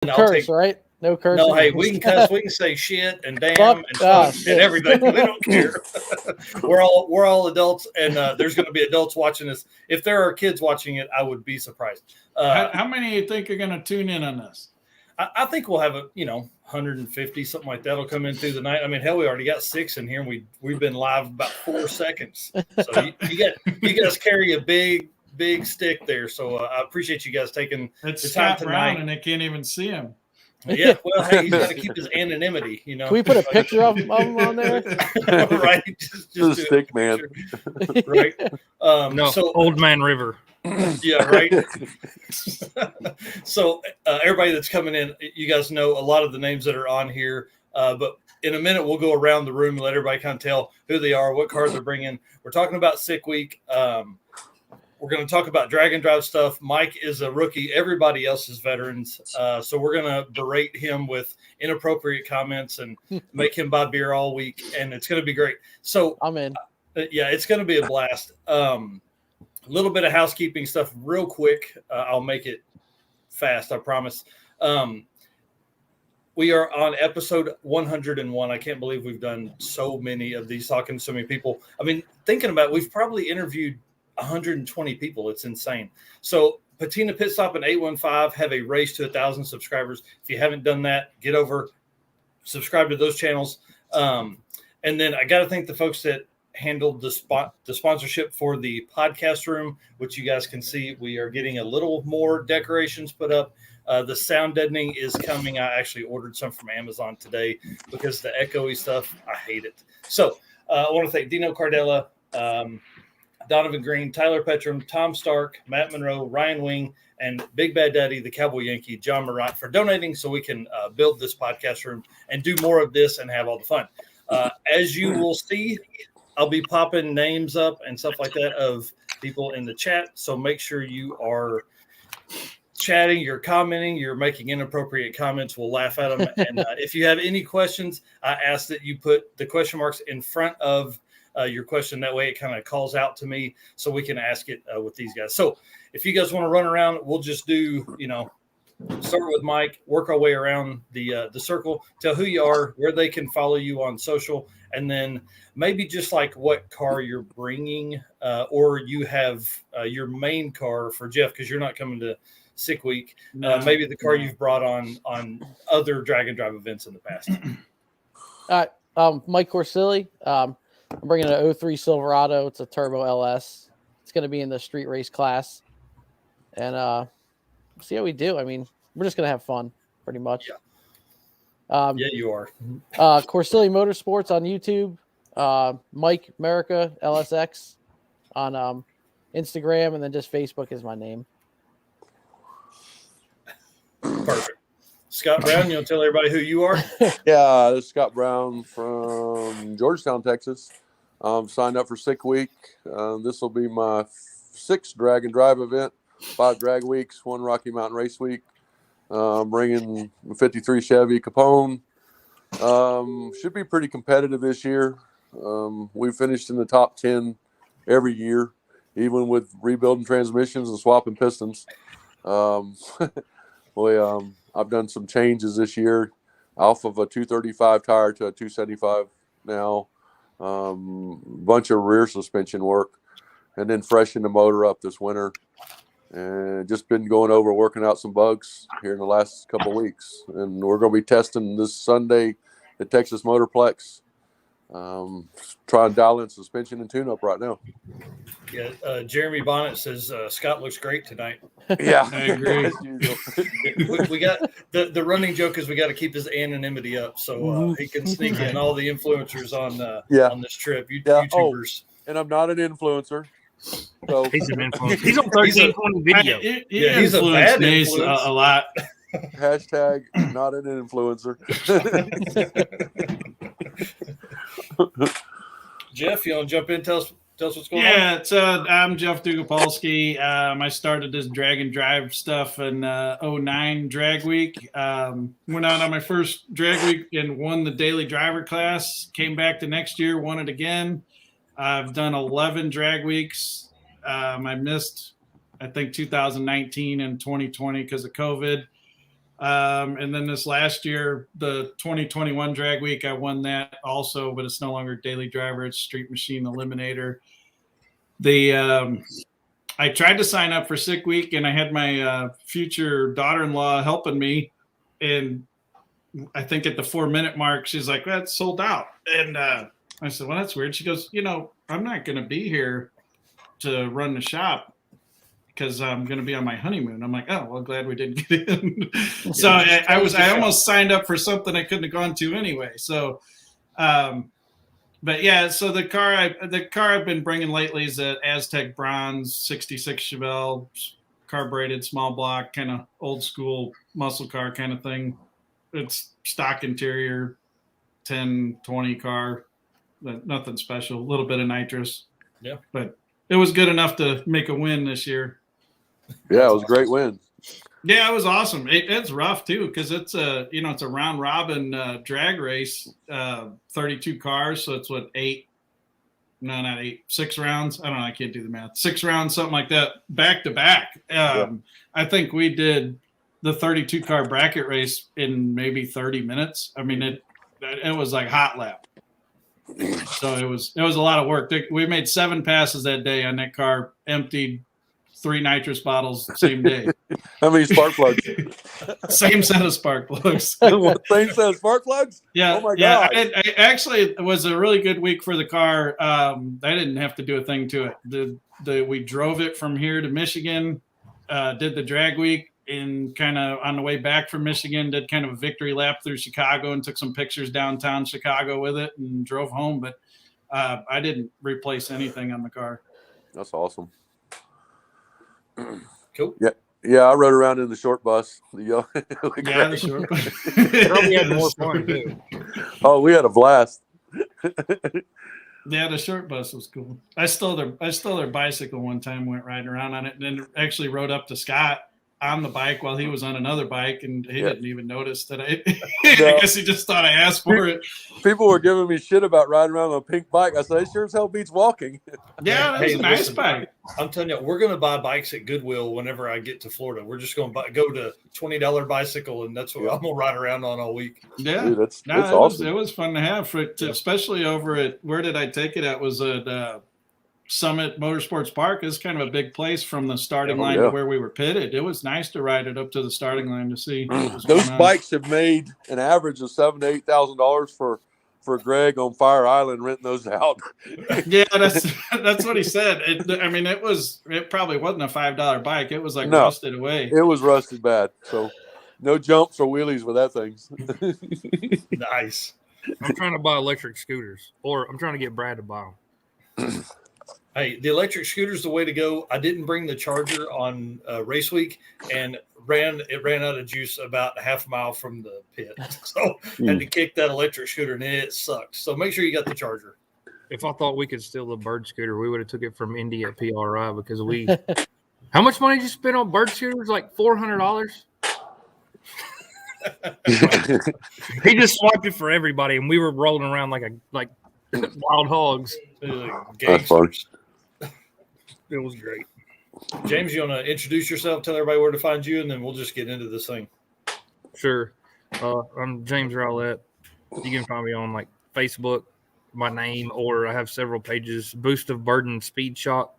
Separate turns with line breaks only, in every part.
and I'll
curse,
take.
right? No cursing.
No, hey, we can cuss. We can say shit and damn and fuck and everything. We don't care. We're all adults, and there's going to be adults watching this. If there are kids watching it, I would be surprised.
How many do you think are going to tune in on this?
I think we'll have 150, something like that will come in through the night. I mean, hell, we already got 6 in here, and we've been live about 4 seconds. So you guys carry a big stick there. So I appreciate you guys taking the time tonight.
Brown, and they can't even see him.
Yeah, well, hey, he's got to keep his anonymity,
Can we put a picture of him on there?
Right, just
a stick man.
Right.
No, so, Old Man River.
Yeah, right. So everybody that's coming in, you guys know a lot of the names that are on here, but in a minute we'll go around the room and let everybody kind of tell who they are, what cars they're bringing. We're talking about Sick Week. We're going to talk about drag and drive stuff. Mike is a rookie. Everybody else is veterans. So we're going to berate him with inappropriate comments and make him buy beer all week. And it's going to be great. So
I'm in.
Yeah, it's going to be a blast. A little bit of housekeeping stuff real quick. I'll make it fast, I promise. We are on episode 101. I can't believe we've done so many of these, talking to so many people. I mean, thinking about it, we've probably interviewed 120 people. It's insane. So Patina Pit Stop and 815 have a race to 1,000 subscribers. If you haven't done that, get over, subscribe to those channels. And then I got to thank the folks that handled the sponsorship for the podcast room, which you guys can see. We are getting a little more decorations put up. The sound deadening is coming. I actually ordered some from Amazon today because the echoey stuff, I hate it. So I want to thank Dino Cardella, Donovan Green, Tyler Petrum, Tom Stark, Matt Monroe, Ryan Wing, and Big Bad Daddy, the Cowboy Yankee, John Murat, for donating so we can build this podcast room and do more of this and have all the fun. As you will see, I'll be popping names up and stuff like that of people in the chat. So make sure you are chatting, you're commenting, you're making inappropriate comments. We'll laugh at them. And if you have any questions, I ask that you put the question marks in front of your question. That way it kind of calls out to me so we can ask it with these guys. So if you guys want to run around, we'll just do, start with Mike, work our way around the circle, tell who you are, where they can follow you on social, and then maybe just like what car you're bringing, or you have your main car for Geoff, because you're not coming to Sick Week. Maybe the car you've brought on other drag and drive events in the past.
All right, Mike Corsilli. I'm bringing an 03 Silverado. It's a Turbo LS. It's going to be in the street race class. And see how we do. I mean, we're just going to have fun, pretty much.
Yeah. Yeah, you are.
Corsilli Motorsports on YouTube. Mike America LSX on Instagram. And then just Facebook is my name.
Perfect. Scott Brown, you want to tell everybody who you are?
Yeah, this is Scott Brown from Georgetown, Texas. Signed up for Sick Week. This will be my 6th drag and drive event, 5 drag weeks, 1 Rocky Mountain Race Week. Bringing 53 Chevy Capone. Should be pretty competitive this year. We finished in the top 10 every year, even with rebuilding transmissions and swapping pistons. I've done some changes this year, off of a 235 tire to a 275 now. Bunch of rear suspension work, and then freshen the motor up this winter. And just been going over, working out some bugs here in the last couple of weeks. And we're going to be testing this Sunday at Texas Motorplex. Trying to dial in suspension and tune-up right now.
Yeah, Jeremy Bonnet says Scott looks great tonight.
Yeah,
I agree.
we got the running joke is we got to keep his anonymity up so he can sneak in all the influencers on this trip. YouTubers.
And I'm not an influencer. So
he's an influencer. He's on 1320 video.
He's a bad influence.
A lot.
Hashtag not an influencer.
Geoff, you want to jump in? Tell us what's going on.
Yeah, I'm Geoff Dugopolski. I started this drag and drive stuff in 09 drag week. Went out on my first drag week and won the daily driver class. Came back the next year, won it again. I've done 11 drag weeks. I missed, I think, 2019 and 2020 because of COVID. And then this last year, the 2021 drag week, I won that also, but it's no longer daily driver. It's Street Machine Eliminator. I tried to sign up for Sick Week, and I had my future daughter-in-law helping me. And I think at the 4-minute mark, she's like, "That's sold out." And I said, "Well, that's weird." She goes, "I'm not going to be here to run the shop because I'm going to be on my honeymoon." I'm like, "Oh, well, glad we didn't get in." So I almost signed up for something I couldn't have gone to anyway. So, but yeah, so the car I've been bringing lately is an Aztec Bronze 66 Chevelle, carbureted, small block, kind of old school muscle car kind of thing. It's stock interior, 1020 car, nothing special. A little bit of nitrous.
Yeah, but
it was good enough to make a win this year.
Yeah, it was a great win.
Yeah, it was awesome. It's rough too because it's a round robin drag race, 32 cars, so it's 6 rounds. I don't know, I can't do the math. 6 rounds, something like that, back to back. I think we did the 32 car bracket race in maybe 30 minutes. I mean, it was like hot lap. So it was a lot of work. We made 7 passes that day on that car, emptied 3 nitrous bottles same day.
How many spark plugs?
Same set of spark plugs.
Same set of spark plugs?
Yeah.
Oh my
yeah.
God.
It actually was a really good week for the car. I didn't have to do a thing to it. We drove it from here to Michigan, did the drag week, and kind of on the way back from Michigan, did kind of a victory lap through Chicago and took some pictures downtown Chicago with it and drove home. But I didn't replace anything on the car.
That's awesome.
Cool.
Yeah, I rode around in the short bus.
The short bus.
We had more fun too.
Oh, we had a blast.
Yeah, the short bus was cool. I stole their bicycle one time, went riding around on it, and then actually rode up to Scott on the bike while he was on another bike, and he didn't even notice that I guess he just thought I asked for it.
People were giving me shit about riding around on a pink bike. I said, it sure as hell beats walking.
Yeah, that was a nice bike.
I'm telling you, we're going to buy bikes at Goodwill whenever I get to Florida. We're just going to go to $20 bicycle, and that's what I'm going to ride around on all week.
Yeah,
dude, that's awesome.
It was fun to have, especially over at, where did I take it at? Was at Summit Motorsports Park. Is kind of a big place from the starting line to where we were pitted. It was nice to ride it up to the starting line to see.
Those bikes have made an average of $7,000 to $8,000 for Greg on Fire Island renting those out.
Yeah, that's what he said. It probably wasn't a $5 bike. It was like rusted away.
It was rusted bad. So no jumps or wheelies with that thing.
Nice.
I'm trying to buy electric scooters, or I'm trying to get Brad to buy them.
Hey, the electric scooter is the way to go. I didn't bring the charger on race week, and it ran out of juice about a half mile from the pit. So had to kick that electric scooter, and it sucked. So make sure you got the charger.
If I thought we could steal the bird scooter, we would have took it from Indy at PRI because we. How much money did you spend on bird scooters? Like $400. He just swiped it for everybody, and we were rolling around like wild hogs.
That's funny.
It was great.
James, you want to introduce yourself, tell everybody where to find you, and then we'll just get into this thing.
Sure. I'm James Rowlett. You can find me on Facebook, my name, or I have several pages: Boost of Burden Speed Shot,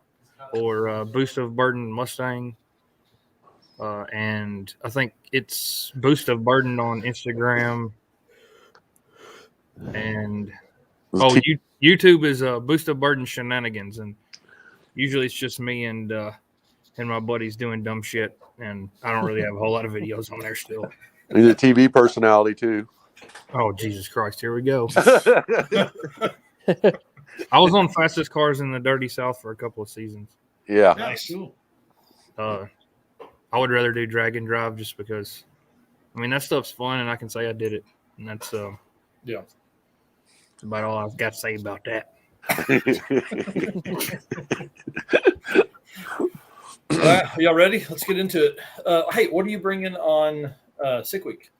or Boost of Burden Mustang, and I think it's Boost of Burden on Instagram, and YouTube is Boost of Burden Shenanigans, and usually it's just me and my buddies doing dumb shit, and I don't really have a whole lot of videos on there still.
He's a TV personality too.
Oh, Jesus Christ, here we go. I was on Fastest Cars in the Dirty South for a couple of seasons.
Yeah.
Nice.
I would rather do drag and drive just because, that stuff's fun, and I can say I did it, and that's that's about all I've got to say about that.
All right, y'all ready? Let's get into it. Hey, what are you bringing on Sick Week?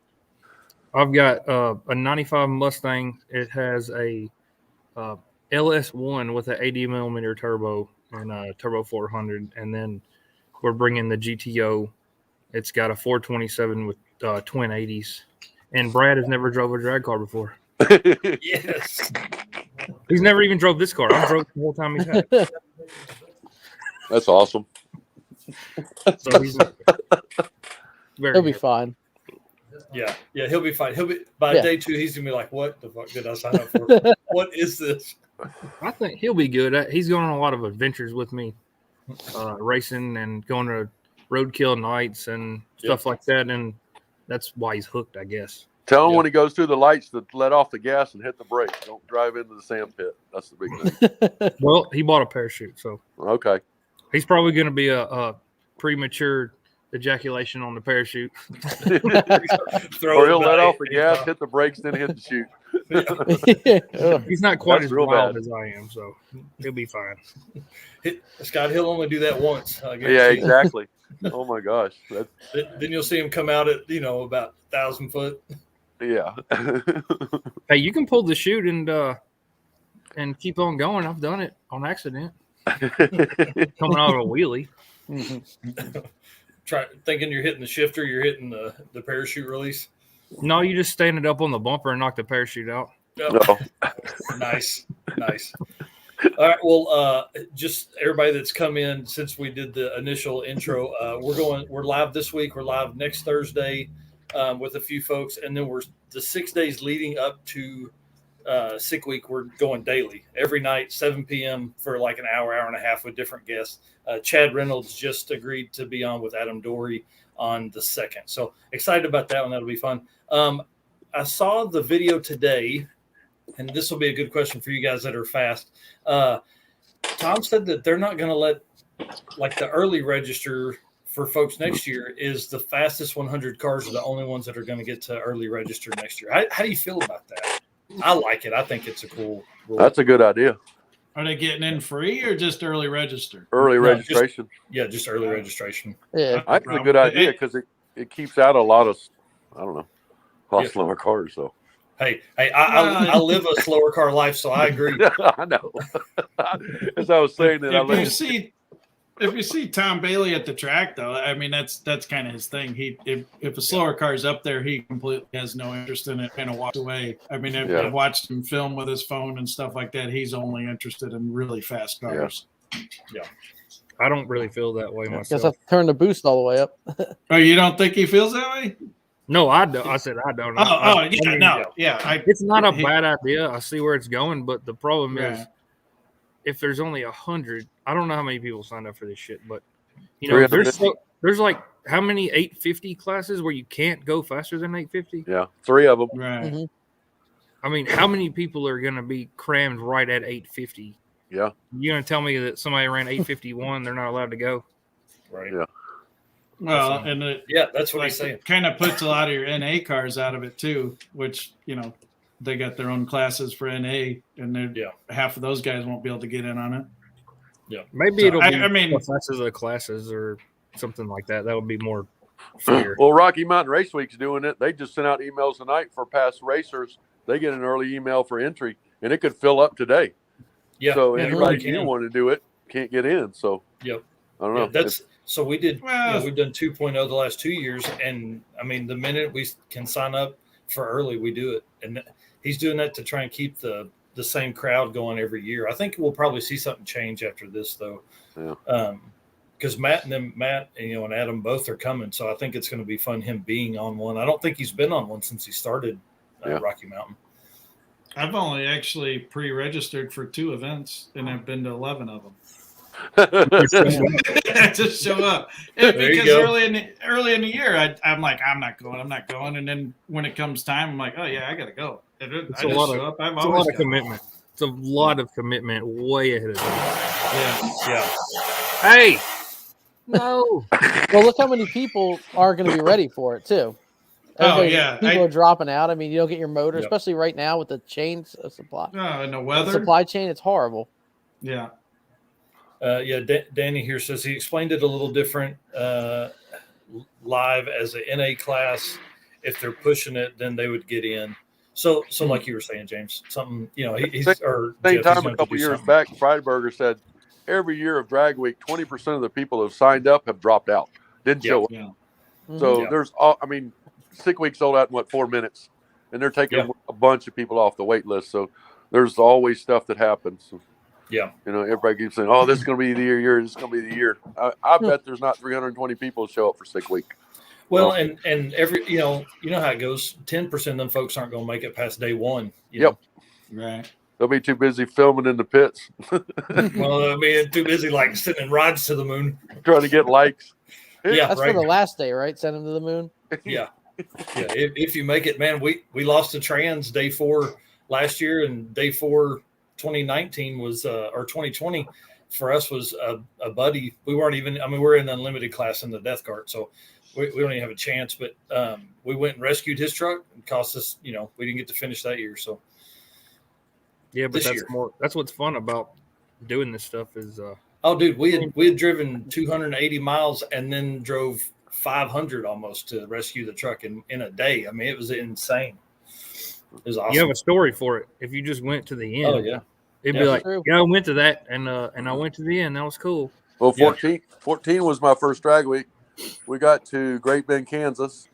I've got a 95 Mustang. It has a LS1 with an 80 millimeter turbo and a turbo 400, and then we're bringing the GTO. It's got a 427 with twin 80s, and Brad has never drove a drag car before.
Yes.
He's never even drove this car. I've drove the whole time he's had it.
That's awesome.
So he's
He'll be fine.
Yeah, he'll be fine. He'll be by
Yeah.
day 2. He's gonna be like, "What the fuck did I sign up for? What is this?"
I think he'll be good. He's going on a lot of adventures with me, racing and going to roadkill nights and stuff like that, and that's why he's hooked, I guess.
Tell him when he goes through the lights to let off the gas and hit the brakes. Don't drive into the sand pit. That's the big thing.
Well, he bought a parachute, so
Okay.
he's probably going to be a premature ejaculation on the parachute.
Or he'll let off the gas, hit the brakes, then hit the chute.
He's not quite
That's
as
real
wild
bad.
as I am, so he'll be fine.
Scott, he'll only do that once. I
Yeah,
guarantee you.
exactly. Oh my gosh.
Then you'll see him come out at about 1,000 foot.
Yeah.
Hey, you can pull the chute and keep on going. I've done it on accident, coming out of a wheelie.
Try thinking you're hitting the shifter, you're hitting the parachute release.
No, you just stand it up on the bumper and knock the parachute out.
Oh, nice. All right. Well, just everybody that's come in since we did the initial intro, we're live this week. We're live next Thursday with a few folks, and then we're the 6 days leading up to Sick Week. We're going daily every night, 7 p.m. for like an hour and a half with different guests. Chad Reynolds just agreed to be on with Adam Dorey on the 2nd. So excited about that one. That'll be fun. I saw the video today, and this will be a good question for you guys that are fast. Tom said that they're not going to let like the early register for folks next year is the fastest 100 cars are the only ones that are going to get to early register next year. How do you feel about that? I like it. I think it's a cool rule.
That's a good idea.
Are they getting in free or just early register?
Early
No,
registration.
just early registration.
Yeah.
I think it's a good idea because it keeps out a lot of, I don't know, slower cars. So
Hey, I live a slower car life, so I agree.
I know. As I was saying that,
If you see Tom Bailey at the track, though, I mean that's kind of his thing. If a slower car's up there, he completely has no interest in it, kind of walks away. I mean, I've watched him film with his phone and stuff like that. He's only interested in really fast cars.
Yeah.
I don't really feel that way
Guess
myself.
I have to turn the boost all the way up.
Oh, you don't think he feels that way?
No, I don't. I said I don't. It's not a bad idea. I see where it's going, but the problem is, if there's only 100, I don't know how many people signed up for this shit, but there's like how many 850 classes where you can't go faster than 850?
Yeah, 3 of them.
Right.
Mm-hmm.
I mean, how many people are going to be crammed right at 850?
Yeah.
You're going to tell me that somebody ran 851, they're not allowed to go?
Right.
Yeah.
Well, and
that's what he's saying.
It kind of puts a lot of your NA cars out of it too, which they got their own classes for NA, and half of those guys won't be able to get in on it.
Yeah,
maybe it'll be the classes of classes or something like that. That would be more fair.
Well, Rocky Mountain Race Week's doing it. They just sent out emails tonight for past racers. They get an early email for entry, and it could fill up today.
Yeah.
So
yeah,
anybody
really
who want to do it can't get in. So
yep.
I don't know.
That's so we did. We've done 2.0 the last 2 years, and I mean, the minute we can sign up for early, we do it. And he's doing that to try and keep the same crowd going every year. I think we'll probably see something change after this, though.
Yeah.
Because Matt and Adam both are coming, so I think it's going to be fun him being on one. I don't think he's been on one since he started Rocky Mountain.
I've only actually pre-registered for 2 events, and I've been to 11 of them. Just show up. Because early in the year, I'm like, I'm not going. And then when it comes time, I'm like, oh yeah, I gotta go.
It's a lot of commitment. It's a lot of commitment way ahead of time.
Yeah.
Hey, no.
Well, look how many people are going to be ready for it too. People are dropping out. I mean, you don't get your motor, especially right now with the chains of supply.
And the weather,
supply chain, it's horrible.
Yeah.
Danny here says he explained it a little different live as a NA class. If they're pushing it, then they would get in. So like you were saying, James, something, he's or
same
Jeff,
time a couple years back, Friedberger said every year of Drag Week, 20% of the people who have signed up have dropped out, didn't show up.
Yeah.
So there's SickWeek sold out in 4 minutes, and they're taking a bunch of people off the wait list. So there's always stuff that happens.
Yeah.
Everybody keeps saying, "Oh, this is going to be the year. This is going to be the year." I bet there's not 320 people show up for SickWeek.
Well, and every you know how it goes. 10% of them folks aren't going to make it past day one. You know?
Right.
They'll be too busy filming in the pits.
Well, I mean, too busy like sending rods to the moon,
trying to get likes.
Yeah,
That's for the last day, right? Send them to the moon.
Yeah. If you make it, man, we lost to Trans day 4 last year, and day 4 2019 was or 2020 for us was a buddy. We weren't even. I mean, we're in unlimited class in the death cart, so we don't even have a chance. But we went and rescued his truck. It cost us. We didn't get to finish that year. So
yeah, but that's what's fun about doing this stuff is.
Oh, dude, we had driven 280 miles and then drove 500 almost to rescue the truck in a day. I mean, it was insane. It was awesome.
You have a story for it. If you just went to the end,
oh yeah,
it'd be like, yeah, I went to that and I went to the end. That was cool.
Well, 14 was my first drag week. We got to Great Bend, Kansas.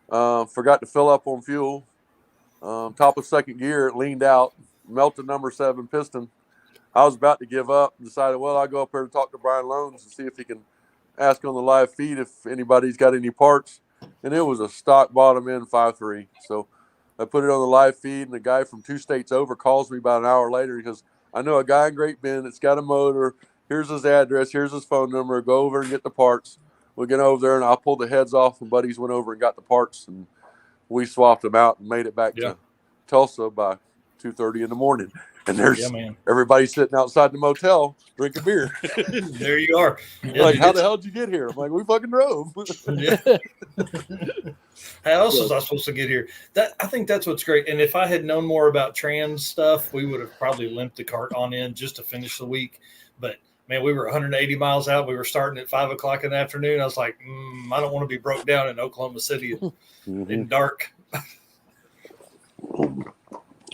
Forgot to fill up on fuel. Top of second gear, it leaned out, melted number 7 piston. I was about to give up and decided, well, I'll go up there and talk to Brian Loans and see if he can ask on the live feed if anybody's got any parts. And it was a stock bottom end 5.3. So I put it on the live feed, and the guy from 2 states over calls me about an hour later. He goes, I know a guy in Great Bend that's got a motor. Here's his address. Here's his phone number. Go over and get the parts. We get over there, and I pulled the heads off, and buddies went over and got the parts, and we swapped them out and made it back to Tulsa by 2:30 in the morning. And there's everybody sitting outside the motel drinking beer.
There you are.
Yeah, like, how the hell did you get here? I'm like, we fucking drove.
How else was I supposed to get here? I think that's what's great. And if I had known more about trans stuff, we would have probably limped the cart on in just to finish the week. But man, we were 180 miles out. We were starting at 5 o'clock in the afternoon. I was like, I don't want to be broke down in Oklahoma City in dark.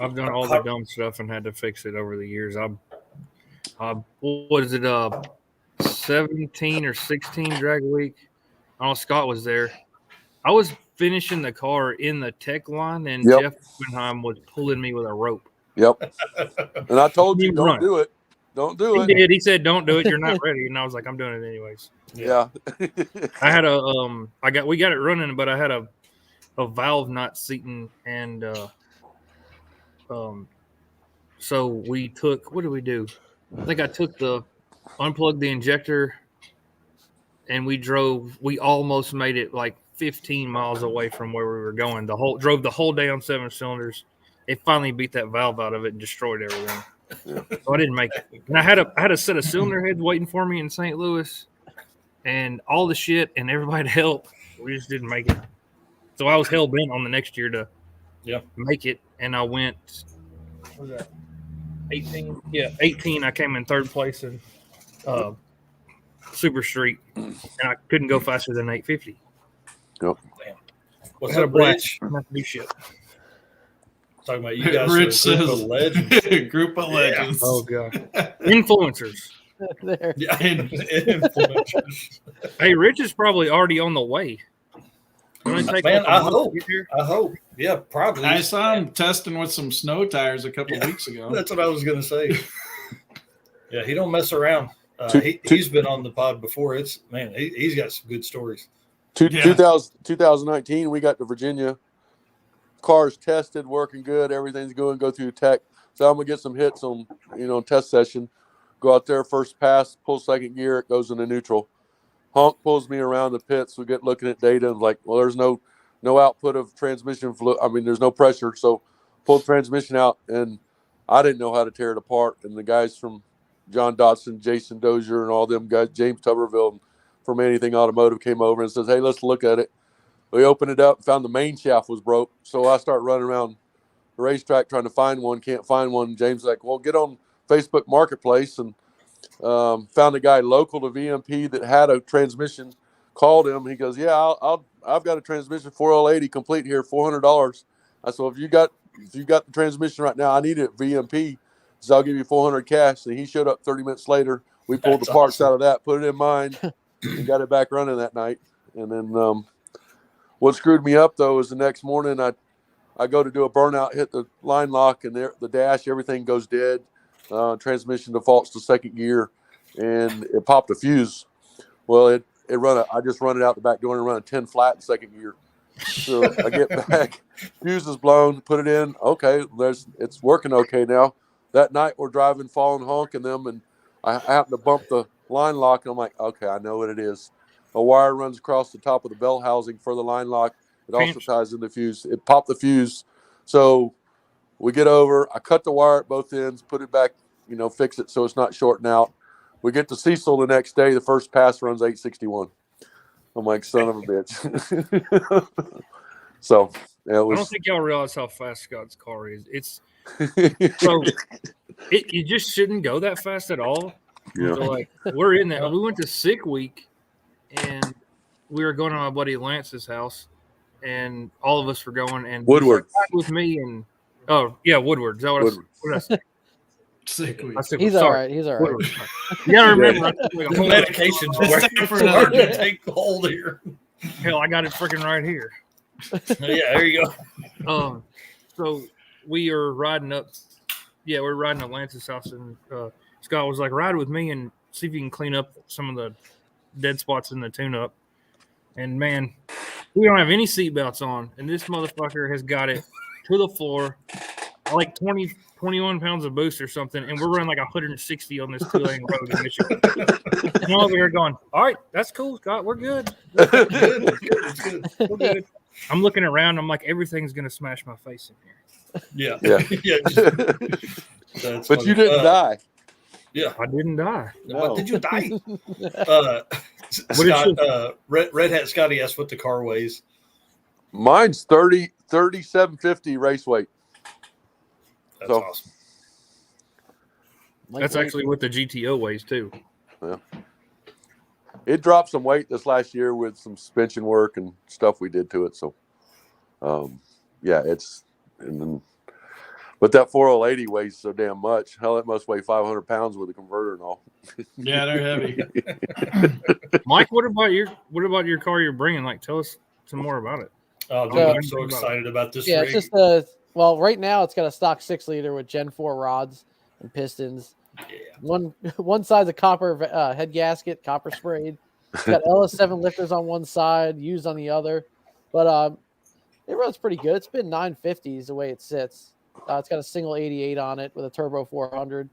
I've done all the dumb stuff and had to fix it over the years. What is it? 17 or 16 drag week. Oh, Scott was there. I was finishing the car in the tech line, and Jeff Oppenheim was pulling me with a rope.
Yep. And I told you, don't do it. Don't do it.
He did. He said, "Don't do it. You're not ready." And I was like, "I'm doing it anyways."
Yeah.
I had we got it running, but I had a valve not seating, and so we took. What did we do? I think I unplugged the injector, and we drove. We almost made it like 15 miles away from where we were going. Drove the whole day on 7 cylinders. It finally beat that valve out of it and destroyed everything. Yeah. So I didn't make it. And I had a set of cylinder heads waiting for me in St. Louis, and all the shit and everybody to help. We just didn't make it. So I was hell bent on the next year to make it, and I went. What was that? 18. Yeah, 18. I came in 3rd place in Super Street, and I couldn't go faster than 850.
Yep.
Damn. What's up, Rich? Not to do shit. Talking about you guys.
Rich
says, group of legends.
Group of legends.
Oh god. Influencers.
There.
Yeah, influencers.
Hey, Rich is probably already on the way.
Man, I hope. Yeah, probably.
I saw him testing with some snow tires a couple weeks ago.
That's what I was going to say. Yeah, he don't mess around. He's been on the pod before. He's got some good stories.
2019, we got to Virginia. Cars tested, working good. Everything's going. Go through tech. So I'm gonna get some hits on, test session. Go out there, first pass, pull second gear. It goes into neutral. Honk pulls me around the pits. We get looking at data and like, well, there's no output of transmission fluid. I mean, there's no pressure. So pull the transmission out, and I didn't know how to tear it apart. And the guys from John Dotson, Jason Dozier, and all them guys, James Tuberville from Anything Automotive came over and says, hey, let's look at it. We opened it up, found the main shaft was broke. So I start running around the racetrack trying to find one, can't find one. James like, well, get on Facebook Marketplace, and found a guy local to VMP that had a transmission, called him. He goes, yeah, I've got a transmission 4L80 complete here, $400. I said, if you got the transmission right now, I need it at VMP. So I'll give you $400 cash. And he showed up 30 minutes later. We pulled the parts out of that, put it in mine, and got it back running that night. And then What screwed me up though is the next morning I go to do a burnout, hit the line lock, and the dash, everything goes dead. Transmission defaults to second gear, and it popped a fuse. Well, I just run it out the back door and run a 10 flat in second gear. So I get back, fuse is blown, put it in. Okay, it's working okay now. That night we're driving, falling honk in them, and I happen to bump the line lock, and I'm like, okay, I know what it is. A wire runs across the top of the bell housing for the line lock. It also ties in the fuse. It popped the fuse. So we get over. I cut the wire at both ends, put it back, fix it so it's not shorting out. We get to Cecil the next day. The first pass runs 861. I'm like, son of a bitch. So it was.
I don't think y'all realize how fast Scott's car is. It's so you just shouldn't go that fast at all.
Yeah.
So like we're in there. We went to Sick Week, and we were going to my buddy Lance's house, and all of us were going. And
Woodward
with me and Woodward. Is that what I said?
Sick Week.
He's all right. He's all right.
You gotta remember, I took like a
The
whole
medication's hard to take hold here.
hell. I got it freaking right here.
Yeah, there you go.
So we are riding up. Yeah, we're riding to Lance's house, and Scott was like, "Ride with me and see if you can clean up some of the dead spots in the tune-up." And man, we don't have any seatbelts on, and this motherfucker has got it to the floor, like 21 pounds of boost or something, and we're running like 160 on this 2-lane road in Michigan. And I'm over here going, "All right, that's cool, Scott. We're good.
It's good.
We're good." I'm looking around. I'm like, everything's gonna smash my face in here.
Yeah.
But
funny.
you didn't die.
Yeah.
I didn't die.
No.
What did you die? Scott, Red Hat Scotty asked what the car weighs.
Mine's 3750 race weight.
That's awesome.
That's actually what the GTO weighs too.
Yeah. It dropped some weight this last year with some suspension work and stuff we did to it. So, but that 4080 weighs so damn much. Hell, it must weigh 500 pounds with a converter and all.
Yeah, they're heavy.
Mike, what about your car you're bringing? Like, tell us some more about it.
Oh, dude, I'm so excited about this.
Yeah,
rig.
it's just right now it's got a stock 6-liter with Gen 4 rods and pistons.
Yeah.
One side's a copper head gasket, copper sprayed. It's got LS7 lifters on one side, used on the other. But it runs pretty good. It's been 950s the way it sits. It's got a single 88 on it with a turbo 400,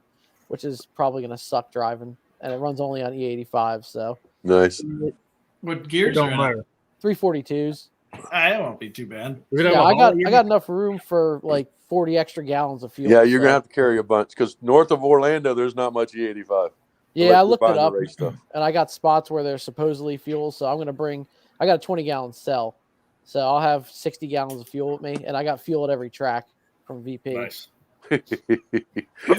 which is probably going to suck driving. And it runs only on E85. So
Nice.
What gears
Don't
are
matter.
342s.
That won't be too bad.
Yeah, I got enough room for like 40 extra gallons of fuel.
Yeah, you're gonna have to carry a bunch because north of Orlando, there's not much E85.
Yeah, I looked it up, and I got spots where there's supposedly fuel. So I'm gonna I got a 20-gallon cell, so I'll have 60 gallons of fuel with me, and I got fuel at every track from VP.
Nice.
I've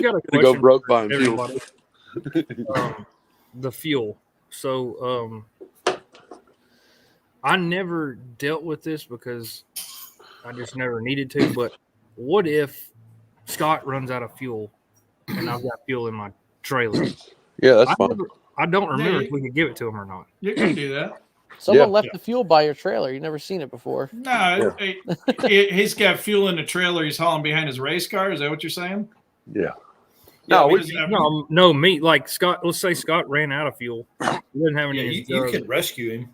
got a question
go broke
for
buying fuel.
everybody. The fuel. So I never dealt with this because I just never needed to. But what if Scott runs out of fuel and I've got fuel in my trailer?
Yeah, that's fine.
I don't remember if we could give it to him or not.
You can do that.
Someone left the fuel by your trailer. You've never seen it before.
No, he's got fuel in the trailer he's hauling behind his race car. Is that what you're saying?
Yeah.
No, me. Like Scott, let's say Scott ran out of fuel. He doesn't have any.
You can rescue him.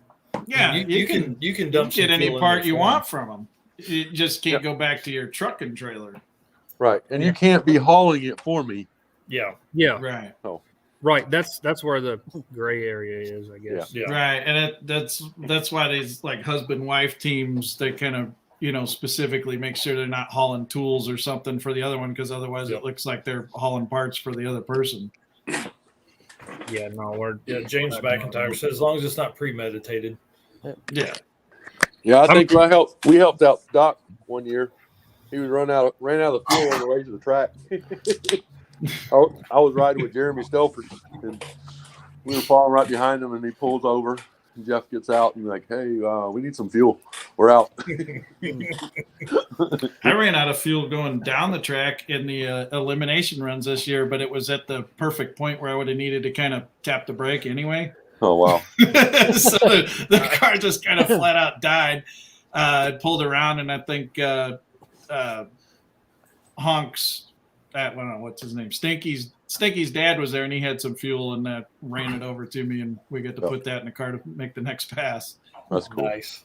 Yeah,
you can dump
get
some
any
fuel in
part
there
you
for
want
him.
from him. You just can't go back to your trucking trailer.
Right, and you can't be hauling it for me.
Yeah.
Right.
Right. That's where the gray area is, I guess.
Yeah.
Right, and that's why these like husband-wife teams, they kind of specifically make sure they're not hauling tools or something for the other one, because otherwise it looks like they're hauling parts for the other person.
Yeah, no,
James McIntyre said as long as it's not premeditated.
Yeah.
Yeah, I think we helped out Doc one year. He was ran out of fuel on the way to the track. I was riding with Jeremy Stelford, and we were following right behind him, and he pulls over. And Jeff gets out and he's like, "Hey, we need some fuel. We're out."
I ran out of fuel going down the track in the elimination runs this year, but it was at the perfect point where I would have needed to kind of tap the brake anyway.
Oh wow!
So the car just kind of flat out died. I pulled around, and I think Honks, what's his name? Stinky's dad was there, and he had some fuel, and that ran it over to me, and we got to put that in the car to make the next pass.
That's cool.
Nice.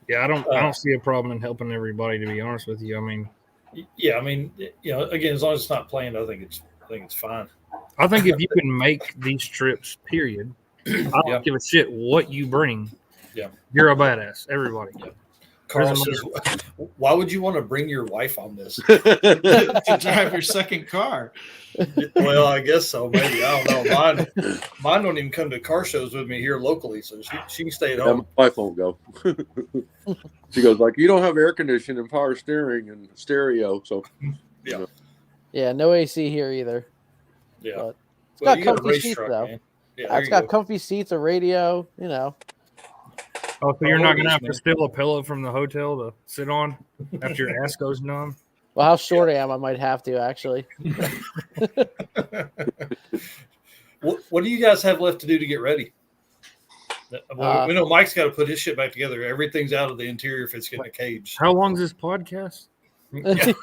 Yeah, I don't see a problem in helping everybody, to be honest with you. I mean,
yeah, I mean, again, as long as it's not planned, I think it's fine.
I think if you can make these trips, period, I don't give a shit what you bring.
Yeah,
you're a badass. Everybody. Yeah.
Carl says, why would you want to bring your wife on this?
To drive your second car.
Well, I guess so. Maybe. I don't know. Mine don't even come to car shows with me here locally, so she can stay at home.
My wife won't go. She goes like, you don't have air conditioning and power steering and stereo, so
yeah.
Yeah, no AC here either.
Yeah.
But it's
Well,
got
you got a
comfy
race
seats
truck,
though.
man. Yeah,
It's got comfy seats, a radio,
Oh, so you're not going to have to steal a pillow from the hotel to sit on after your ass goes numb?
Well, how short I am, I might have to actually.
What do you guys have left to do to get ready? We know Mike's got to put his shit back together. Everything's out of the interior if it's getting a cage.
How long is this podcast?
Yeah.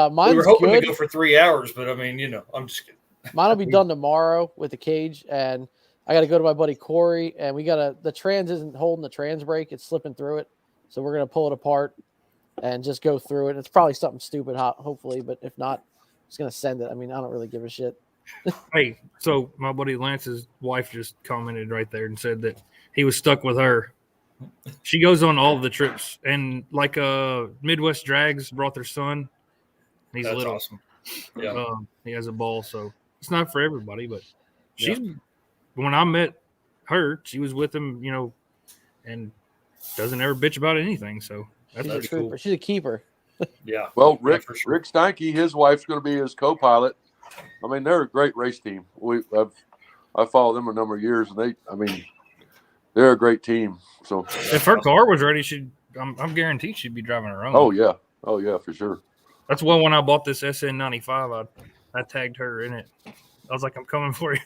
Mine's
We were hoping
good.
to go for 3 hours, but I mean, I'm just kidding.
Mine will be done tomorrow with the cage, and I got to go to my buddy Corey, and the trans isn't holding the trans brake; it's slipping through it, so we're gonna pull it apart and just go through it. It's probably something stupid, hopefully, but if not, I'm just gonna send it. I mean, I don't really give a shit.
Hey, so my buddy Lance's wife just commented right there and said that he was stuck with her. She goes on all of the trips, and like Midwest Drags brought their son. He's
That's
little.
awesome. Yeah.
He has a ball, so it's not for everybody. But when I met her, she was with him, and doesn't ever bitch about anything. So that's pretty cool.
She's a keeper.
Yeah.
Well, Rick
sure.
Rick Steinke, his wife's going to be his co-pilot. I mean, they're a great race team. I followed them a number of years, and they're a great team. So
if her car was ready, I'm guaranteed she'd be driving her own.
Oh yeah, for sure.
That's why when I bought this SN95, I tagged her in it. I was like, I'm coming for you.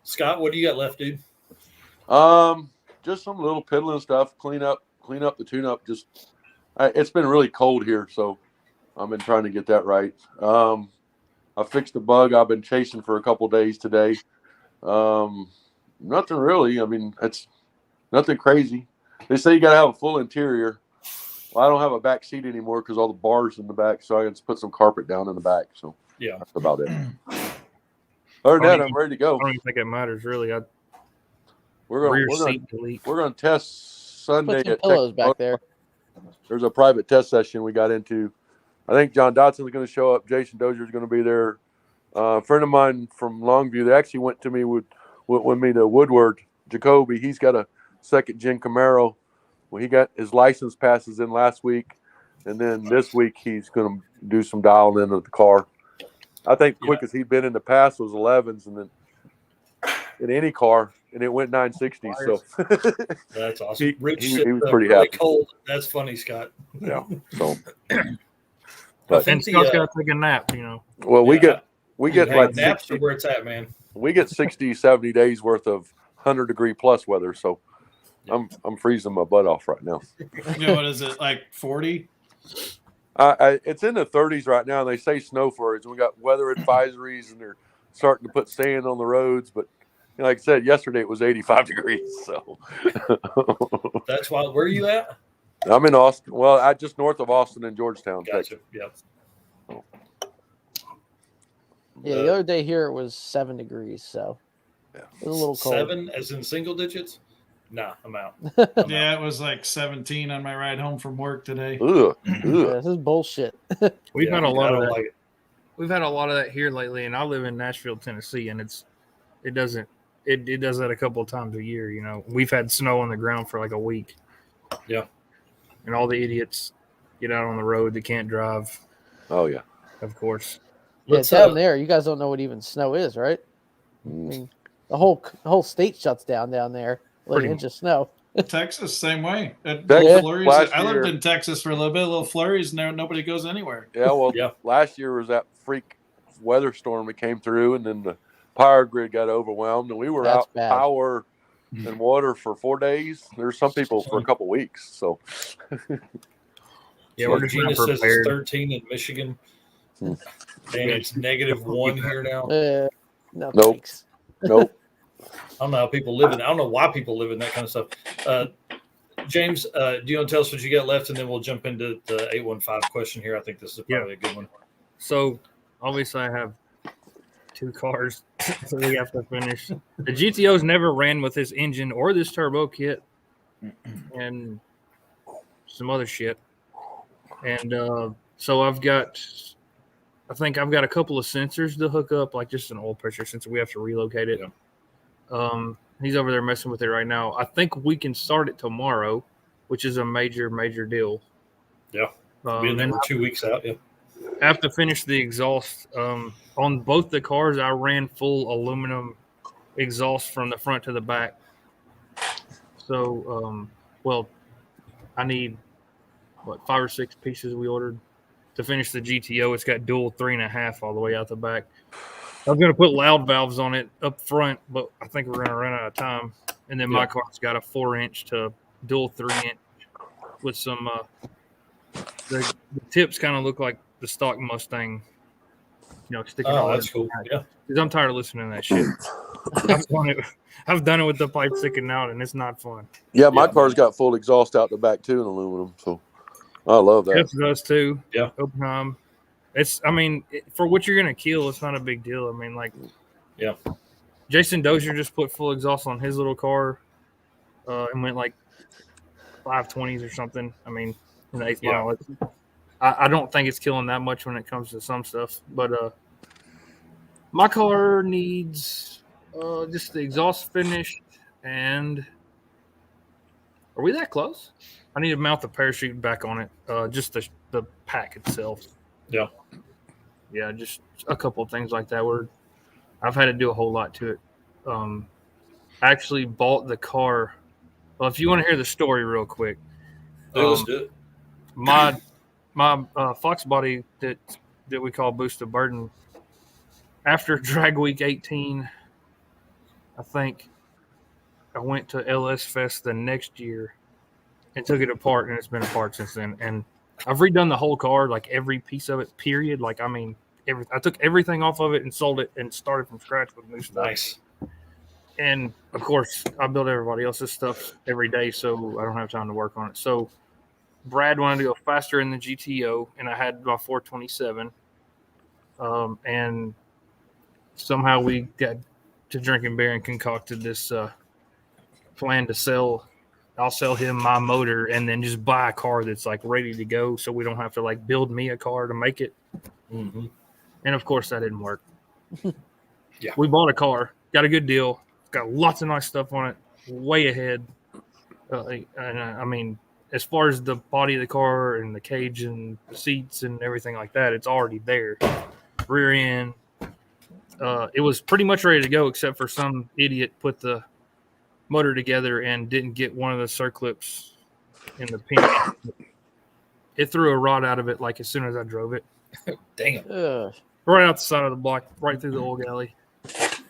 Scott, what do you got left, dude?
Just some little piddling stuff. Clean up the tune-up. It's been really cold here, so I've been trying to get that right. I fixed the bug I've been chasing for a couple days today. Nothing really. I mean, it's nothing crazy. They say you got to have a full interior. Well, I don't have a back seat anymore because all the bars in the back, so I can just put some carpet down in the back. So
yeah,
that's about it. Other than that, I'm ready to go.
I don't even think it matters really.
We're going to test Sunday
Put some
at
pillows back there.
There's a private test session we got into. I think John Dodson's going to show up. Jason Dozier's going to be there. A friend of mine from Longview, they actually went to me with me to Woodward. Jacoby, he's got a second gen Camaro. Well, he got his license passes in last week, and then this week he's going to do some dialing in of the car. I think the quickest he'd been in the past was 11s, and then in any car, and it went 960. So
that's awesome. Rich
he was pretty
really
happy.
Cold. That's funny, Scott.
Yeah. So,
but and Scott's got to take a nap,
Well, we get like
naps are where it's at, man.
We get 60, 70 days worth of 100-degree plus weather, so I'm freezing my butt off right now.
What is it, like 40?
It's in the 30s right now, and they say snow flurries. We got weather advisories, and they're starting to put sand on the roads. But like I said, yesterday it was 85 degrees. So
that's why. Where are you at?
I'm in Austin. Well, just north of Austin in Georgetown,
Gotcha.
Texas.
Yeah.
Yeah, the other day here it was 7 degrees, so it was a little cold.
7 as in single digits? Nah, I'm out.
Yeah, it was like 17 on my ride home from work today.
Ugh.
Yeah, this is bullshit.
We've had a lot of that.
Like it.
We've had a lot of that here lately, and I live in Nashville, Tennessee, and it does that a couple of times a year. We've had snow on the ground for like a week.
Yeah,
and all the idiots get out on the road that can't drive.
Oh yeah,
of course.
Yeah, down there, you guys don't know what even snow is, right? I mean, the whole state shuts down there. Like an inch of snow.
Texas, same way.
Flurries,
I lived in Texas for a little flurries, and nobody goes anywhere.
Yeah, well, last year was that freak weather storm that came through, and then power grid got overwhelmed, and we were
That's
out
bad.
power and water for 4 days. There's some people for a couple weeks. So
Yeah, we're just
Gina
not
says it's
prepared.
13 in Michigan. And it's -1 here now.
No,
Nope.
thanks.
nope.
I don't know how people live in. I don't know why people live in that kind of stuff. James, do you want to tell us what you got left, and then we'll jump into the 815 question here. I think this is probably a good one.
So obviously I have 2 cars so we have to finish. The GTO's never ran with this engine or this turbo kit and some other shit. And so I think I've got a couple of sensors to hook up, like just an oil pressure sensor. We have to relocate it.
Yeah.
He's over there messing with it right now. I think we can start it tomorrow, which is a major deal.
Yeah. Being there 2 weeks out. Yeah.
I have to finish the exhaust. On both the cars, I ran full aluminum exhaust from the front to the back. So, I need, 5 or 6 pieces we ordered to finish the GTO. It's got dual 3.5 all the way out the back. I was going to put loud valves on it up front, but I think we're going to run out of time. And then my car's got a 4-inch to dual 3-inch with some the tips kind of look like the stock Mustang, sticking out.
Oh, that's cool. Yeah.
Because I'm tired of listening to that shit. I've done it with the pipe sticking out, and it's not fun.
Yeah, my car's got full exhaust out the back too in aluminum, so I love that.
Jeff does too.
Yeah.
Oppenheim. For what you're gonna kill, it's not a big deal.
Yeah.
Jason Dozier just put full exhaust on his little car, and went like 520s or something. In the 8th mile. I don't think it's killing that much when it comes to some stuff, but my car needs just the exhaust finished, and are we that close? I need to mount the parachute back on it, just the pack itself.
Yeah.
Yeah, just a couple of things like that where I've had to do a whole lot to it. I actually bought the car. Well, if you want to hear the story real quick.
Let's do it.
My Fox body that we call Boost of Burden, after drag week 18, I think I went to LS Fest the next year and took it apart, and it's been apart since then. And I've redone the whole car, like every piece of it, period. I took everything off of it and sold it and started from scratch with new stuff.
Nice.
And of course, I build everybody else's stuff every day, so I don't have time to work on it. So Brad wanted to go faster in the GTO, and I had my 427. And somehow we got to drinking beer and concocted this plan to sell. I'll sell him my motor and then just buy a car that's like ready to go, so we don't have to like build me a car to make it.
Mm-hmm.
And of course, that didn't work.
Yeah.
We bought a car, got a good deal, got lots of nice stuff on it, way ahead. As far as the body of the car and the cage and the seats and everything like that, it's already there. Rear end. It was pretty much ready to go, except for some idiot put the motor together and didn't get one of the circlips in the pin. It threw a rod out of it like as soon as I drove it.
Damn.
Right out the side of the block, right through the oil galley.
That's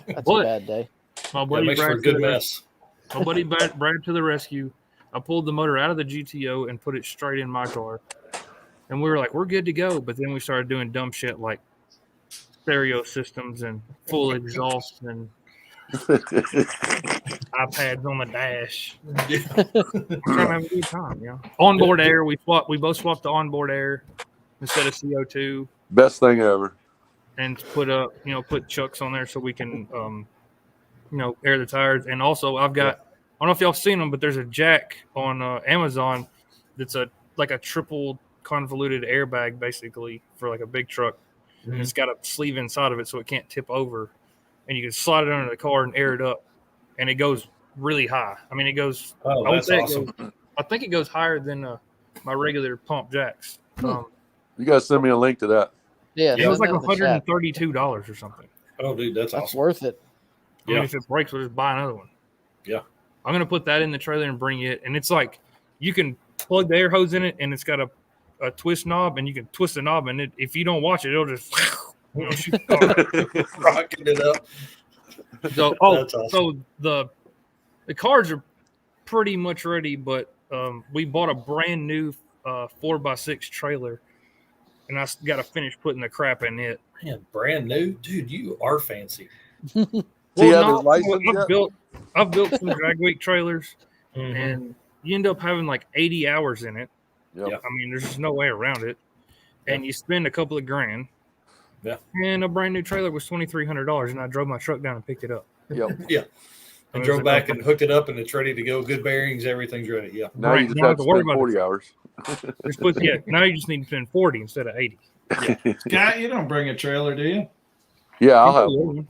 a bad day.
My
That
buddy
makes for a
Brad
good mess.
My buddy Brad to the rescue. I pulled the motor out of the GTO and put it straight in my car. And we were like, we're good to go. But then we started doing dumb shit like stereo systems and full exhaust and iPads on the dash. Trying to have a good time, Onboard air. We both swapped the onboard air instead of CO2.
Best thing ever.
And put chucks on there so we can air the tires. And also I've got, I don't know if y'all seen them, but there's a jack on Amazon that's a triple convoluted airbag basically for like a big truck. Mm-hmm. And it's got a sleeve inside of it so it can't tip over. And you can slide it under the car and air it up. And it goes really high. It goes.
Oh, that's awesome.
I think it goes higher than my regular pump jacks.
You guys send me a link to that.
Yeah,
it was like $132 or something.
Oh, dude, that's awesome.
Worth it.
If it breaks, we'll just buy another one.
Yeah.
I'm going to put that in the trailer and bring it. And it's like you can plug the air hose in it, and it's got a twist knob, and you can twist the knob, and if you don't watch it, it'll just
Rocking it up.
So,
That's awesome.
so the cars are pretty much ready, but we bought a brand new 4x6 trailer, and I got to finish putting the crap in it.
Man, brand new, dude. You are fancy.
Do you have his license
I've
yet?
built some drag week trailers, and you end up having like 80 hours in it.
Yep.
Yeah.
I mean, there's just no way around it. And you spend a couple of grand.
Yeah.
And a brand new trailer was $2,300, and I drove my truck down and picked it up.
Yep.
Yeah. And drove back and hooked it up, and it's ready to go. Good bearings, everything's ready. Yeah.
Now
Right,
you just
you don't
have
have
to
to worry
spend
about
40
it.
hours.
Now you just need to spend 40 instead of 80.
Scott, you don't bring a trailer, do you?
Yeah, I'll have one.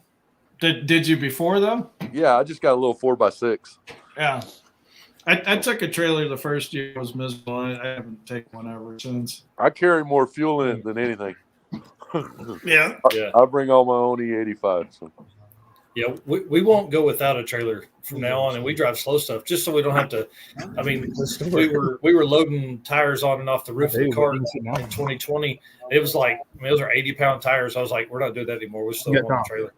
Did you before though?
Yeah, I just got a little 4x6.
Yeah. I took a trailer the first year. It was miserable. I haven't taken one ever since.
I carry more fuel in it than anything.
Yeah.
Yeah.
I bring all my own E85. So.
Yeah, we won't go without a trailer from now on, and we drive slow stuff just so we don't have to. I mean, we were loading tires on and off the roof of the car in 2020. It was like, I mean, those are 80-pound tires. I was like, we're not doing that anymore. We're still on the trailer.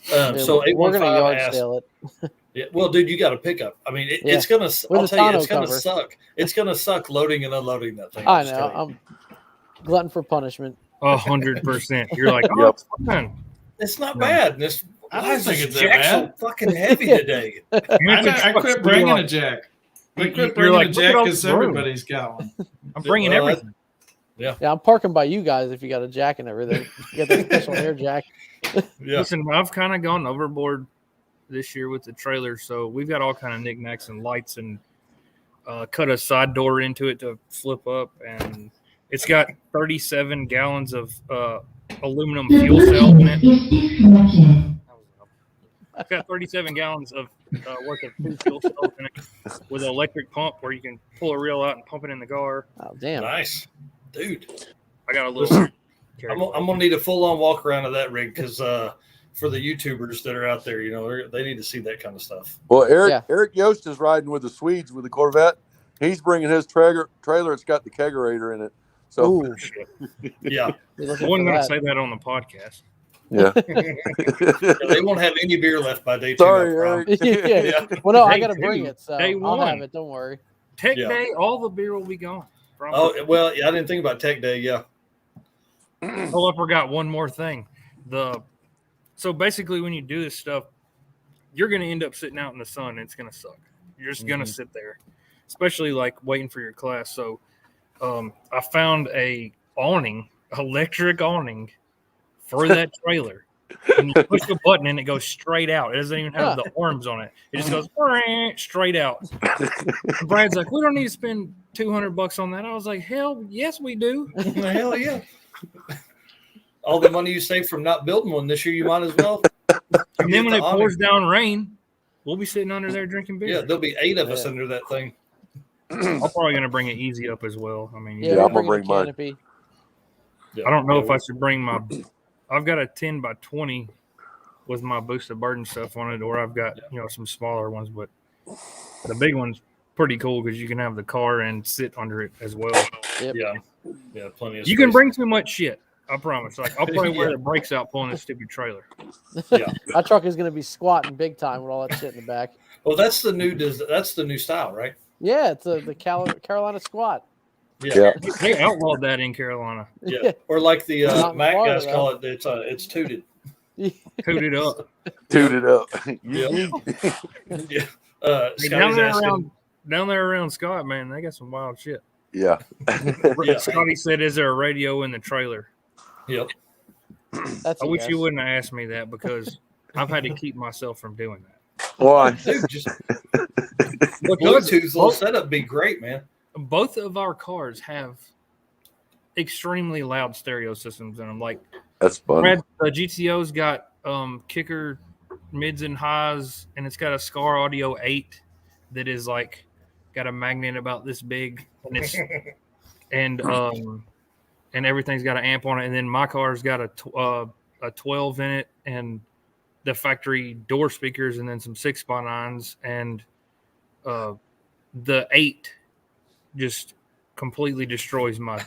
So
we're gonna
815
yard
asked,
sale it.
yeah, well, dude, you got a pickup. I mean,
Yeah.
it's gonna.
With
I'll
the
tell you, it's
tonneau
gonna
cover.
suck. It's gonna suck loading and unloading that thing.
I
just
know.
tell you.
I'm glutton for punishment.
100%. You're like, oh,
Yep.
it's fine.
It's not bad. And it's,
I
why
don't
is
think
this
it's that
jack so
bad.
fucking heavy today?
I quit bringing a jack. I quit
You're
bringing
like,
a
look at
jack
all
because
this room.
everybody's got one.
I'm bringing
Well,
everything.
Yeah, I'm parking by you guys if you got a jack and everything. You got that special air jack.
Yeah.
Listen, I've kind of gone overboard this year with the trailer, so we've got all kind of knickknacks and lights and cut a side door into it to flip up, and it's got 37 gallons of aluminum fuel cell in it. It's got 37 gallons of worth of fuel cells in it with an electric pump where you can pull a reel out and pump it in the car.
Oh damn!
Nice, dude.
I got a little.
I'm gonna need a full-on walk around of that rig because for the YouTubers that are out there, you know, they need to see that kind of stuff.
Well, Eric
Yeah.
Eric Yost is riding with the Swedes with the Corvette. He's bringing his trailer. It's got the kegerator in it. So
Ooh,
Yeah,
you're
I
looking
wasn't
for
going to
that.
say that on the podcast.
yeah.
Yeah, they won't have any beer left by day two.
Sorry,
I promise.
Eric.
yeah.
Yeah.
Well, no, I
Day
got to
two,
bring it, so
day
I'll have
one.
it. Don't worry.
Tech
Yeah.
day, all the beer will be gone.
Oh well, yeah, I didn't think about Tech Day. Yeah,
Oh, I forgot one more thing. So basically, when you do this stuff, you're going to end up sitting out in the sun, and it's going to suck. You're just going to sit there, especially like waiting for your class. So I found a electric awning for that trailer. And you push the button and it goes straight out. It doesn't even have the arms on it. It just goes straight out. And Brad's like, we don't need to spend $200 on that. I was like, hell, yes, we do.
hell yeah. All the money you saved from not building one this year, you might as well.
And then when
the
it pours down rain, we'll be sitting under there drinking beer.
Yeah, there'll be 8 of us
Yeah.
under that thing.
I'm probably going to bring it easy up as well. I mean,
Yeah,
Yeah,
we're
I'm gonna
bringing a
bring mine.
canopy.
Yeah.
I don't know
Yeah,
if I should bring my. I've got a 10 by 20 with my boosted burden stuff on it, or I've got some smaller ones, but the big one's pretty cool because you can have the car and sit under it as well.
Yep.
Yeah, plenty of
You can
space.
bring too much shit. I promise. Like I'll probably wear
Yeah.
the brakes out pulling this stupid trailer.
Yeah.
My truck is going to be squatting big time with all that shit in the back.
Well, that's the new style, right?
Yeah, it's the Carolina squat.
Yeah.
They outlawed that in Carolina.
Yeah. Or like the
Not in
Mac
Florida,
guys call it, it's tooted.
Toot it up.
Toot it up.
Yeah. Yeah.
Hey,
Scotty's
down there around Scott, man, they got some wild shit.
Yeah.
Yeah.
Scotty said, "Is there a radio in the trailer?"
Yep.
That's
I
a
wish
guess.
you wouldn't have asked me that because I've had to keep myself from doing that.
Why?
Dude, just
Because
Bluetooth's little setup be great, man.
both of our cars have extremely loud stereo systems in them. Like
That's funny.
Brad, the GTO's got kicker mids and highs, and it's got a Scar Audio 8 that is like got a magnet about this big, and it's and everything's got an amp on it. And then my car's got a 12 in it, and the factory door speakers, and then some 6x9s, and the 8 just completely destroys my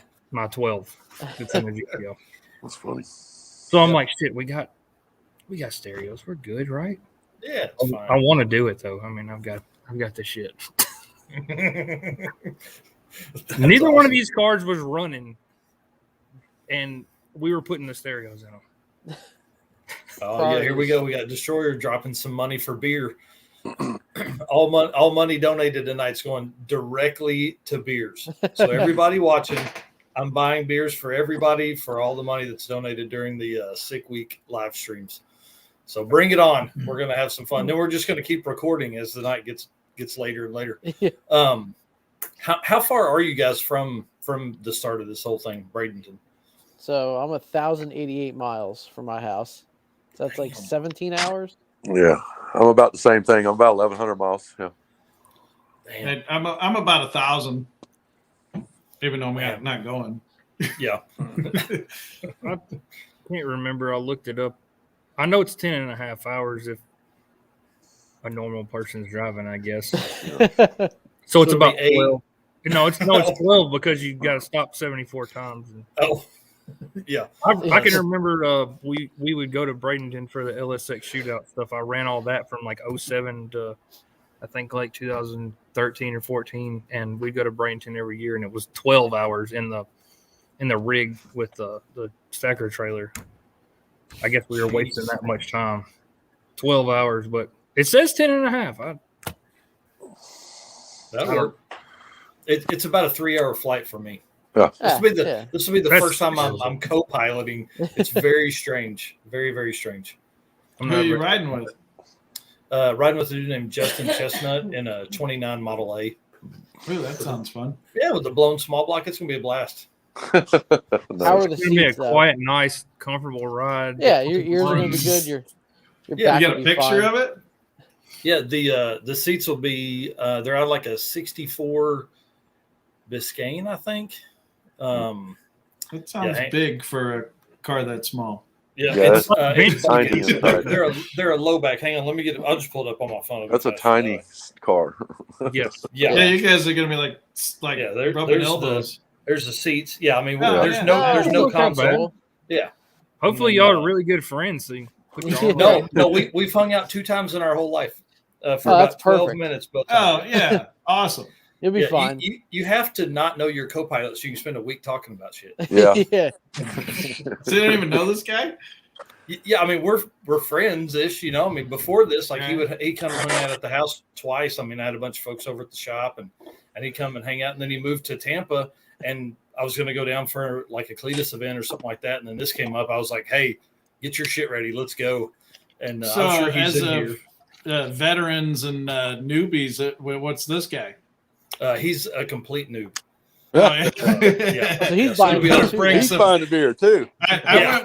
12. It's in the GTO.
That's funny.
So I'm like, shit, we got stereos. We're good, right?
Yeah, it's fine.
I want to do it though. I mean, I've got the shit. Neither one of these cars was running, and we were putting the stereos in them.
Oh yeah, here we go. We got Destroyer dropping some money for beer. All money donated tonight's going directly to beers. So everybody watching, I'm buying beers for everybody for all the money that's donated during the Sick Week live streams. So bring it on. We're gonna have some fun. Then we're just gonna keep recording as the night gets later and later. How far are you guys from the start of this whole thing, Bradenton?
So I'm 1,088 miles from my house. So that's like 17 hours.
Yeah, I'm about the same thing. I'm about 1,100 miles. Yeah.
And I'm about 1,000, even though I'm not going.
Yeah.
I can't remember. I looked it up. I know it's 10 and a half hours if a normal person's driving, I guess. So it's about 12. No, it's 12 because you got to stop 74 times.
Oh, yeah.
I can remember we would go to Bradenton for the LSX shootout stuff. I ran all that from like 07 to I think like 2013 or 14, and we'd go to Bradenton every year, and it was 12 hours in the rig with the stacker trailer. I guess we were wasting that much time. 12 hours, but it says 10 and a half.
That'll work. It's about a 3-hour flight for me.
Yeah.
This will be the first time I'm co-piloting. It's very strange. Very, very strange.
Who are you riding with?
Riding with a dude named Justin Chestnut in a 29 Model A.
Ooh, that sounds fun.
Yeah, with the blown small block, it's going to be a blast.
How are the
It's going to be a
seats, though?
quiet, nice, comfortable ride.
Yeah, your ears are going to be good. Your
Yeah,
back
You
will
got a
be
picture
fine.
of it?
Yeah, the seats will be they're out of like a 64 Biscayne, I think.
It sounds big for a car that small.
Yeah,
Yeah,
it's
tiny inside.
they're a low back. Hang on, let me get it. I'll just pull it up on my phone.
That's a tiny car.
Yes.
Yeah,
Yeah, you guys are gonna be like rubbing
there's
elbows.
there's the seats. Yeah, I mean
Oh,
there's no
Look how
console. Yeah.
Hopefully, y'all are really good friends. So you put your arm
No, we've hung out 2 times in our whole life for
that's
about 12
perfect.
minutes. Both
Oh
times.
yeah, awesome.
You'll be
Yeah,
fine.
you have to not know your co-pilot so you can spend a week talking about shit.
Yeah.
Yeah.
So you don't even know this guy?
Yeah, I mean we're friends-ish, you know. I mean before this, like
Okay.
he come and hung out at the house twice. I mean I had a bunch of folks over at the shop and he'd come and hang out, and then he moved to Tampa, and I was going to go down for like a Cletus event or something like that, and then this came up. I was like, hey, get your shit ready, let's go. And
So
I'm sure he's
as
in
of veterans and newbies, what's this guy?
here. He's a complete noob.
Oh, yeah.
Yeah.
So he's
Yeah, so
buying
we
beer
gotta
too.
bring
He's
some-
buying a beer too.
I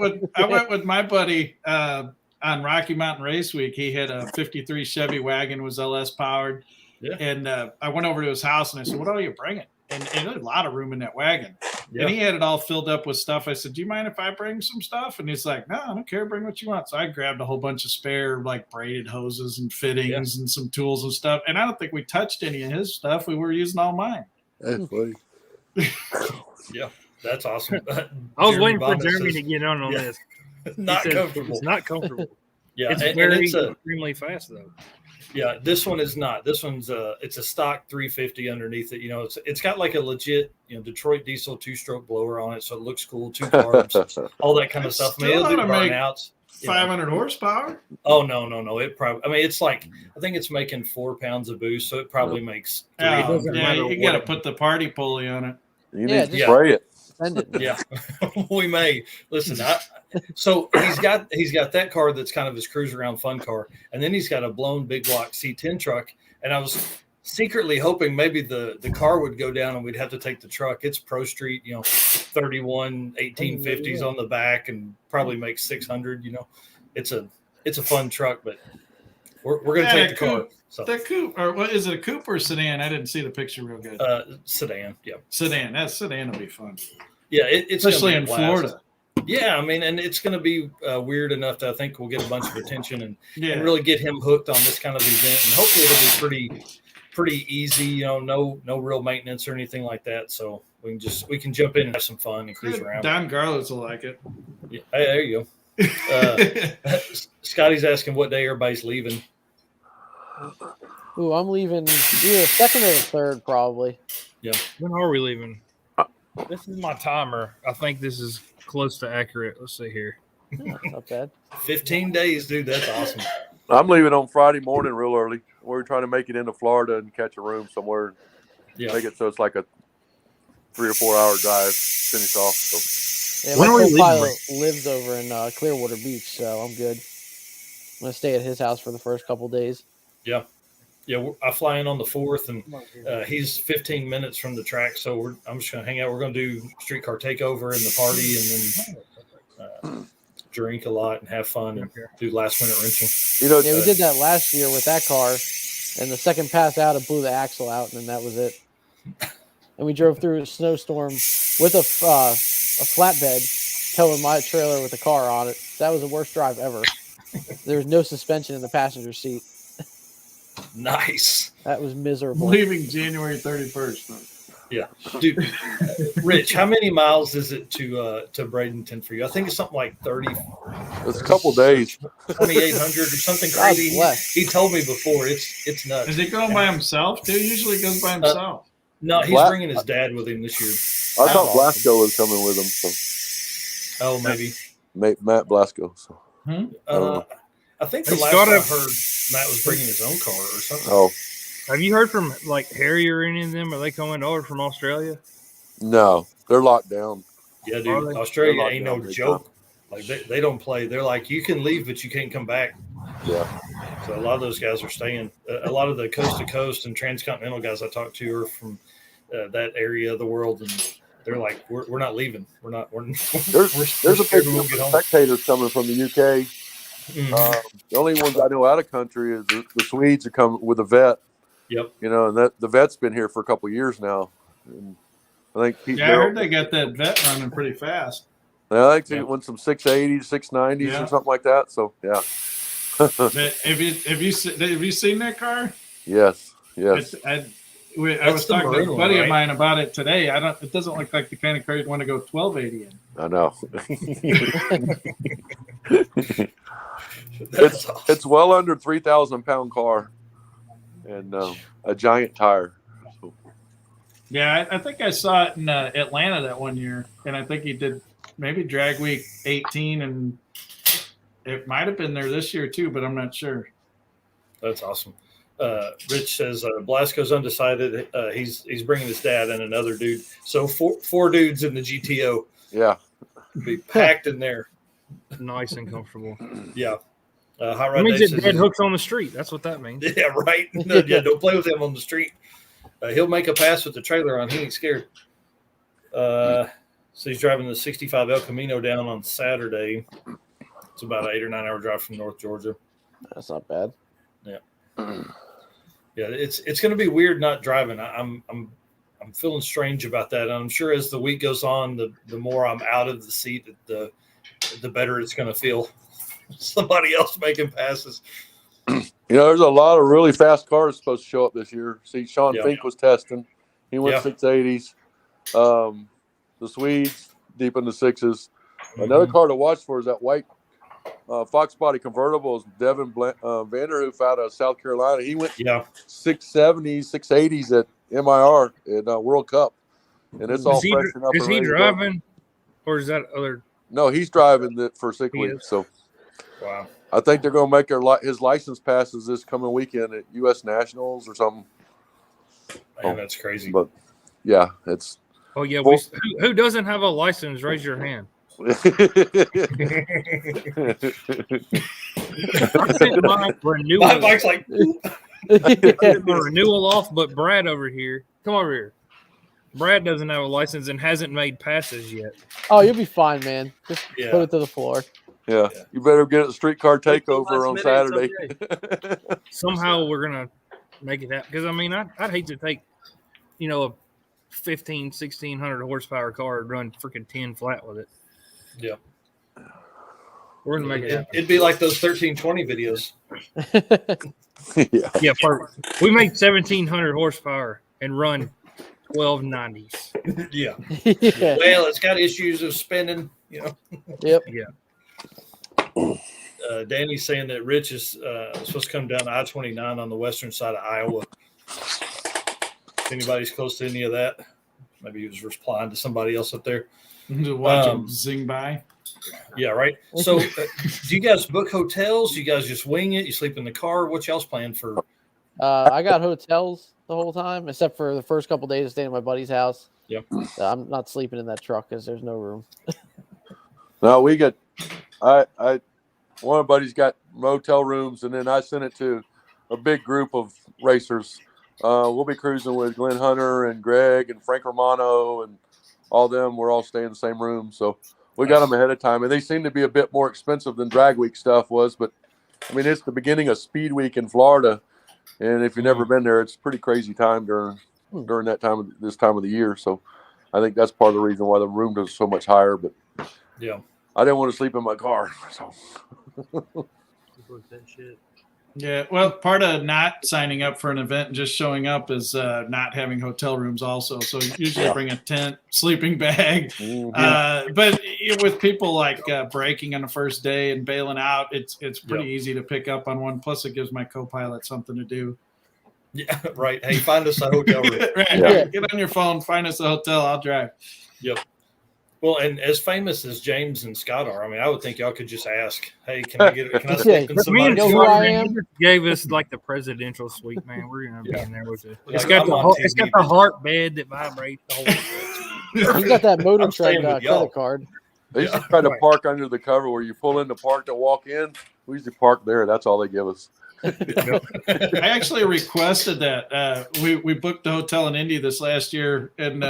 went with my buddy on Rocky Mountain Race Week. He had a 53 Chevy wagon, was LS powered.
Yeah.
And I went over to his house and I said, what are you bringing? And there's a lot of room in that wagon.
Yeah.
And he had it all filled up with stuff. I said, do you mind if I bring some stuff? And he's like, no, I don't care. Bring what you want. So I grabbed a whole bunch of spare like braided hoses and fittings and some tools and stuff. And I don't think we touched any of his stuff. We were using all mine.
That's funny.
Yeah, that's awesome.
I was
Jeremy
waiting for
Bonnet
Jeremy
says,
to get on
Yeah.
this.
not
He says
comfortable.
It's not comfortable.
Yeah,
It's
and
very
it's
extremely fast though.
yeah. This one is not. This one's it's a stock 350 underneath it. You know, it's got like a legit Detroit diesel 2-stroke blower on it, so it looks cool. 2 carbs, all that kind of stuff. I mean,
Still
it'll do
oughta make
burnouts.
500 horsepower.
Oh no! It probably. I mean, it's like I think it's making 4 pounds of boost, so it probably makes.
Yeah,
300.
yeah, you got to put the party pulley on it.
You
Yeah,
need to
just-
spray it.
Send it.
Yeah, we may listen. So he's got that car that's kind of his cruise around fun car, and then he's got a blown big block C10 truck. And I was secretly hoping maybe the car would go down and we'd have to take the truck. It's Pro Street, 31 1850s on the back, and probably makes 600. It's a fun truck, but we're gonna take the car. So
The coupe, or what is it? A coupe or sedan? I didn't see the picture real good.
sedan, yeah,
Sedan. That sedan will be fun,
yeah. It's gonna
especially
be a
in
blast.
Florida.
Yeah, I mean, and it's going to be weird enough that I think we'll get a bunch of attention and
Yeah,
really get him hooked on this kind of event, and hopefully it'll be pretty easy. No real maintenance or anything like that. So we can jump in and have some fun and cruise around.
Don Garlitz will like it.
Yeah, hey, there you go. Scotty's asking what day everybody's leaving.
Ooh, I'm leaving either second or the third, probably.
Yeah.
When are we leaving? This is my timer. I think this is close to accurate. Let's see here.
Not bad.
15 days, dude. That's awesome.
I'm leaving on Friday morning real early. We're trying to make it into Florida and catch a room somewhere.
Yeah.
Make it so it's like a 3 or 4 hour drive, finish off. So.
Yeah,
When
my
are we leaving,
co-pilot lives over in Clearwater Beach, so I'm good. I'm gonna stay at his house for the first couple days.
Yeah. Yeah, I fly in on the 4th, and he's 15 minutes from the track, so I'm just going to hang out. We're going to do streetcar takeover and the party, and then drink a lot and have fun and do last-minute wrenching.
You know,
Yeah, we did that last year with that car, and the second pass out, it blew the axle out, and then that was it. And we drove through a snowstorm with a flatbed towing my trailer with a car on it. That was the worst drive ever. There was no suspension in the passenger seat.
Nice.
That was miserable.
Leaving January 31st.
Yeah. Dude, Rich, how many miles is it to Bradenton for you? I think it's something like 30.
it's a couple days.
2,800 or something
God
crazy.
bless.
He told me before. It's nuts.
Is he going by himself, too? Usually he goes by himself.
No, he's
What?
bringing his dad with him this year.
I thought
awesome.
Blasco was coming with him. So
Oh, maybe.
Matt Blasco. So.
I think the
Hey,
last
Scott,
I heard, Matt was bringing his own car or something.
Oh
Have you heard from like Harry or any of them? Are they coming over from Australia?
no, they're locked down.
Yeah,
Are
dude.
they?
Australia
They're locked
ain't no
down big
joke. Like they don't play. They're like, you can leave, but you can't come back.
Yeah,
So a lot of those guys are staying. A lot of the coast to coast and transcontinental guys I talked to are from that area of the world, and they're like, we're not leaving. We're not.
there's a
scared
big
we won't get home.
spectators coming from the UK.
Mhm.
The only ones I know out of country is the Swedes are coming with a vet.
Yep.
You know, and that the vet's been here for a couple of years now. And I think Pete
Yeah, I heard they got that vet running pretty fast.
I think they
Yeah.
went some 680s, 690s,
Yeah.
or something like that. So yeah,
But have you seen that car?
yes.
I
That's
was
the
talking to
maroon
a
one,
buddy of
right?
mine about it today. It doesn't look like the kind of car you'd want to go 1280 in.
I know.
That's awesome.
It's well under 3,000 pound car, and a giant tire. So,
Yeah, I think I saw it in Atlanta that one year, and I think he did maybe Drag Week 18, and it might have been there this year too, but I'm not sure.
That's awesome. Rich says Blasco's undecided. He's bringing his dad and another dude. So four dudes in the GTO.
yeah.
Be packed in there.
Nice and comfortable.
Yeah. High
That
Rod
means
Dave
that
says,
Dad hooks on the street. That's what that means.
yeah, right. No, yeah, don't play with him on the street. He'll make a pass with the trailer on. He ain't scared. So he's driving the 65 El Camino down on Saturday. It's about an 8 or 9 hour drive from North Georgia.
That's not bad.
Yeah, it's going to be weird not driving. I'm feeling strange about that. And I'm sure as the week goes on, the more I'm out of the seat, the better it's going to feel. Somebody else making passes.
You know, there's a lot of really fast cars supposed to show up this year. See, Sean
Yeah.
Fink was testing. He went
Yeah.
680s. The Swedes deep in the sixes. Another car to watch for is that white Fox body convertible is Devin Vanderhoof out of South Carolina. He went
Yeah.
670s, 680s at MIR in World Cup, and it's all
Is he,
freshened up.
is
and
he
ready to go.
driving, or is that other?
No, he's driving it for Sick
He
Week.
is.
So
Wow.
I think they're going to make his license passes this coming weekend at U.S. Nationals or something.
Man, that's crazy.
But yeah, it's.
Oh yeah,
Well-
who doesn't have a license? Raise your hand. I sent my renewal.
My bike's like,
I sent my renewal off, but Brad over here, come over here. Brad doesn't have a license and hasn't made passes yet.
Oh, you'll be fine, man. Just
Yeah.
put it to the floor.
Yeah, you better get a streetcar takeover on Saturday.
Somehow we're gonna make it happen. Because I mean, I'd hate to take, a 1,1600 horsepower car and run freaking 10 flat with it.
yeah.
We're gonna make it happen.
It'd be like those 1320 videos.
Yeah,
Yeah, perfect. We make 1,700 horsepower and run 1290s.
Yeah.
Yeah.
Well, it's got issues of spinning,
Yep.
Danny's saying that Rich is supposed to come down I-29 on the western side of Iowa. If anybody's close to any of that, maybe he was replying to somebody else up there.
To watch them zing by.
Yeah, right. So, do you guys book hotels? You guys just wing it? You sleep in the car? What y'all's plan for?
I got hotels the whole time, except for the first couple days staying at my buddy's house.
Yep.
I'm not sleeping in that truck because there's no room.
No, we got. One of my buddies got motel rooms, and then I sent it to a big group of racers. We'll be cruising with Glenn Hunter and Greg and Frank Romano and all them. We're all staying in the same room, so we got them ahead of time, and they seem to be a bit more expensive than Drag Week stuff was. But I mean, it's the beginning of Speed Week in Florida, and if you've never been there, it's a pretty crazy time during that time this time of the year. So I think that's part of the reason why the room is so much higher. But
Yeah.
I didn't want to sleep in my car, so.
Yeah, well, part of not signing up for an event and just showing up is not having hotel rooms also. So usually bring a tent, sleeping bag. But with people like braking on the first day and bailing out, it's pretty easy to pick up on one. Plus, it gives my co-pilot something to do.
Yeah, right. Hey, find us a hotel room.
Right. Get on your phone, find us a hotel. I'll drive.
Yep. Well, and as famous as James and Scott are, I mean, I would think y'all could just ask, "Hey, can I sleep in
Me
somebody's
and
car?"
I am.
Gave us like the presidential suite, man. We're gonna be in there with it. It's
Like,
got
I'm on
it's got
TV.
the heart bed that vibrates the whole.
You got that motor
I'm staying
trend
with y'all.
credit card.
They used to try to park under the cover where you pull in to park to walk in. We usually park there. That's all they give us.
I actually requested that. We booked the hotel in Indy this last year, and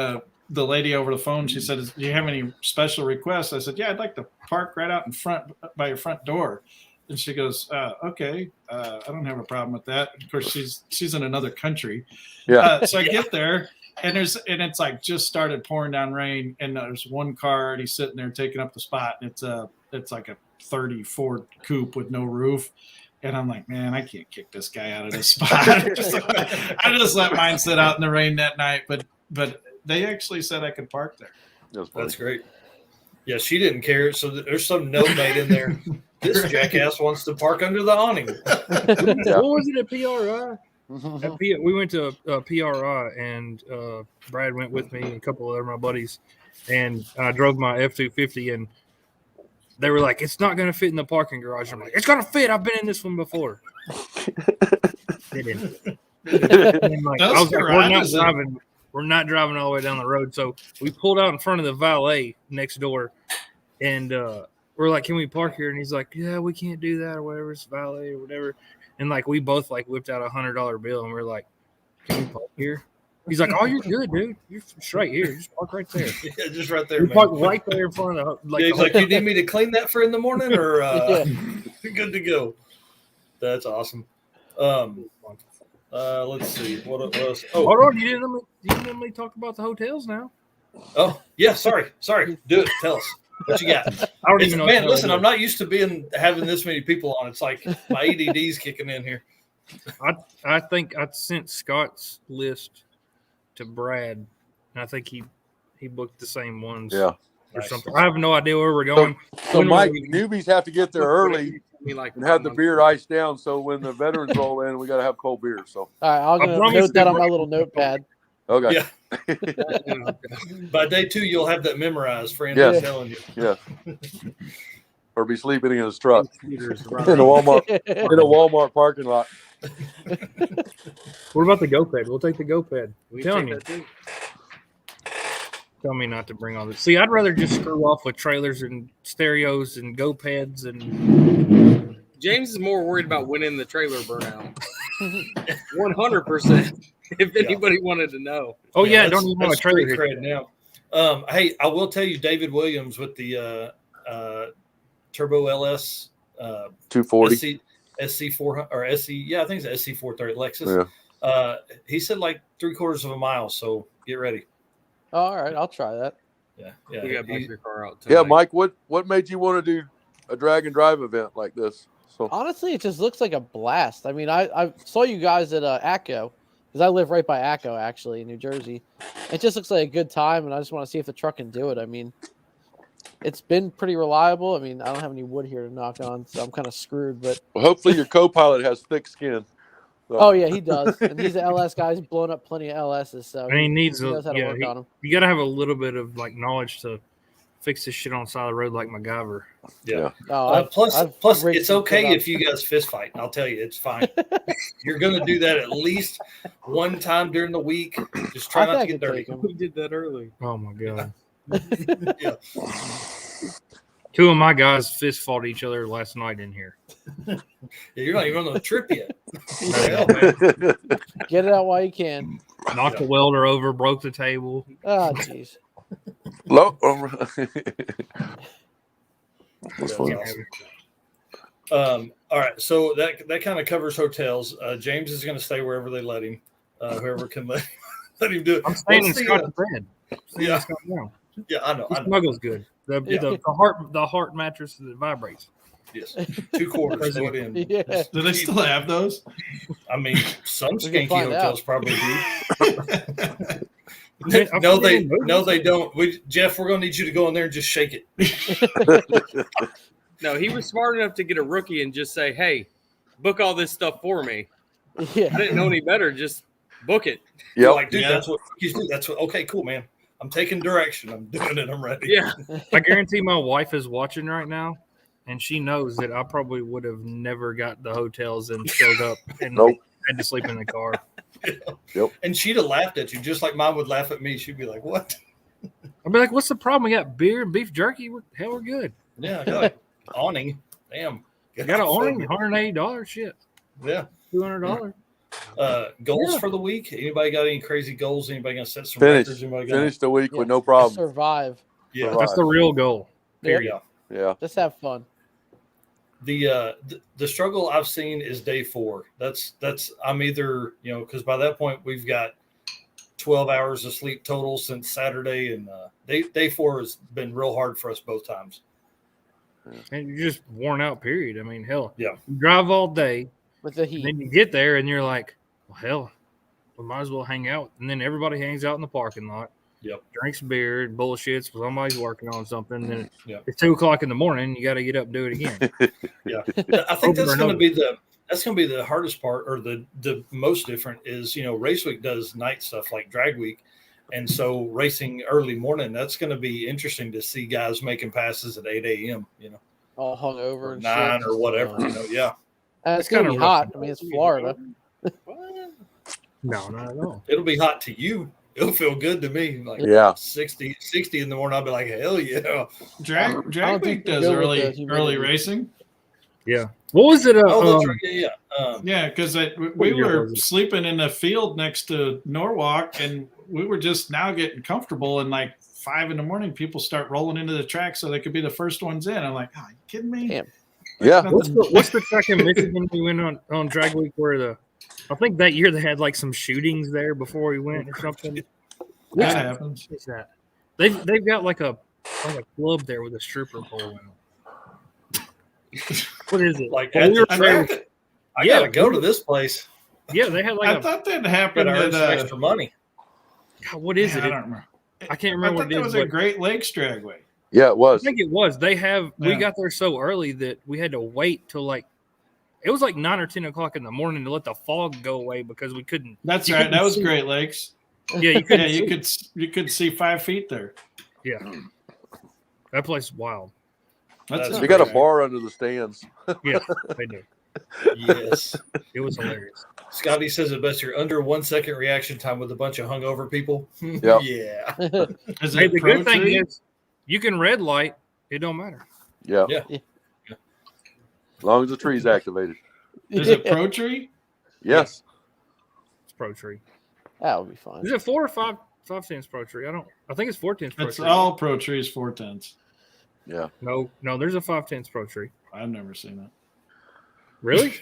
the lady over the phone, she said, "Do you have any special requests?" I said, "Yeah, I'd like to park right out in front by your front door." And she goes, "Okay, I don't have a problem with that." Of course, she's in another country.
Yeah.
So I get there, and it's like just started pouring down rain, and there's one car already sitting there taking up the spot. And it's like a 30 Ford coupe with no roof. And I'm like, man, I can't kick this guy out of this spot. I just let mine sit out in the rain that night. But they actually said I could park there.
That's great. Yeah, she didn't care. So there's some note made in there. This jackass wants to park under the awning.
What was it at PRI? We went to PRI, and Brad went with me and a couple of other my buddies, and I drove my F-250, and they were like, "It's not going to fit in the parking garage." I'm like, "It's going to fit. I've been in this one before." They didn't. And like, I was like, we're not driving all the way down the road. So we pulled out in front of the valet next door, and we're like, "Can we park here?" And he's like, "Yeah, we can't do that or whatever. It's valet or whatever." And like we both like whipped out $100 bill, and we're like, "Can we park here?" He's like, "Oh, you're good, dude. You're straight here. Just park right there."
Yeah, just right there.
We
Man.
park right there in front of the
He's like, "You need me to clean that for in the morning, or
Yeah.
good to go?" That's awesome. Let's see what else. Oh,
hold on. You didn't let me talk about the hotels now.
Oh, yeah. Sorry. Do it. Tell us what you got.
I don't even know.
Man, listen, I'm not used to having this many people on. It's like my ADD's kicking in here.
I think I sent Scott's list to Brad, and I think he booked the same ones.
Yeah.
Or something. I have no idea where we're going.
So Mike, newbies have to get there early and have the beer iced down. So when the veterans roll in, we got to have cold beer. So
All right, I'm going to note that on my little notepad.
okay.
Yeah. By day 2, you'll have that memorized, friend.
Yes.
I'm telling you.
Yeah. Or be sleeping in his truck in a Walmart parking lot.
What about the GoPed? We'll take the GoPed. I'm telling you. Tell me not to bring all this. See, I'd rather just screw off with trailers and stereos and GoPeds and.
James is more worried about winning the trailer burnout. 100%. If anybody wanted to know.
Oh yeah, don't even have a trailer here.
Cred now. Hey, I will tell you, David Williams with the Turbo LS
240
SC4 or SC. Yeah, I think it's SC430 Lexus.
Yeah.
He said like 3/4 of a mile. So get ready.
All right, I'll try that.
Yeah.
We got to back your car out too.
Yeah, Mike, what made you want to do a drag and drive event like this? So
Honestly, it just looks like a blast. I mean, I saw you guys at ACCO because I live right by ACCO actually in New Jersey, It just looks like a good time, and I just want to see if the truck can do it. I mean, it's been pretty reliable. I mean, I don't have any wood here to knock on, so I'm kind of screwed. But
Well, hopefully your co-pilot has thick skin. So.
oh yeah, he does, and he's an LS guy. He's blown up plenty of LSs, so
And he needs
knows how to work on them.
You got to have a little bit of like knowledge to fix this shit on the side of the road like MacGyver.
Yeah.
Oh,
Plus,
I've rigged
it's
some
okay
shit up.
if you guys fist fight. I'll tell you, it's fine. You're going to do that at least one time during the week. Just try
I
not to
think I
get
can
dirty.
take him.
We did that early.
Oh my god.
Yeah.
Two of my guys fist fought each other last night in here.
Yeah, you're not even on the trip yet.
Yeah. Get it out while you can.
Knocked the welder over, broke the table.
Oh, jeez.
That's funny.
All right, so that kind of covers hotels. James is going to stay wherever they let him. Whoever can let him do it.
I'm staying in
What's the,
Scott's bed.
yeah,
No.
yeah, I know.
He snuggles good. The heart mattress that vibrates.
Yes, 2 quarters. Throw it in.
Yeah.
Do they still have those?
I mean, some
We can
skanky
find
hotels
out.
probably do. No, they don't. Jeff, we're gonna need you to go in there and just shake it.
No, he was smart enough to get a rookie and just say, "Hey, book all this stuff for me."
Yeah.
I didn't know any better. Just book it.
Yep.
Like, dude,
Yeah.
that's what rookies do. That's what. Okay, cool, man. I'm taking direction. I'm doing it. I'm ready.
Yeah.
I guarantee my wife is watching right now, and she knows that I probably would have never got the hotels and showed up and
Nope.
had to sleep in the car.
Yep.
And she'd have laughed at you just like mom would laugh at me. She'd be like, "What?"
I'd be like, "What's the problem? We got beer and beef jerky. Hell, we're good.
Yeah, I got an awning. Damn.
You got an awning, $180. Shit,
Yeah.
$200.
Goals
Yeah.
for the week. Anybody got any crazy goals? Anybody gonna set some
Finish.
records? Anybody got?
Finish the week
Yeah.
with no problem.
Survive.
Yeah.
That's the real goal. Period.
Yeah.
Yeah.
Just have fun.
The struggle I've seen is day 4. That's I'm either, because by that point we've got 12 hours of sleep total since Saturday, and day 4 has been real hard for us both times.
And you're just worn out. Period. I mean, hell,
Yeah.
you drive all day,
With the
and
heat.
then you get there, and you're like, well, hell, we might as well hang out. And then everybody hangs out in the parking lot.
Yep.
Drinks beer, bullshits. Somebody's working on something. Then
Yep.
it's 2:00 in the morning. You got to get up and do it again.
Yeah. I think that's
Over and
going to
over.
be the hardest part, or the most different is, race week does night stuff like drag week. And so racing early morning, that's going to be interesting to see guys making passes at 8 a.m.,
All hung over
or
and
9
shit.
or whatever, yeah.
And it's going to be
kinda
hot.
rough.
I mean, it's Florida.
No, not at all.
It'll be hot to you. It'll feel good to me. Like
Yeah.
60 in the morning, I'll be like, hell yeah.
Drag
I don't
week
think
does
go with the
early
humidity.
racing.
Yeah. What was it?
Oh, yeah.
Yeah, because we
year
were
was it?
sleeping in the field next to Norwalk, and we were just now getting comfortable. And like 5 in the morning, people start rolling into the track so they could be the first ones in. I'm like, oh, are you kidding me?
Damn.
Yeah.
What's the track in Michigan we went on drag week where I think that year they had like some shootings there before we went or something.
That happens.
What's that? They've got like a club there with a stripper pole in it. What is it?
Like,
Well,
at
we
the
were
track,
there-
I
Yeah.
got to go to this place.
Yeah, they had like
I thought that happened
Got to earn
at
some extra money.
God, what is
I
it?
don't remember.
I can't
I
remember
thought
what it
that
is.
was a
but
Great Lakes Dragway.
Yeah, it was.
I think it was. We
Yeah.
got there so early that we had to wait till it was like 9 or 10 o'clock in the morning to let the fog go away because we couldn't.
That's
You
right.
couldn't
That was
see.
Great Lakes.
Yeah, you couldn't.
You could see 5 feet there.
Yeah, that place is wild.
That's
They
They got a
great.
bar under the stands.
Yeah, they do.
Yes.
It was hilarious.
Scotty says it best. You're under 1 second reaction time with a bunch of hungover people.
Yep.
Yeah.
Is
Hey,
it
the
Pro
good thing
Tree?
is you can red light. It don't matter.
Yeah.
Yeah.
As long as the tree's activated.
Is it Pro Tree?
Yes.
It's Pro Tree.
That would be fun.
Is it 4 or 5 tenths Pro Tree? I think it's 4 tenths Pro
It's
Tree.
all Pro Trees 410s.
Yeah.
No, there's a 5 tenths Pro Tree.
I've never seen it.
Really?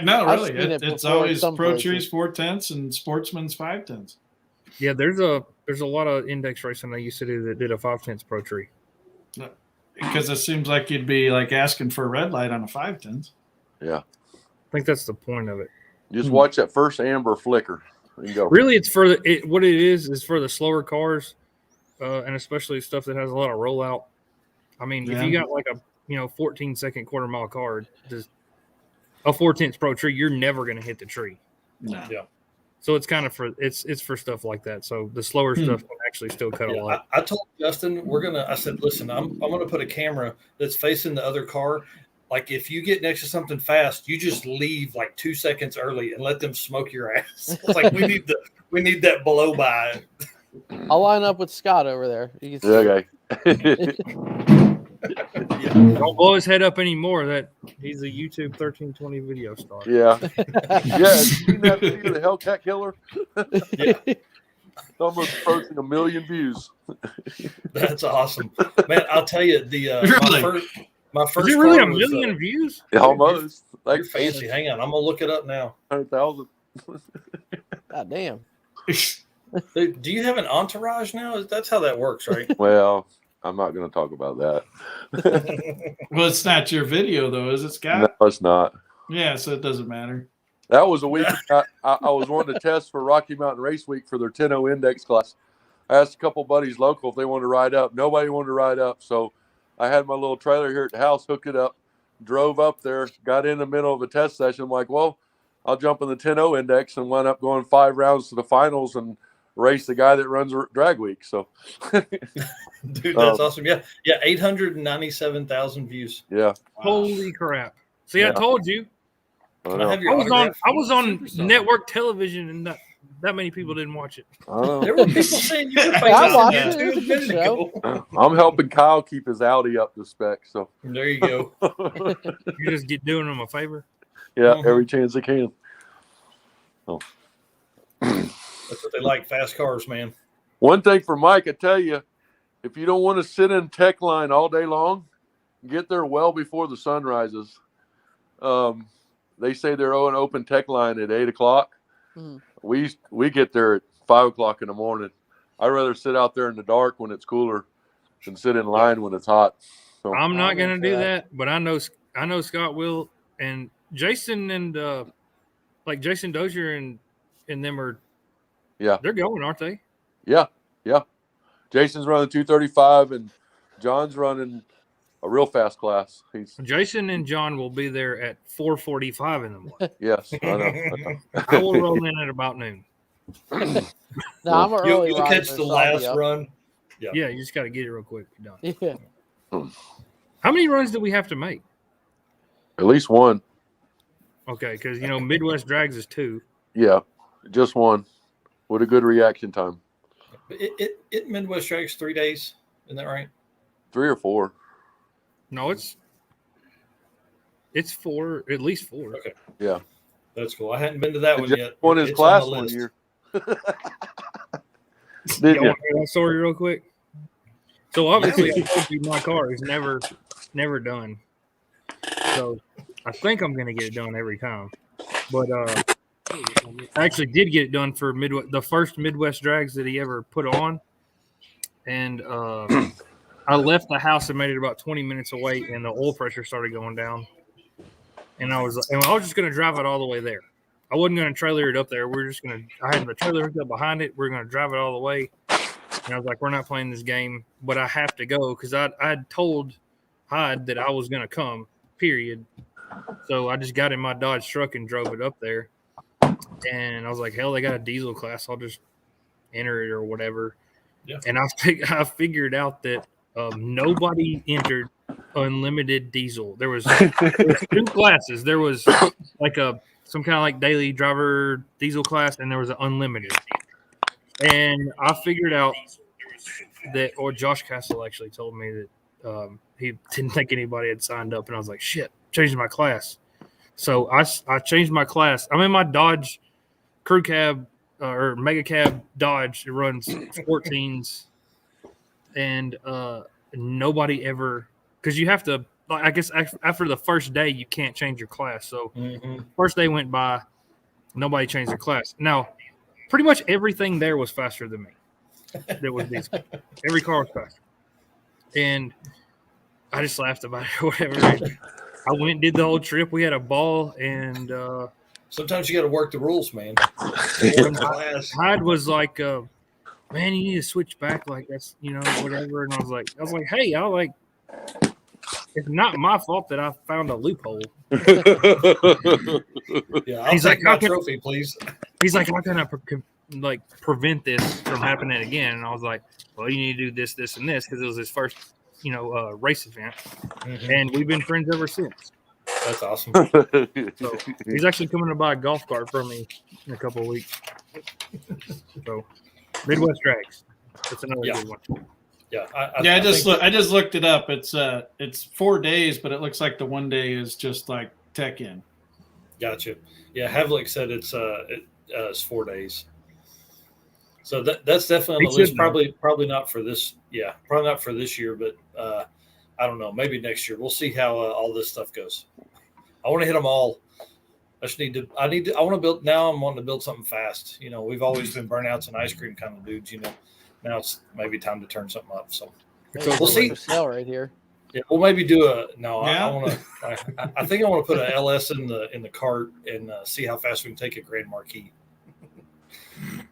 No,
I've
really.
seen it
It's
before
always
some
Pro
places.
Trees 410s and Sportsman's 510s.
Yeah, there's a lot of index racing I used to do that did a 5 tenths Pro Tree.
Because it seems like you'd be like asking for a red light on a 510s.
Yeah.
I think that's the point of it.
Just watch that first amber flicker. and go.
Really, it's for what it is for the slower cars, and especially stuff that has a lot of rollout. I mean, if you got like a 14-second quarter-mile car, just a 4/10 Pro tree, you're never going to hit the tree.
No.
Yeah.
So it's kind of it's for stuff like that. So the slower stuff can actually still cut a lot.
I told Justin I said, listen, I'm gonna put a camera that's facing the other car. Like if you get next to something fast, you just leave like 2 seconds early and let them smoke your ass. It's like we need that blow by.
I'll line up with Scott over there. You can
Okay.
Don't blow his head up anymore. That he's a YouTube 1320 video star.
Yeah. Yeah. You seen that video, the Hellcat Killer?
Yeah.
It's almost approaching 1 million views.
That's awesome, man. I'll tell you
Really?
my first
Is it really
car
a
was,
million views?
Yeah, almost.
You're
Like
fancy. Hang on, I'm gonna look it up now.
100,000.
God damn.
Dude, do you have an entourage now? That's how that works, right?
Well, I'm not going to talk about that.
Well, it's not your video though, is it, Scott?
No, it's not.
Yeah, so it doesn't matter.
That was a week I was wanting to test for Rocky Mountain Race Week for their 10-0 index class. I asked a couple buddies local if they wanted to ride up. Nobody wanted to ride up, so I had my little trailer here at the house, hooked it up, drove up there, got in the middle of a test session. I'm like, well, I'll jump in the 10-0 index and wind up going 5 rounds to the finals and race the guy that runs drag week. So,
Dude, that's awesome. Yeah, 897,000 views.
Yeah.
Holy crap! See,
Yeah.
I told you.
I
Can I
know.
have your
I was
autograph?
on network television, and that many people didn't watch it.
I know.
There were people saying you were
I watched
famous
it. It was a good show.
I'm helping Kyle keep his Audi up to spec. So,
There you go.
You just doing them a favor.
yeah,
Mhm.
every chance I can. Oh.
That's what they like, fast cars, man.
One thing for Mike, I tell you, if you don't want to sit in tech line all day long, get there well before the sun rises. They say they're an open tech line at 8 o'clock.
Mhm.
We get there at 5 o'clock in the morning. I'd rather sit out there in the dark when it's cooler than sit in line when it's hot. So,
I'm not gonna
into
do
that.
that, but I know Scott will, and Jason and like Jason Dozier and them are.
Yeah.
They're going, aren't they?
yeah. Jason's running 235 and John's running a real fast class.
Jason and John will be there at 4:45 in the morning.
Yes, I know.
I will roll in at about noon.
No, I'm an early
You'll
riser,
catch the
so I'll be
last
up.
run.
Yeah, you just got to get it real quick. You're done.
Yeah.
How many runs do we have to make?
At least one.
Okay, because Midwest Drags is 2.
Yeah, just one with a good reaction time.
It Midwest Drags 3 days. Isn't that right?
3 or 4.
No, it's 4, at least 4.
Okay.
Yeah.
That's cool. I hadn't been to that one
Just
yet.
won his
It's
class
on the
one
list.
year.
Y'all
Did you?
want to hear that story real quick? So obviously, I told you my car is never done. So I think I'm gonna get it done every time. But I actually did get it done for the first Midwest Drags that he ever put on, and I left the house and made it about 20 minutes away, and the oil pressure started going down. And I was just gonna drive it all the way there. I wasn't gonna trailer it up there. I had the trailer hooked up behind it. We're gonna drive it all the way. And I was like, we're not playing this game, but I have to go because I'd told Hyde that I was going to come, period. So I just got in my Dodge truck and drove it up there. And I was like, hell, they got a diesel class. I'll just enter it or whatever.
Yeah.
And I figured out that nobody entered unlimited diesel. There was 2 classes. There was like some kind of like daily driver diesel class, and there was an unlimited. And I figured out that, or Josh Castle actually told me that he didn't think anybody had signed up, and I was like, shit, changed my class. So I changed my class. I'm in my Dodge crew cab or mega cab Dodge. It runs 14s, and nobody ever, because you have to, I guess after the first day, you can't change your class. So first day went by, nobody changed their class. Now, pretty much everything there was faster than me. That was diesel. Every car was faster. And I just laughed about it or whatever. I went and did the whole trip. We had a ball, and
Sometimes you got to work the rules, man.
Hyde was like, man, you need to switch back, like that's whatever. And I was like, hey, it's not my fault that I found a loophole.
Yeah, I'll take my trophy, please.
He's like, how can I prevent this from happening again? And I was like, well, you need to do this, this, and this, because it was his first, race event, and we've been friends ever since.
That's awesome.
So he's actually coming to buy a golf cart from me in a couple of weeks. So Midwest Drags, that's another good one.
Yeah,
I just looked it up. It's 4 days, but it looks like the 1 day is just like tech in.
Gotcha. Yeah, Havlik said it's 4 days. So that's definitely on the list. Probably not for this. Yeah, probably not for this year, but I don't know. Maybe next year. We'll see how all this stuff goes. I want to hit them all. I want to build now. I'm wanting to build something fast. We've always been burnouts and ice cream kind of dudes. Now it's maybe time to turn something up. So we'll see.
Right here.
Yeah, we'll maybe do a no.
Yeah.
I want to. I think I want to put an LS in the cart and see how fast we can take a Grand Marquis.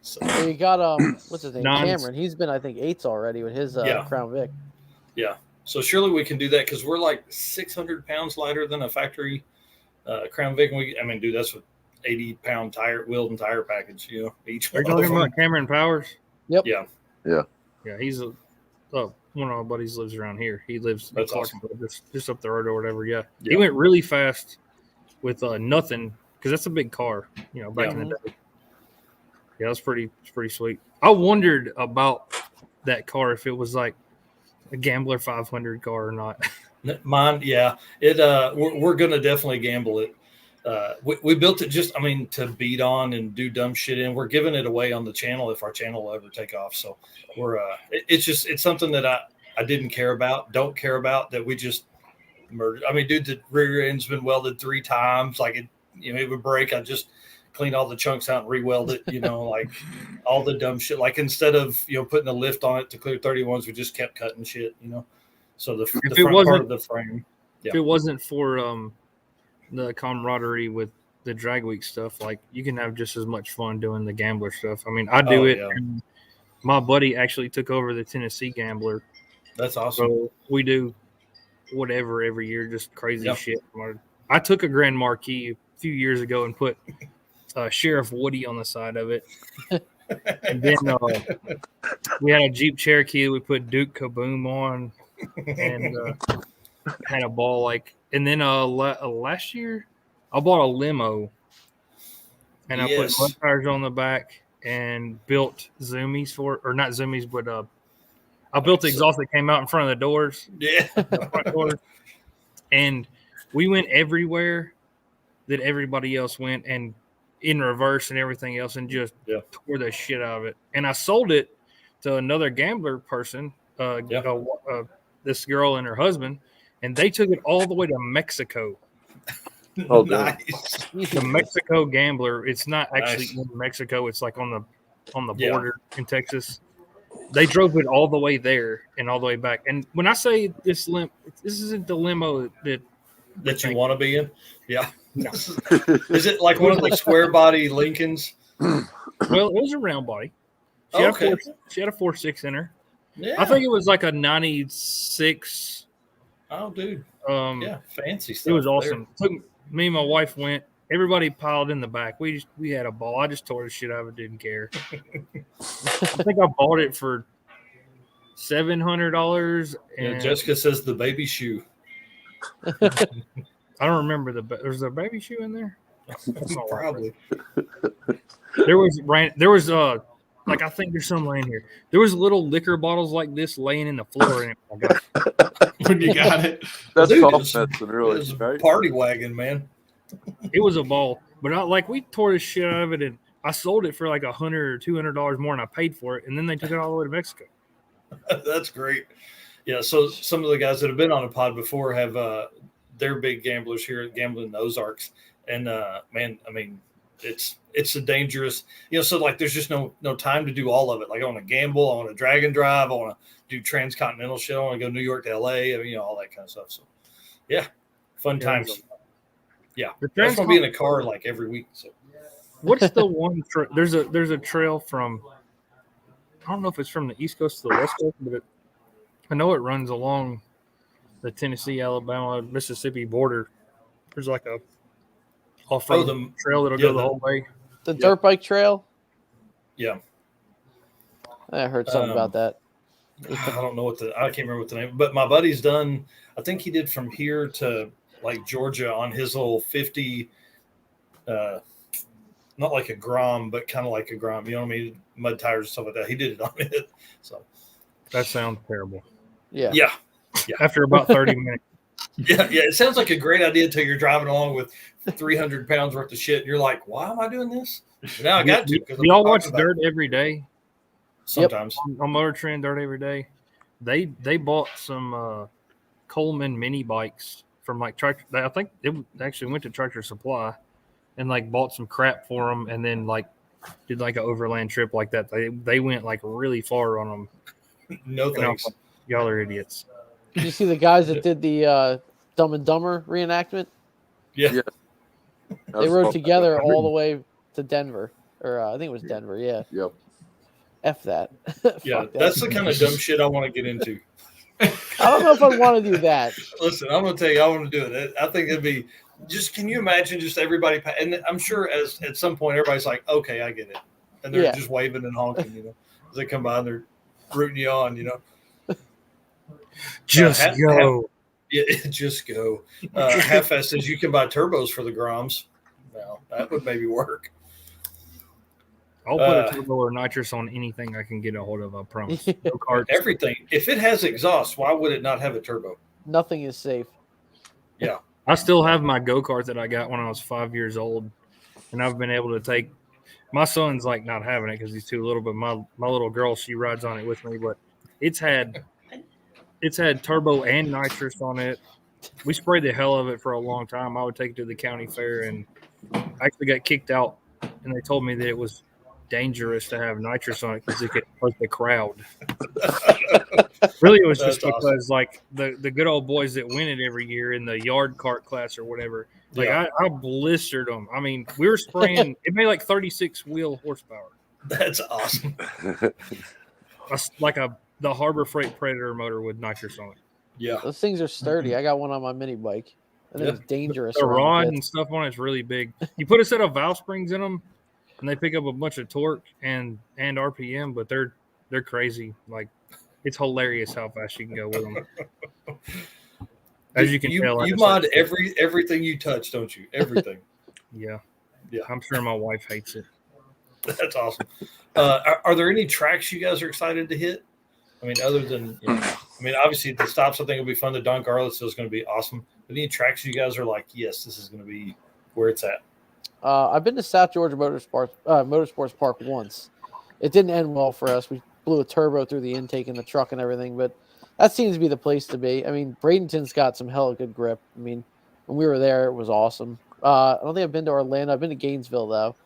So
you got what's his name? Cameron. He's been I think 8s already with his Crown Vic.
Yeah. So surely we can do that because we're like 600 pounds lighter than a factory Crown Vic. Dude, that's with 80-pound wheel and tire package. Each.
Are you talking about Cameron Powers?
Yep.
Yeah.
Yeah, he's one of my buddies lives around here. He lives in Clarksville, just up the road or whatever. Yeah. He went really fast with nothing because that's a big car, back in the day. Yeah, that's pretty sweet. I wondered about that car if it was like a Gambler 500 car or not.
Mine, yeah. We're gonna definitely gamble it. We built it just, to beat on and do dumb shit in. We're giving it away on the channel if our channel will ever take off. So we're it's something that I didn't care about, don't care about, that we just murdered. Dude, the rear end's been welded 3 times. Like it would break. I just clean all the chunks out and re-weld it, like all the dumb shit. Like instead of putting a lift on it to clear 31s, we just kept cutting shit, So the front part of the frame.
If it wasn't for the camaraderie with the drag week stuff, like you can have just as much fun doing the gambler stuff. I do it. Yeah. And my buddy actually took over the Tennessee Gambler.
That's awesome.
So we do whatever every year, just crazy shit. I took a Grand Marquis a few years ago and put Sheriff Woody on the side of it. And then we had a Jeep Cherokee we put Duke Kaboom on and had a ball and then last year I bought a limo and I put mud tires on the back and built zoomies or not zoomies, but I built the exhaust that came out in front of the doors.
Yeah.
The front doors. And we went everywhere that everybody else went and in reverse and everything else and just tore the shit out of it. And I sold it to another gambler person, this girl and her husband, and they took it all the way to Mexico.
Oh,
nice.
The Mexico Gambler. It's not actually in Mexico. It's like on the border in Texas. They drove it all the way there and all the way back. And when I say this isn't the limo that
you want to be in. Yeah.
No.
Is it like one of the square body Lincolns?
Well, it was a round body. She had a 4.6 in her.
Yeah.
I think it was like a 96.
Oh, dude. Fancy stuff.
It was awesome. Me and my wife went. Everybody piled in the back. We had a ball. I just tore the shit out of it. Didn't care. I think I bought it for $700. And
Jessica says the baby shoe.
I don't remember there's a baby shoe in there.
Probably.
There was I think there's some laying here. There was little liquor bottles like this laying in the floor in it.
When you got it,
that's
really
right?
Party wagon, man.
It was a ball, but we tore the shit out of it, and I sold it for like $100 or $200 more than I paid for it, and then they took it all the way to Mexico.
That's great. Yeah, so some of the guys that have been on a pod before have they're big gamblers here at Gambling in the Ozarks, and man, it's a dangerous, so there's just no time to do all of it. Like I want to gamble, I want to drag and drive, I want to do transcontinental shit, I want to go New York to LA, all that kind of stuff. So yeah, fun times. Yeah,
The
that's gonna be in a
Transcon-
car like every week. So
What's the one? There's a trail from. I don't know if it's from the East Coast to the West Coast, but I know it runs along the Tennessee, Alabama, Mississippi border. There's like a off-road trail that'll go the whole way.
The dirt bike trail.
Yeah,
I heard something about that.
I don't know I can't remember what the name. But my buddy's done. I think he did from here to like Georgia on his little 50. Not like a Grom, but kind of like a Grom. You know what I mean? Mud tires and stuff like that. He did it on it. So
that sounds terrible.
Yeah.
Yeah.
After about 30 minutes.
Yeah. It sounds like a great idea until you're driving along with 300 pounds worth of shit. And you're like, why am I doing this? But now I got to.
Do y'all watch Dirt every day?
Sometimes.
On Motor Trend, Dirt every day. They bought some Coleman mini bikes from like Tractor. I think it actually went to Tractor Supply and like bought some crap for them and then like did like an overland trip like that. They went like really far on them.
No thanks.
Like, y'all are idiots.
Did you see the guys that did the Dumb and Dumber reenactment?
Yeah.
They rode together all the way to Denver. Or I think it was Denver, yeah.
Yep.
F that.
Yeah,
Fuck
that's the kind of dumb shit I want to get into.
I don't know if I want to do that.
Listen, I'm going to tell you, I want to do it. I think it'd be just, can you imagine just everybody? And I'm sure at some point, everybody's like, okay, I get it. And they're just waving and honking, as they come by and they're rooting you on,
Just go.
Just go. Half-Ass says you can buy turbos for the Groms. Well, that would maybe work.
I'll put a turbo or nitrous on anything I can get a hold of, I promise. Go-karts.
Everything. If it has exhaust, why would it not have a turbo?
Nothing is safe.
Yeah.
I still have my go-kart that I got when I was 5 years old, and I've been able to take – my son's like not having it because he's too little, but my little girl, she rides on it with me. But it's had turbo and nitrous on it. We sprayed the hell of it for a long time. I would take it to the county fair, and I actually got kicked out, and they told me that it was dangerous to have nitrous on it because it could hurt the crowd. Really, it was just because like the good old boys that win it every year in the yard cart class or whatever, like I blistered them. I mean, we were spraying, it made like 36 wheel horsepower.
That's awesome.
Like the Harbor Freight Predator motor with nitrous on it.
Yeah.
Those things are sturdy. I got one on my mini bike. I think it's dangerous.
The rod and stuff on it's really big. You put a set of valve springs in them, and they pick up a bunch of torque and RPM, but they're crazy. Like, it's hilarious how fast you can go with them. As you can tell,
you mod everything you touch, don't you? Everything.
Yeah. I'm sure my wife hates it.
That's awesome. Are there any tracks you guys are excited to hit? I mean, other than, obviously the stops I think will be fun. The Don Garlitz is going to be awesome. But any tracks you guys are like, yes, this is going to be where it's at?
I've been to South Georgia Motorsports Park once. It didn't end well for us. We blew a turbo through the intake in the truck and everything, but that seems to be the place to be. I mean, Bradenton's got some hella good grip. I mean, when we were there, it was awesome. I don't think I've been to Orlando. I've been to Gainesville, though.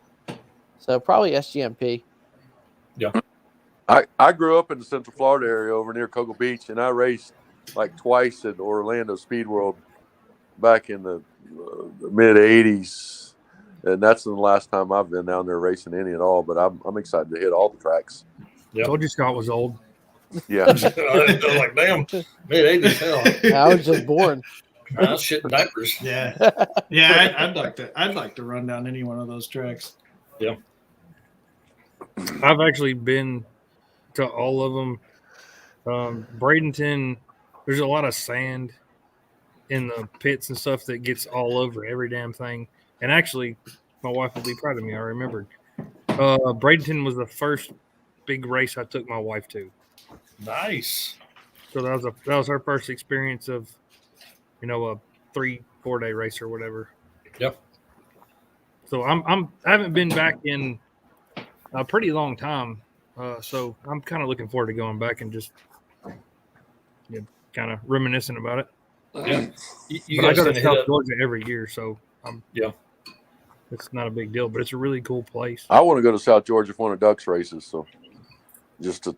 So probably SGMP.
Yeah.
I grew up in the Central Florida area over near Cocoa Beach, and I raced like twice at Orlando Speed World back in the mid 80s. And that's the last time I've been down there racing any at all. But I'm excited to hit all the tracks.
Yeah. Told you Scott was old.
Yeah.
I was like, damn, mid-80s, hell.
I was just born.
I was shitting diapers.
Yeah. I'd like to run down any one of those tracks.
Yeah.
I've actually been to all of them. Bradenton, there's a lot of sand in the pits and stuff that gets all over every damn thing. And actually, my wife will be proud of me. I remembered. Bradenton was the first big race I took my wife to.
Nice.
So that was her first experience of, a 3-4 day race or whatever.
Yep.
So I haven't been back in a pretty long time. So I'm kind of looking forward to going back and just kind of reminiscing about it.
Yeah. You
but I
guys
go to
hit
South
up.
Georgia every year, so it's not a big deal, but it's a really cool place.
I want to go to South Georgia for one of Duck's races, so just to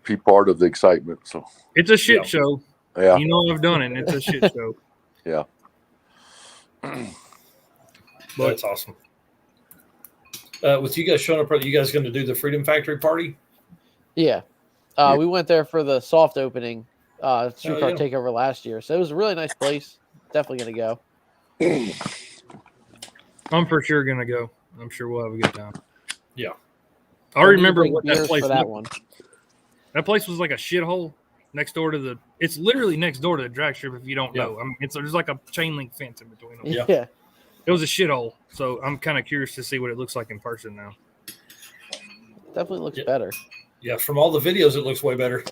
be part of the excitement. So
it's a shit show.
Yeah.
I've done it. It's a shit show.
Yeah.
That's awesome. With you guys showing up, are you guys going to do the Freedom Factory party?
Yeah. We went there for the soft opening streetcar takeover last year. So it was a really nice place. Definitely going to go.
I'm for sure going to go. I'm sure we'll have a good time.
Yeah.
I remember what that place
for that one.
That place was like a shithole next door to the. It's literally next door to the drag strip. If you don't know, I mean, there's like a chain link fence in between them.
Yeah.
It was a shithole. So I'm kind of curious to see what it looks like in person now.
Definitely looks better.
Yeah, from all the videos, it looks way better.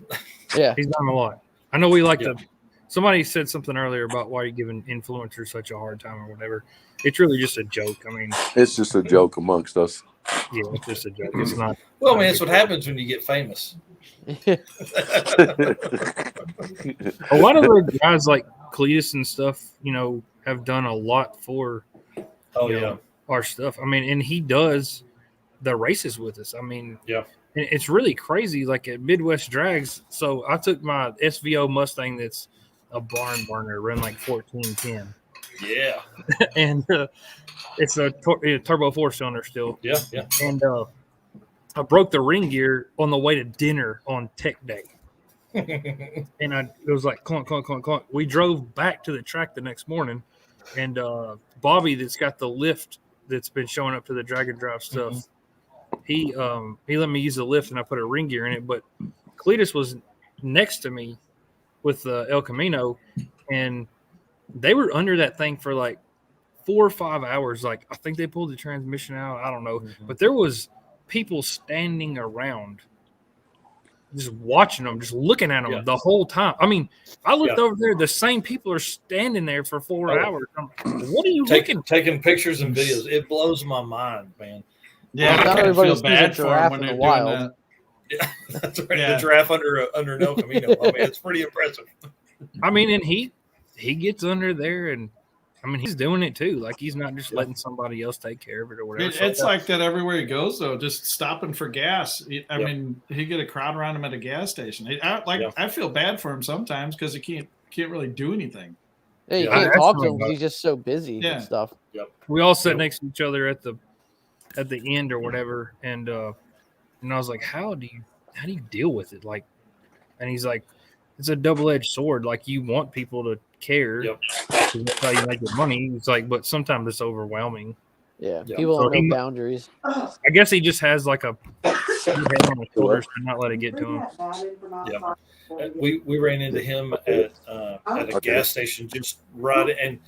Yeah,
he's done a lot. I know we like to. Somebody said something earlier about why you're giving influencers such a hard time or whatever. It's really just a joke. I mean,
it's just a joke amongst us.
Yeah, it's just a joke. It's not.
Well, man, it's what happens when you get famous.
A lot of the guys like Cletus and stuff, have done a lot for our stuff. I mean, and he does the races with us. I mean, and it's really crazy. Like at Midwest Drags, so I took my SVO Mustang that's a barn burner, run like 1410.
Yeah,
and it's a turbo 4-cylinder still.
Yeah.
And I broke the ring gear on the way to dinner on Tech Day. And it was like clunk, clunk, clunk, clunk. We drove back to the track the next morning, and Bobby, that's got the lift that's been showing up to the drag and drive stuff, he let me use the lift, and I put a ring gear in it. But Cletus was next to me with El Camino, and they were under that thing for like 4 or 5 hours. Like, I think they pulled the transmission out. I don't know. But there was people standing around just watching them, just looking at them the whole time. I mean, I looked over there. The same people are standing there for 4 hours. What are you looking?
Taking pictures and videos. It blows my mind, man.
Yeah,
not everybody sees a giraffe
when
in
they're
the wild.
doing that.
Yeah, that's right. The giraffe under no Camino. I mean, it's pretty impressive.
I mean, and he gets under there, and I mean, he's doing it too. Like, he's not just letting somebody else take care of it or whatever.
It's like that everywhere he goes, though. Just stopping for gas. I mean, he get a crowd around him at a gas station. I feel bad for him sometimes because he can't really do anything.
Yeah, you can't talk to him because he's just so busy and stuff.
Yep.
We all sat next to each other at the end or whatever, and I was like, how do you deal with it? Like, and he's like, it's a double-edged sword. Like, you want people to care. Yep. That's how you make your money. It's like, but sometimes it's overwhelming.
Yeah, people don't know boundaries.
I guess he just has like a head on his shoulders to not let it get to him.
Yeah, we ran into him at a gas station just right, and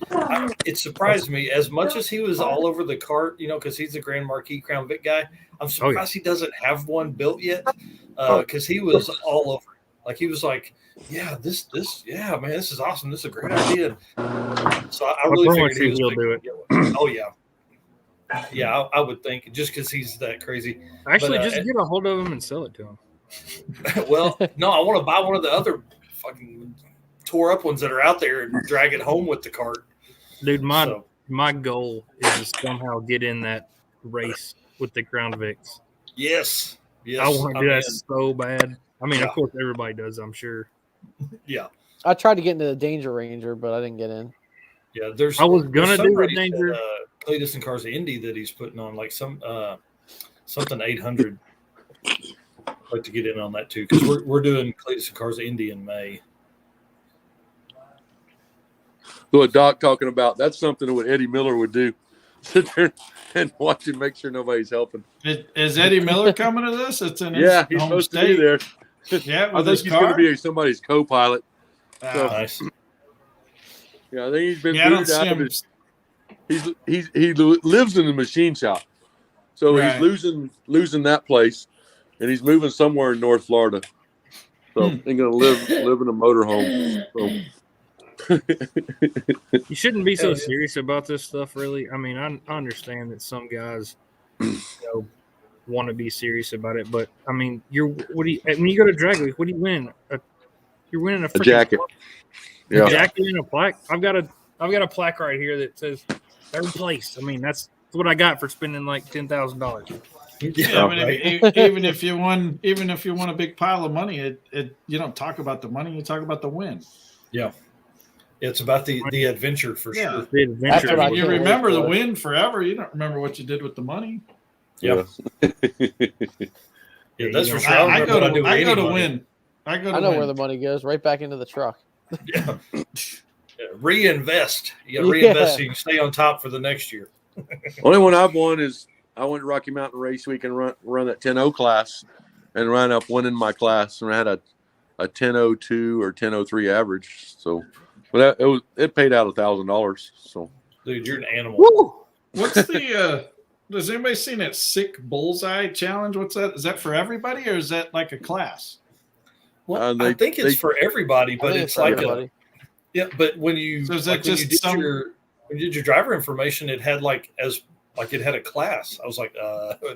it surprised me as much as he was all over the cart, because he's a Grand Marquis Crown Vic guy. I'm surprised he doesn't have one built yet, because he was all over. Like, he was like, man, this is awesome. This is a great idea. So I really figured he was
he'll do it.
Oh yeah. Yeah, I would think, just because he's that crazy.
Actually, just get a hold of him and sell it to him.
Well, no, I want to buy one of the other fucking tore up ones that are out there and drag it home with the cart.
Dude, my goal is to somehow get in that race with the Crown Vics.
Yes.
I want to do that so bad. I mean, of course, everybody does, I'm sure.
Yeah.
I tried to get into the Danger Ranger, but I didn't get in.
Yeah,
I was gonna do the Danger.
Cletus and Cars Indy that he's putting on, like something 800. I'd like to get in on that too, because we're doing Cletus and Cars Indy in May.
What Doc talking about? That's something that what Eddie Miller would do. Sit there and watch him, make sure nobody's helping.
Is Eddie Miller coming to this? It's in his
he's
home
supposed
state.
to be there.
Yeah,
I think he's going to be somebody's co-pilot. So,
nice.
Yeah, I think he's been booted out of his. He lives in the machine shop, so he's losing that place, and he's moving somewhere in North Florida. So he's going to live in a motorhome. So.
You shouldn't be so serious about this stuff, really. I mean, I understand that some guys, want to be serious about it, but I mean, when you go to drag week, what do you win? You're winning a
jacket.
A jacket and a plaque. I've got a plaque right here that says third place. I mean, that's what I got for spending like $10,000.
Yeah, I mean, even if you won a big pile of money, it you don't talk about the money, you talk about the win.
Yeah. It's about the adventure for
Yeah.
sure.
The adventure.
That's what I
You
can't wait
remember the
for.
win forever. You don't remember what you did with the money.
Yeah, that's for sure. I
I
remember
go
what I do
to
with
I go
any
to
money.
win. I go to
I know
win.
where the money goes. Right back into the truck.
Yeah. Reinvest. You got to reinvest so you can stay on top for the next year.
Only one I've won is I went to Rocky Mountain Race Week and run that 10-0 class and ran up winning my class, and I had a 10.02 or 10.03 average. So, but it paid out $1,000. So,
Dude, you're an animal.
Woo! What's the does anybody seen that sick bullseye challenge? What's that? Is that for everybody or is that like a class?
Well, I think it's for everybody, but it's
for
like
everybody.
but when you
So is that
when you
just
did
some-
when you did your driver information, it had it had a class. I was like,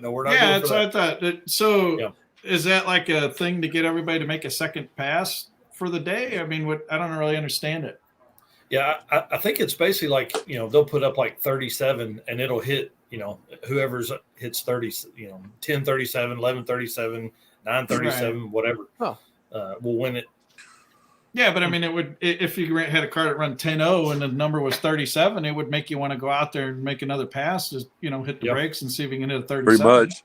no, we're not.
Yeah,
doing
that's
for
what I thought. So
Yeah.
is that like a thing to get everybody to make a second pass for the day? I mean, I don't really understand it.
Yeah, I think it's basically like, they'll put up like 37 and it'll hit, whoever's hits 30, 10:37, 11:37, 9:37, whatever,
Huh.
will win it.
Yeah, but I mean, it would if you had a car that run 10-0 and the number was 37, it would make you want to go out there and make another pass. Just hit the
Yep.
brakes and see if you can hit a 37.
pretty much.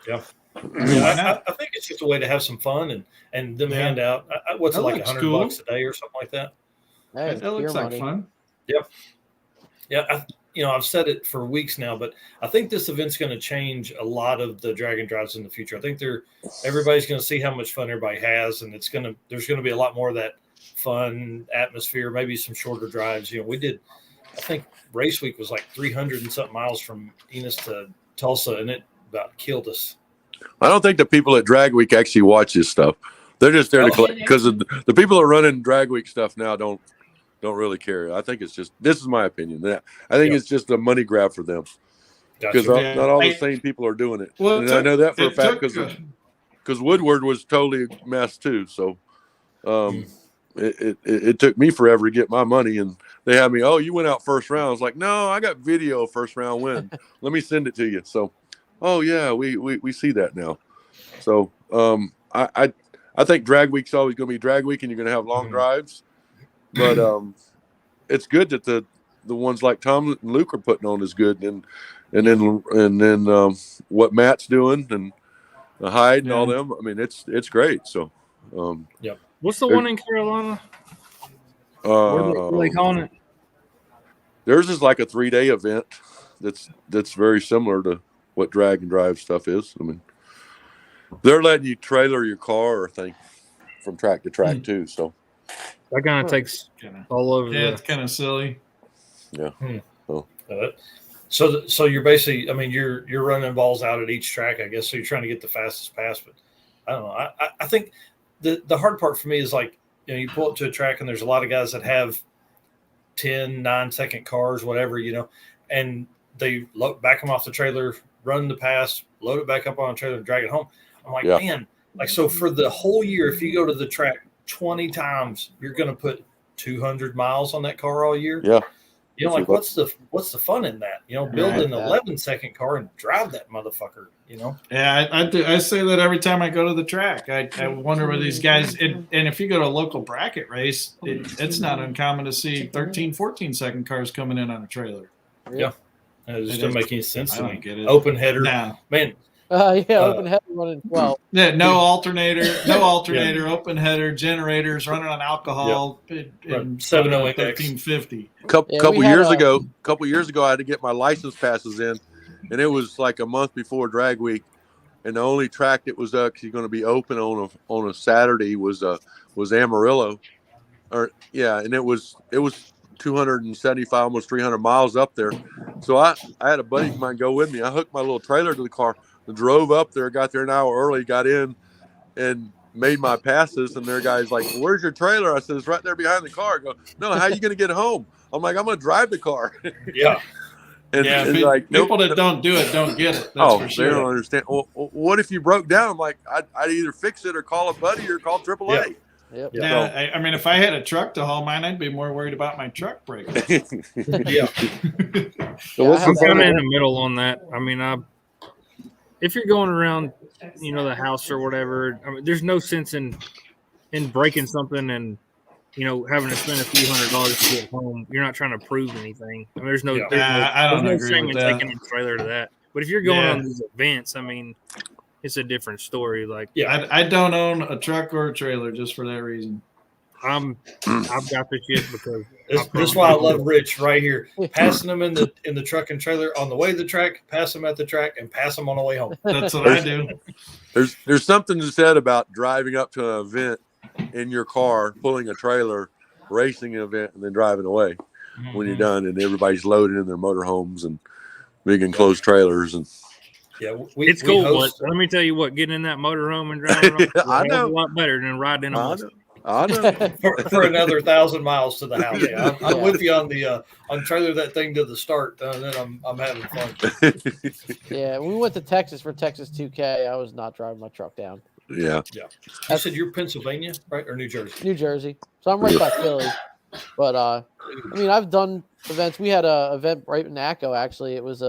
Yeah.
Why not?
I think it's just a way to have some fun and them
Yeah.
hand out, what's
That
it, like
looks
$100
cool.
a day or something like that.
Hey,
That looks
beer
like
money.
fun.
Yeah, I've said it for weeks now, but I think this event's going to change a lot of the drag and drives in the future. I think everybody's going to see how much fun everybody has, and there's going to be a lot more of that fun atmosphere. Maybe some shorter drives. We did, I think race week was like 300 and something miles from Enos to Tulsa, and it about killed us.
I don't think the people at Drag Week actually watch this stuff. They're just there to collect because the people that are running Drag Week stuff now don't really care. I think it's just, this is my opinion. I think it's just a money grab for them because
Gotcha.
not all the same people are doing it.
Well,
And I know that for a fact
took-
because Woodward was totally a mess too. So it took me forever to get my money, and they had me, oh, you went out first round. I was like, no, I got video of first round win. Let me send it to you. So, oh yeah, we see that now. So I think Drag Week's always going to be Drag Week, and you're going to have long drives. But it's good that the ones like Tom and Luke are putting on is good, and then what Matt's doing and the Hyde and all them. I mean, it's great. So,
What's the one in Carolina? What are they calling it?
Theirs is like a 3-day event. That's very similar to what drag and drive stuff is. I mean, they're letting you trailer your car, I think, from track to track too. So
That kind of takes all over.
Yeah, it's kind of silly.
yeah.
So you're basically, I mean, you're running balls out at each track, I guess. So you're trying to get the fastest pass, but I don't know. I think the hard part for me is like, you pull up to a track and there's a lot of guys that have 10, 9-second cars, whatever, and they back them off the trailer, run the pass, load it back up on a trailer and drag it home. I'm like, man, like, so for the whole year, if you go to the track 20 times, you're going to put 200 miles on that car all year.
Yeah.
Like, what's the fun in that? Build an 11-second car and drive that motherfucker,
Yeah, I say that every time I go to the track. I wonder where these guys, and if you go to a local bracket race, it's not uncommon to see 13, 14-second cars coming in on a trailer.
Yeah. It just doesn't make any sense to me.
Get it.
Open header.
No.
Man.
Open header running 12.
Yeah, no alternator, open header, generators running on alcohol.
Right.
7.0
index.
1350.
Couple years ago, I had to get my license passes in, and it was like a month before Drag Week, and the only track that was actually going to be open on a Saturday was Amarillo, and it was 275, almost 300 miles up there. So I had a buddy of mine go with me. I hooked my little trailer to the car, drove up there, got there an hour early, got in, and made my passes. And their guy's like, "Where's your trailer?" I said, "It's right there behind the car." I go, "No, how are you going to get home?" I'm like, "I'm going to drive the car."
Yeah.
and like,
people that don't do it don't get it. That's for sure.
They don't understand. Well, what if you broke down? I'm like, I'd either fix it or call a buddy or call AAA.
Yep.
Yeah, I mean, if I had a truck to haul mine, I'd be more worried about my truck breaking.
Yeah.
So what's
I'm
the
kind of
fun?
in the middle on that. I mean, if you're going around, the house or whatever, I mean, there's no sense in breaking something and having to spend a few $100s to get home, you're not trying to prove anything. I mean, there's no,
Yeah.
I don't
there's no
agree
shame
with
in
that.
taking a trailer to that. But if you're going
Yeah.
on these events, I mean, it's a different story. Like,
I don't own a truck or a trailer just for that reason.
I've got the shit because
This is why I love Rich right here. Passing them in the truck and trailer on the way to the track, pass them at the track, and pass them on the way home.
That's what I do.
There's something to said about driving up to an event in your car, pulling a trailer, racing an event, and then driving away when you're done, and everybody's loaded in their motorhomes and big enclosed trailers. And
Yeah,
it's cool. But let me tell you what, getting in that motorhome and driving
I know.
a lot better than riding a Mustang.
I know.
for another 1,000 miles to the house. Yeah, I'm with you on the on trailer that thing to the start, and then I'm having fun.
Yeah, when we went to Texas for Texas 2K, I was not driving my truck down.
Yeah.
You said you're Pennsylvania, right, or New Jersey?
New Jersey, so I'm right by Philly. But I mean, I've done events. We had a event right in Naco. Actually, it was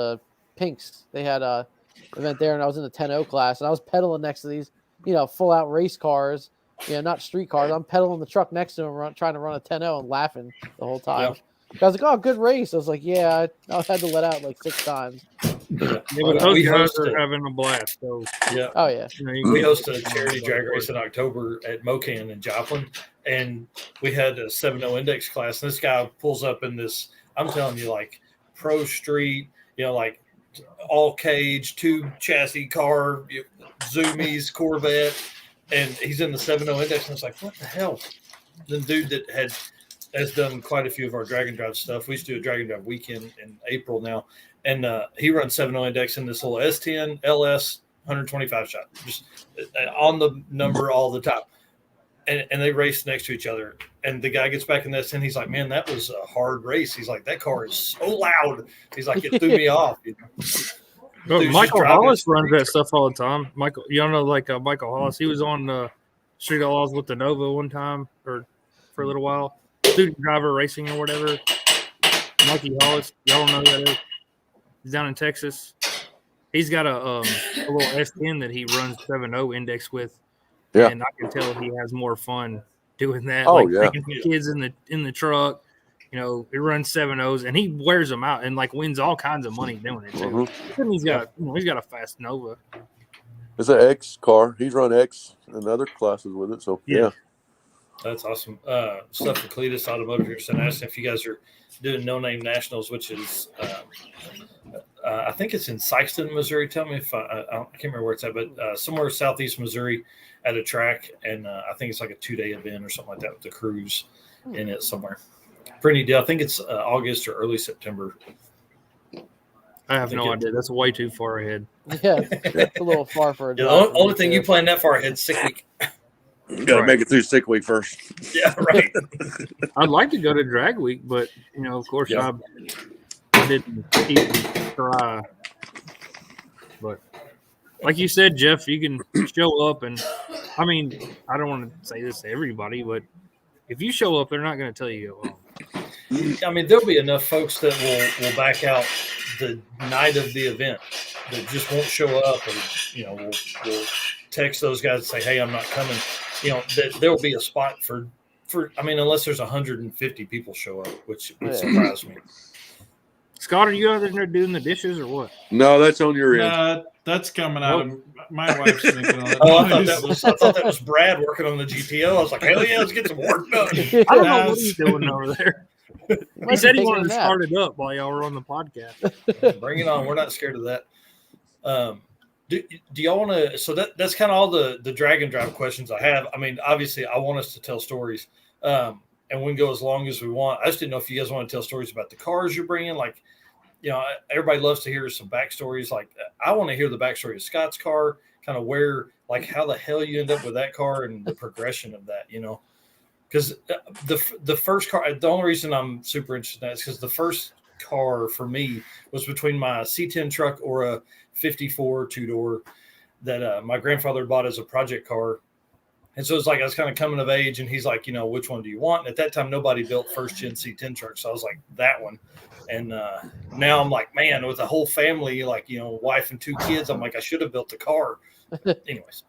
Pink's. They had a event there, and I was in the 10-0 class, and I was pedaling next to these, full out race cars. Not street cars. I'm pedaling the truck next to him, trying to run a 10-0 and laughing the whole time. I was like, "Oh, good race." I was like, "Yeah, I had to let out like 6 times."
Yeah, but those guys are having a blast. So
yeah.
Oh yeah.
We hosted a charity drag race in October at Mocan in Joplin, and we had a 7-0 index class. And this guy pulls up in this, I'm telling you, like pro street, like all cage, 2 chassis car, Zoomies, Corvette. And he's in the 7-0 index, and I was like, what the hell? The dude that has done quite a few of our drag and drive stuff. We used to do a drag and drive weekend in April now. And he runs 7-0 index in this little S10 LS 125 shot, just on the number all the time. And they race next to each other. And the guy gets back in that S10. He's like, man, that was a hard race. He's like, that car is so loud. He's like, it threw me off.
Dude, Michael Hollis runs that stuff all the time. Michael, Michael Hollis. He was on Street Outlaws with the Nova one time, or for a little while. Student driver racing or whatever. Mikey Hollis, y'all don't know who that is. He's down in Texas. He's got a little S10 that he runs 7-0 index with.
Yeah.
And I can tell he has more fun doing that.
Oh,
taking the kids in the truck. He runs 7-0s and he wears them out and wins all kinds of money doing it too. And he's got a fast Nova.
It's an X car. He's run X and other classes with it. So yeah.
That's awesome. Stuff for Cletus Automotive here. So asking if you guys are doing No Name Nationals, which is I think it's in Sykeston, Missouri. Tell me if I can't remember where it's at, but somewhere southeast Missouri at a track, and I think it's like a 2-day event or something like that with the cruise in it somewhere. Pretty deal. I think it's August or early September.
I have no idea. That's way too far ahead.
Yeah, it's a little far for a
the only thing you plan that far ahead is Sick Week.
You got to make it through Sick Week first.
Yeah, right.
I'd like to go to Drag Week, but of course, I didn't keep try. But like you said, Jeff, you can show up, and I mean, I don't want to say this to everybody, but if you show up, they're not going to tell you to go home.
I mean, there'll be enough folks that will back out the night of the event that just won't show up, and we'll text those guys and say, "Hey, I'm not coming." There'll be a spot for. I mean, unless there's 150 people show up, which would surprise me.
Scott, are you out there doing the dishes or what?
No, that's on your end.
Nah, that's coming out of my wife's making all that.
I thought that was Brad working on the GTO. I was like, hell yeah, let's get some work done.
I don't know what he's doing over there. He said he wanted to start it up while y'all were on the podcast.
Bring it on. We're not scared of that. Do y'all want to? So that's kind of all the drag and drive questions I have. I mean, obviously, I want us to tell stories, and we can go as long as we want. I just didn't know if you guys want to tell stories about the cars you're bringing. Like, everybody loves to hear some backstories. Like, I want to hear the backstory of Scott's car, kind of where, like, how the hell you end up with that car and the progression of that. Because the first car, the only reason I'm super interested in that is because the first car for me was between my C10 truck or a 54 2-door that my grandfather bought as a project car. And so it's like I was kind of coming of age, and he's like, which one do you want? And at that time, nobody built first-gen C10 trucks. So I was like, that one. And now I'm like, man, with a whole family, like, wife and 2 kids, I'm like, I should have built the car. Anyways.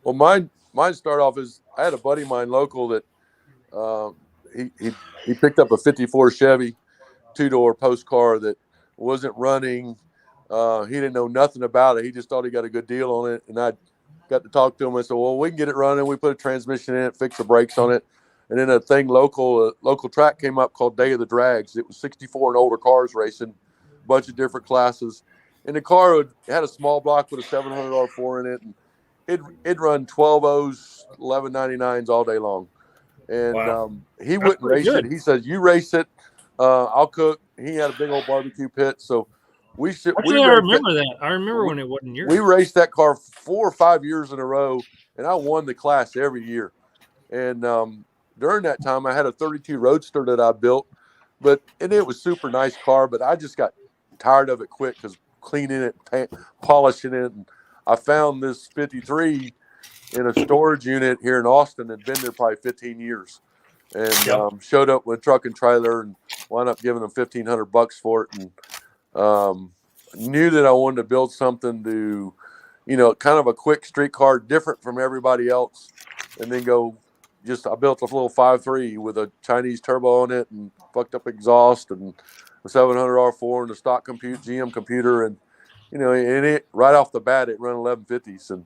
Well, mine started off as I had a buddy of mine local that he picked up a '54 Chevy 2-door post car that wasn't running. He didn't know nothing about it. He just thought he got a good deal on it. And I got to talk to him. I said, well, we can get it running. We put a transmission in it, fix the brakes on it. And then a thing local track came up called Day of the Drags. It was 64 and older cars racing, a bunch of different classes. And the car had a small block with a 700 R4 in it. And it'd run 12.0s, 11.99s all day long. And
Wow.
He wouldn't race it. He says, you race it. I'll cook. He had a big old barbecue pit. So I
remember that. I remember when it wasn't yours.
We raced that car 4 or 5 years in a row, and I won the class every year. And during that time, I had a 32 Roadster that I built, and it was a super nice car, but I just got tired of it quick because cleaning it, polishing it. And I found this 53 in a storage unit here in Austin that had been there probably 15 years. And showed up with a truck and trailer and wound up giving them $1,500 for it. And knew that I wanted to build something to, kind of a quick street car, different from everybody else. And then I built a little 5.3 with a Chinese turbo on it and fucked up exhaust and a 700 R4 and a stock GM computer. And, and it right off the bat, it run 1150s. And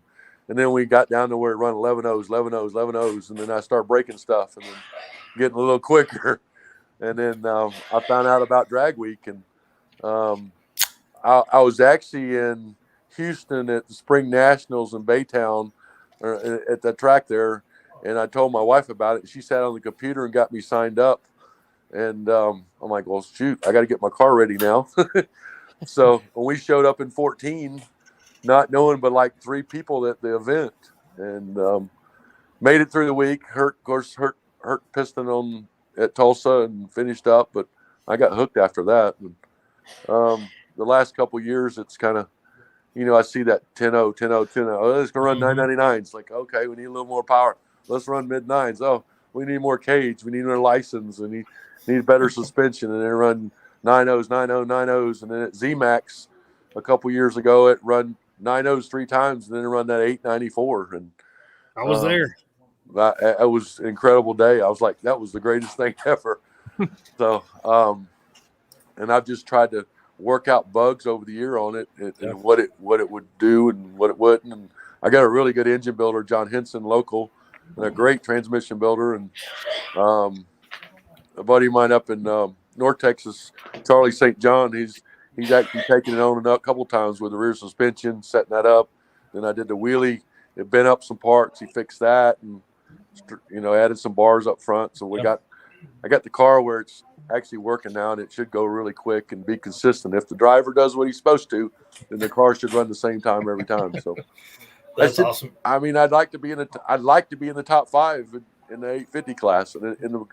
then we got down to where it run 11.0s. And then I started breaking stuff and then getting a little quicker. And then I found out about Drag Week. And I was actually in Houston at the Spring Nationals in Baytown, at the track there. And I told my wife about it. She sat on the computer and got me signed up. And I'm like, well, shoot, I got to get my car ready now. So when we showed up in 14, not knowing but like 3 people at the event, and made it through the week. Hurt piston at Tulsa and finished up, but I got hooked after that. And, the last couple of years, it's kind of, I see that 10.0. Oh, it's going to run 999s. It's like, okay, we need a little more power. Let's run mid-9s. Oh, we need more cage. We need more license. We need better suspension. And then run 9.0s, 9.0s. And then at Z-Max a couple years ago, it run 9.0s 3 times. And then it run that 894. And
I was there.
It was an incredible day. I was like, that was the greatest thing ever. So, and I've just tried to work out bugs over the year on it and what it would do and what it wouldn't. And I got a really good engine builder, John Henson, local, and a great transmission builder. And a buddy of mine up in North Texas, Charlie St. John, he's actually taken it on and up a couple times with the rear suspension, setting that up. Then I did the wheelie. It bent up some parts. He fixed that and, added some bars up front. So I got the car where it's actually working now, and it should go really quick and be consistent. If the driver does what he's supposed to, then the car should run the same time every time. So
that's awesome.
I mean, I'd like to be in the top 5 in the 850 class, and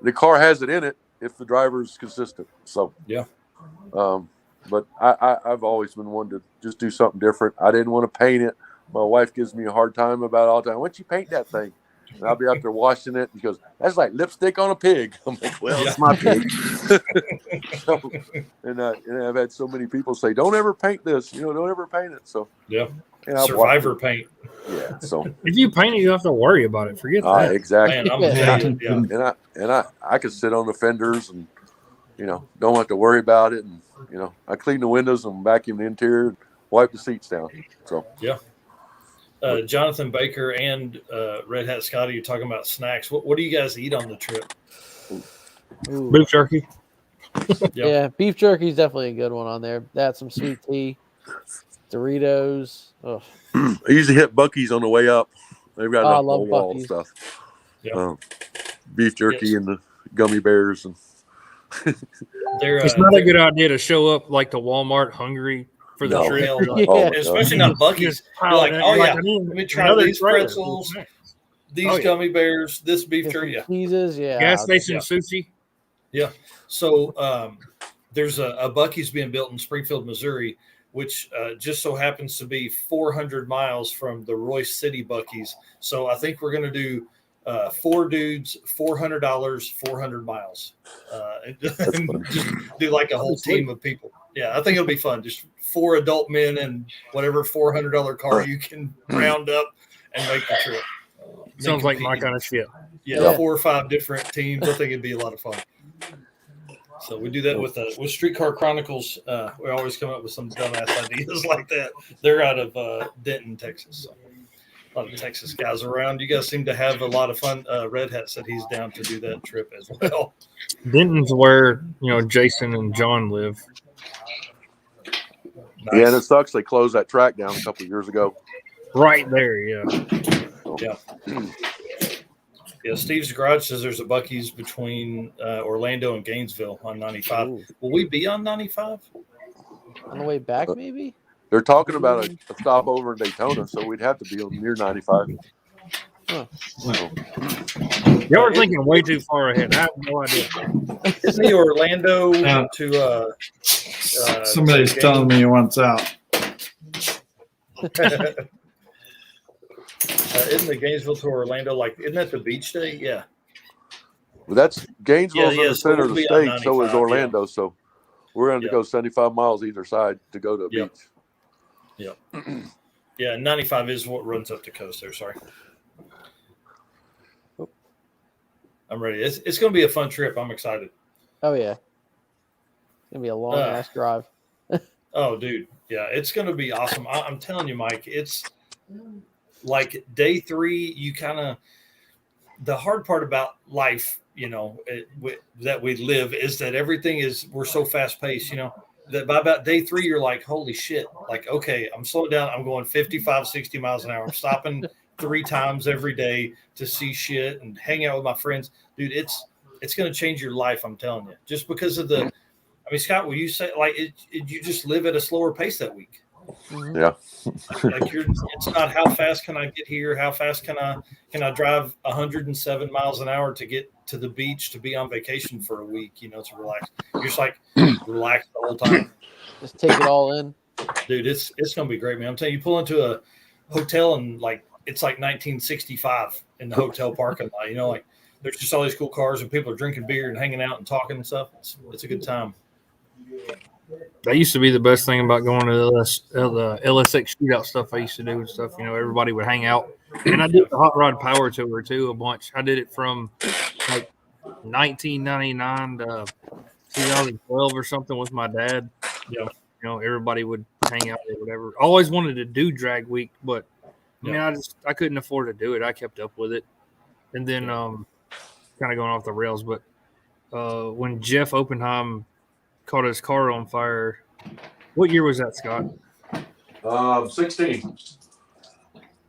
the car has it in it if the driver's consistent. So but I've always been one to just do something different. I didn't want to paint it. My wife gives me a hard time about it all the time. Why don't you paint that thing? And I'll be out there washing it, and she goes, that's like lipstick on a pig. I'm like, well, it's my pig. and I've had so many people say, don't ever paint this. Don't ever paint it. So
survivor paint.
Yeah. So
if you paint it, you have to worry about it. Forget that.
Exactly.
Man,
and I could sit on the fenders and don't have to worry about it. And I clean the windows and vacuum the interior, wipe the seats down. So
Jonathan Baker and Red Hat Scotty, you're talking about snacks. What do you guys eat on the trip?
Beef jerky.
Yeah, beef jerky is definitely a good one on there. That's some sweet tea, Doritos. Oh.
I usually hit Buc-ee's on the way up. They've got
I
enough
love
wall
Buc-ee's.
stuff.
Yeah.
Beef jerky and the gummy bears. And
it's not a good idea to show up like to Walmart hungry for the trip.
Especially not Buc-ee's. You're like, let me try these pretzels, these gummy bears, this beef jerky.
Cheeses,
gas station sushi.
Yeah. So there's a Buc-ee's being built in Springfield, Missouri, which just so happens to be 400 miles from the Royce City Buc-ee's. So I think we're going to do 4 dudes, $400, 400 miles. Just do like a whole team of people. Yeah, I think it'll be fun. Just 4 adult men and whatever $400 car you can round up and make the trip.
Sounds like my kind of shit.
Yeah, 4 or 5 different teams. I think it'd be a lot of fun. So we do that with Streetcar Chronicles. We always come up with some dumbass ideas like that. They're out of Denton, Texas. So a lot of Texas guys around. You guys seem to have a lot of fun. Red Hat said he's down to do that trip as well.
Denton's where Jason and John live.
Nice.
Yeah, and it sucks. They closed that track down a couple of years ago.
Right there, yeah.
Yeah. Yeah, Steve's Garage says there's a Buc-ee's between Orlando and Gainesville on 95.
Ooh.
Will we be on 95?
On the way back, maybe?
They're talking about a stopover in Daytona, so we'd have to be on near 95.
Huh.
Y'all are thinking way too far ahead. I have no idea.
Isn't the Orlando to
Somebody's telling me he wants out.
isn't the Gainesville to Orlando isn't that the beach day? Yeah.
Well, that's Gainesville's in the
so
center of
we'll
the
be on
state, so is
95,
Orlando. So we're going to
Yeah.
go 75 miles either side to go to the
Yep.
beach.
Yeah, 95 is what runs up the coast there. Sorry. I'm ready. It's going to be a fun trip. I'm excited.
Oh, yeah. It's going to be a long ass drive.
Oh, dude. Yeah, it's going to be awesome. I'm telling you, Mike, it's like day 3, you kind of – the hard part about life, that we live is that everything we're so fast paced, that by about day 3, you're like, holy shit. Like, okay, I'm slowing down. I'm going 55, 60 miles an hour. I'm stopping 3 times every day to see shit and hang out with my friends. Dude, it's going to change your life, I'm telling you. Just because of Scott, will you say, you just live at a slower pace that week?
Yeah.
It's not how fast can I get here? How fast can I drive 107 miles an hour to get to the beach to be on vacation for a week, to relax. You're just relax the whole time.
Just take it all in.
Dude, it's going to be great, man. I'm telling you, pull into a hotel and it's like 1965 in the hotel parking lot, there's just all these cool cars and people are drinking beer and hanging out and talking and stuff. It's a good time.
That used to be the best thing about going to the LSX shootout stuff I used to do and stuff. Everybody would hang out. And I did the Hot Rod Power Tour, too, a bunch. I did it from, 1999 to 2012 or something with my dad.
Yeah.
Everybody would hang out or whatever. Always wanted to do Drag Week, but, I couldn't afford to do it. I kept up with it. And then kind of going off the rails, but when Jeff Oppenheim caught his car on fire. What year was that, Scott?
16.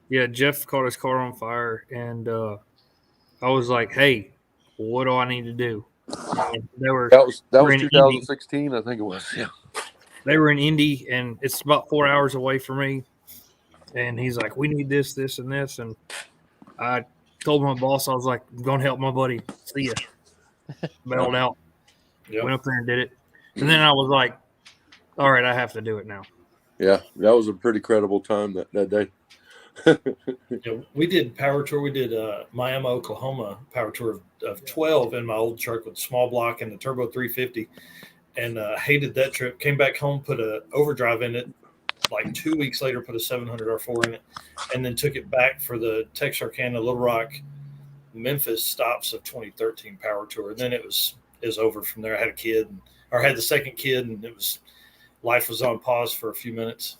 Yeah, Jeff caught his car on fire, and I was like, "Hey, what do I need to do?" And
That was
in
2016, I think it was. Yeah.
They were in Indy, and it's about 4 hours away from me. And he's like, "We need this, this, and this." And I told my boss, I was like, "I'm going to help my buddy. See ya." Bailed out.
Yep.
Went up there and did it. And then I was like, all right, I have to do it now.
Yeah, that was a pretty credible time that day.
We did power tour. We did Miami, Oklahoma power tour of 12 in my old truck with small block and the turbo 350, and hated that trip. Came back home, put a overdrive in it. 2 weeks later, put a 700 R4 in it, and then took it back for the Texarkana, Little Rock, Memphis stops of 2013 power tour. And then it was over from there. I had a kid, or had the second kid, and life was on pause for a few minutes.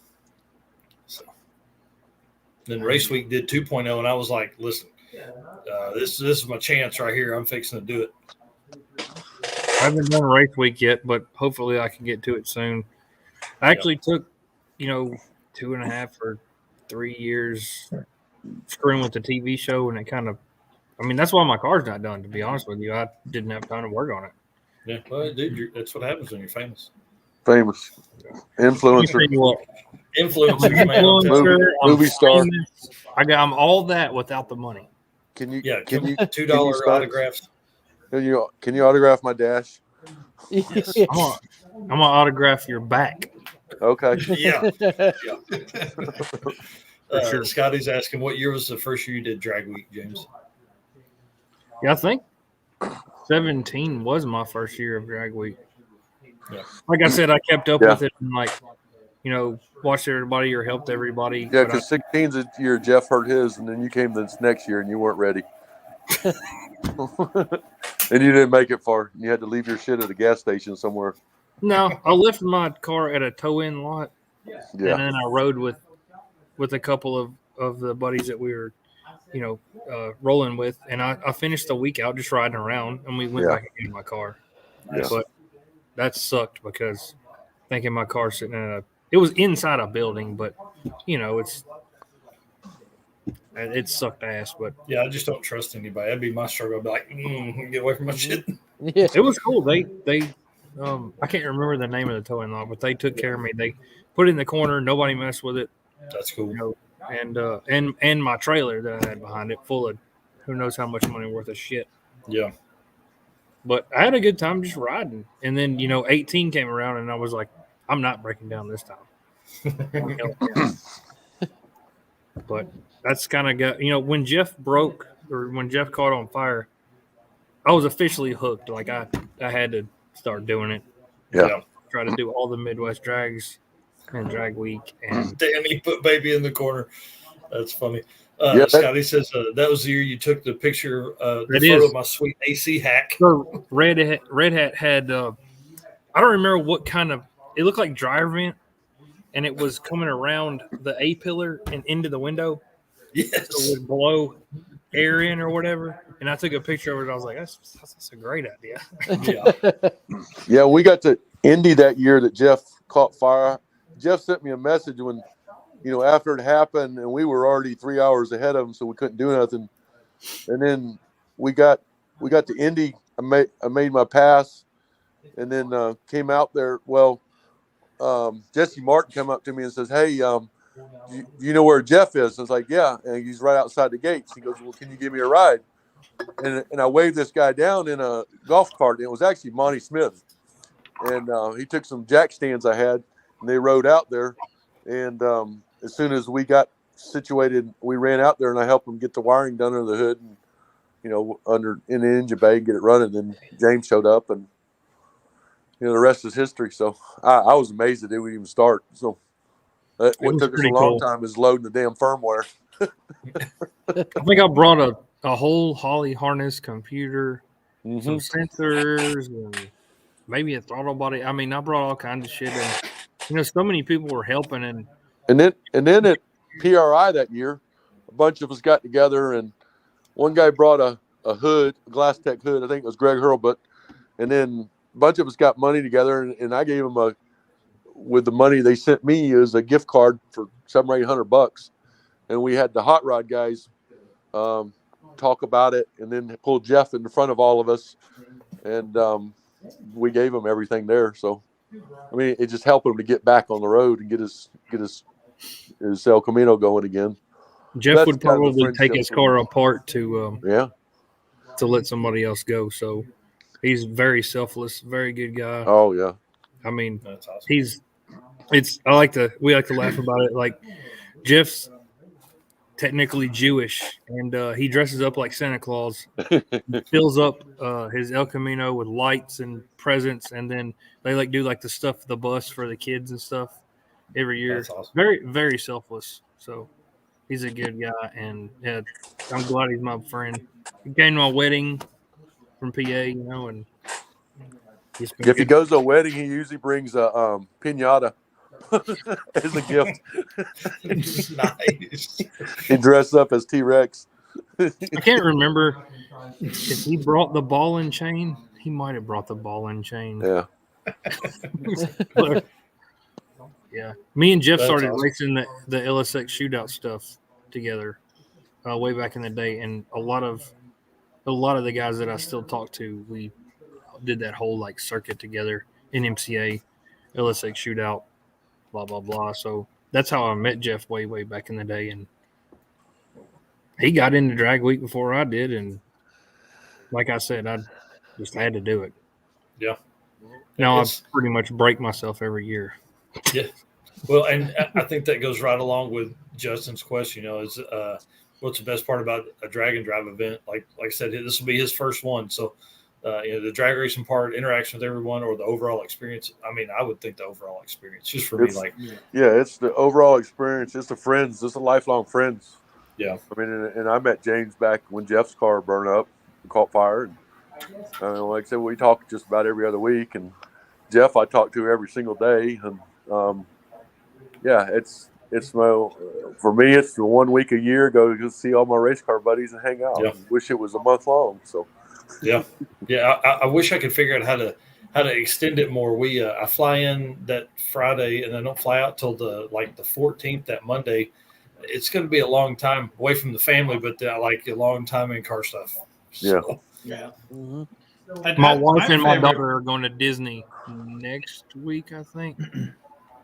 So then race week did 2.0, and I was like, listen, this is my chance right here. I'm fixing to do it.
I haven't done race week yet, but hopefully I can get to it soon. I actually took, 2.5 or 3 years screwing with the TV show, and it kind of, that's why my car's not done, to be honest with you. I didn't have time to work on it.
Yeah, well, dude, that's what happens when you're famous.
Famous. Influencer.
Influencers, man.
Movie star.
I'm all that without the money.
Can you
$2 autographs.
Can you autograph my dash?
Yes.
I'm gonna autograph your back.
Okay.
Yeah.
Sure.
Scotty's asking, what year was the first year you did Drag Week, James?
Yeah, I think 17 was my first year of Drag Week.
Yeah.
Like I said, I kept up with it, and watched everybody or helped everybody.
Yeah,
But
because 16's the year Jeff hurt his, and then you came this next year and you weren't ready. And you didn't make it far. You had to leave your shit at a gas station somewhere.
No, I left my car at a tow-in lot,
Yeah.
and then I rode with a couple of the buddies that we were, rolling with, and I finished the week out just riding around, and we went back in my car.
Yeah.
But that sucked because thinking my car sitting in it was inside a building, but it sucked ass. But
Yeah, I just don't trust anybody. That'd be my struggle. I'd be like, get away from my shit.
Yeah.
it was cool. They I can't remember the name of the towing lot, but they took care of me. They put it in the corner. Nobody messed with it.
That's cool.
And my trailer that I had behind it full of who knows how much money worth of shit.
Yeah.
But I had a good time just riding. And then, 18 came around and I was like, I'm not breaking down this time. But that's kind of got, when Jeff broke or when Jeff caught on fire, I was officially hooked. Like I had to start doing it.
Yeah.
Try to do all the Midwest drags and drag week. And
Danny put baby in the corner. That's funny.
Yeah,
Scotty says that was the year you took the picture, the
That
photo
is.
of my sweet AC hack.
so Red Hat had, I don't remember what kind of, it looked like dryer vent, and it was coming around the A pillar and into the window.
Yes.
So it would blow air in or whatever. And I took a picture of it. I was like, that's a great idea.
Yeah.
Yeah, we got to Indy that year that Jeff caught fire. Jeff sent me a message when, after it happened, and we were already 3 hours ahead of him, so we couldn't do nothing. And then we got to Indy. I made my pass, and then came out there. Well, Jesse Martin came up to me and says, "Hey, you know where Jeff is?" I was like, "Yeah," and he's right outside the gates. He goes, "Well, can you give me a ride?" And I waved this guy down in a golf cart. And it was actually Monty Smith, and he took some jack stands I had, and they rode out there. And as soon as we got situated, we ran out there, and I helped him get the wiring done under the hood, and in the engine bay, and get it running. Then James showed up, and the rest is history. So I was amazed that they would even start. So what
was
took us a
pretty
long
cool.
time is loading the damn firmware.
I think I brought a whole Holly harness, computer, some sensors, and maybe a throttle body. I mean, I brought all kinds of shit. And, so many people were helping.
And then at PRI that year, a bunch of us got together, and one guy brought a hood, a Glass Tech hood. I think it was Greg Hurlbut. And then a bunch of us got money together, and I gave them with the money they sent me as a gift card for $700 or $800. And we had the hot rod guys talk about it, and then pull Jeff in the front of all of us, and we gave him everything there. So, I mean, it just helped him to get back on the road and get his El Camino going again.
Jeff
That's
would
kind of the
probably take
friendship
his
thing.
car apart to let somebody else go. So he's very selfless, very good guy.
Oh yeah.
I mean,
That's awesome.
we like to laugh about it. Like Jeff's technically Jewish, and he dresses up like Santa Claus, fills up his El Camino with lights and presents, and then they do the stuff for the bus for the kids and stuff every year.
That's awesome.
Very, very selfless. So he's a good guy, and yeah, I'm glad he's my friend. He came to my wedding from PA, and he's been
If he
good.
goes to a wedding, he usually brings a pinata as a gift.
Nice.
He dressed up as T-Rex.
I can't remember if he brought the ball and chain. He might have brought the ball and chain.
Yeah.
But, yeah, me and Jeff
That's
started
awesome.
racing the LSX shootout stuff together way back in the day, and a lot of the guys that I still talk to, we did that whole circuit together in MCA, LSX shootout, blah blah blah. So that's how I met Jeff way back in the day, and he got into drag week before I did, and like I said, I just had to do it.
Yeah.
Now I
It's-
pretty much break myself every year.
Yeah. Well, and I think that goes right along with Justin's question, is what's the best part about a drag and drive event? Like I said, this will be his first one. So the drag racing part, interaction with everyone, or the overall experience. I mean, I would think the overall experience, just for me, like,
it's the overall experience. It's the friends. It's the lifelong friends.
yeah.
I mean, and I met James back when Jeff's car burned up and caught fire. And, like I said, we talk just about every other week. And Jeff, I talk to every single day. And it's for me, it's the 1 week a year, go to see all my race car buddies and hang out.
Yeah.
Wish it was a month long. So
Yeah. I wish I could figure out how to extend it more. I fly in that Friday and I don't fly out till the 14th, that Monday. It's going to be a long time away from the family, but I like a long time in car stuff. So,
Yeah.
Mm-hmm.
My wife and my daughter are going to Disney next week, I think.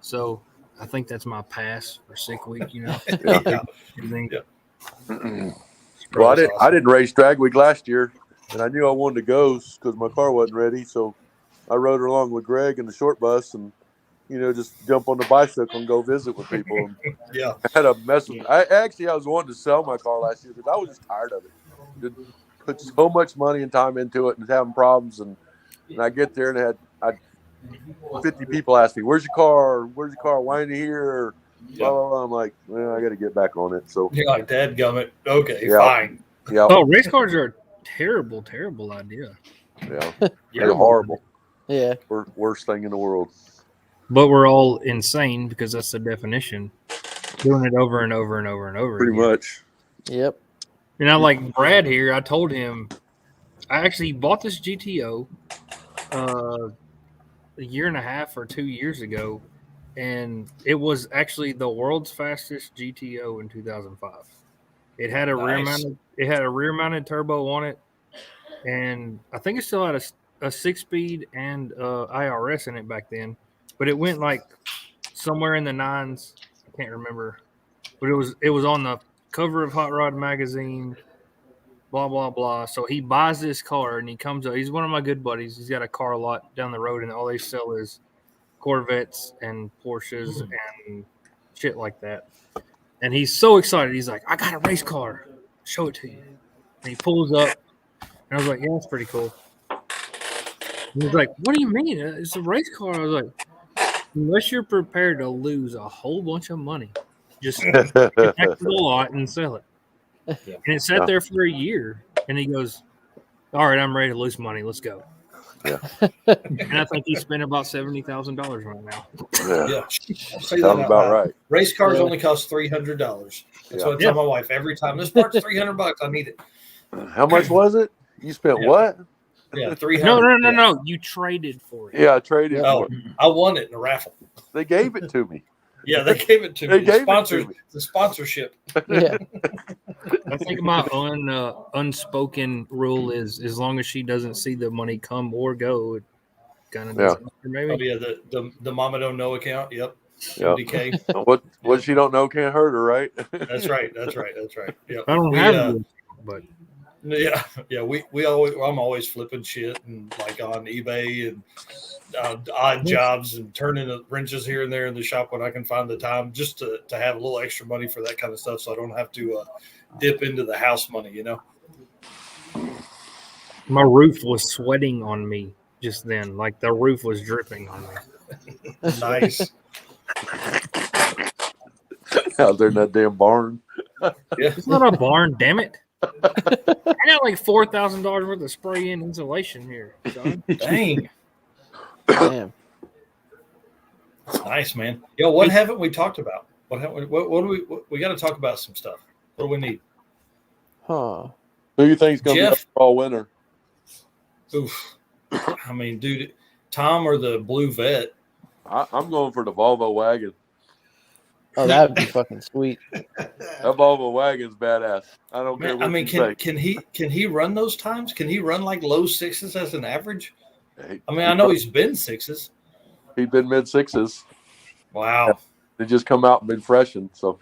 So I think that's my pass for Sick Week, you know.
yeah.
Well, I didn't race drag week last year, and I knew I wanted to go because my car wasn't ready. So I rode along with Greg in the short bus and, just jump on the bicycle and go visit with people.
Yeah.
I had a mess with I was wanting to sell my car last year because I was just tired of it. Put so much money and time into it and having problems. And I get there and I had 50 people ask me, where's your car? Why ain't you here? Blah, blah, blah. I'm like, well, I got to get back on it. So
You're like, dadgummit. Okay,
Yeah.
fine.
yeah,
Oh, race cars are a terrible, terrible idea.
yeah,
Yeah.
they're horrible.
Yeah.
Worst thing in the world.
But we're all insane because that's the definition. Doing it over and over and over and over.
Pretty
again.
much.
Yep.
Like Brad here, I told him I actually bought this GTO a year and a half or 2 years ago, and it was actually the world's fastest GTO in 2005. It had a rear mounted turbo on it, and I think it still had a 6-speed and IRS in it back then, but it went like somewhere in the nines. I can't remember, but it was on the cover of Hot Rod magazine. Blah blah blah. So he buys this car and he comes up. He's one of my good buddies. He's got a car lot down the road, and all they sell is Corvettes and Porsches and shit like that. And he's so excited. He's like, "I got a race car. Show it to you." And he pulls up, and I was like, "Yeah, that's pretty cool." And he's like, "What do you mean? It's a race car?" I was like, "Unless you're prepared to lose a whole bunch of money, just get back to the lot and sell it."
Yeah.
And it sat there for a year, and he goes, "All right, I'm ready to lose money. Let's go."
Yeah.
And I think he spent about $70,000 right now.
Yeah.
Sounds about right.
Race cars
Yeah.
only cost $300. That's
Yeah.
what I tell my wife every time. This part's $300. I need it.
How much was it? You spent
Yeah.
what?
Yeah, 300.
No. You traded for it.
Yeah, I traded
Oh,
for it.
I won it in a raffle.
They gave it to me.
Yeah, they gave it to
They
me.
gave it to me.
The sponsorship.
Yeah.
I think my unspoken rule is as long as she doesn't see the money come or go, it kind of doesn't matter, maybe.
Oh, yeah, the Mama Don't Know account. Yep.
Yeah.
MDK.
What she don't know can't hurt her, right?
That's right. Yep.
I don't have it, but
Yeah. I'm always flipping shit and like on eBay and odd jobs and turning the wrenches here and there in the shop when I can find the time, just to have a little extra money for that kind of stuff, so I don't have to dip into the house money.
my roof was sweating on me just then. Like the roof was dripping on me.
Nice.
Out there in that damn barn.
Yeah.
It's not a barn, damn it. I got like $4,000 worth of spray in insulation here. John.
Dang.
Damn.
Nice, man. Yo, what haven't we talked about? What do we got to talk about some stuff. What do we need?
Huh.
Who you think's going to be
Jeff?
the all winner?
Oof. I mean, dude, Tom or the blue vet?
I'm going for the Volvo wagon.
Oh, that would be fucking sweet.
That Volvo wagon's badass. I don't care
Man,
what
I mean,
you say.
can he run those times? Can he run like low sixes as an average?
Hey,
I mean, I know he's been sixes.
he's been mid sixes.
Wow.
They just come out and been freshened. So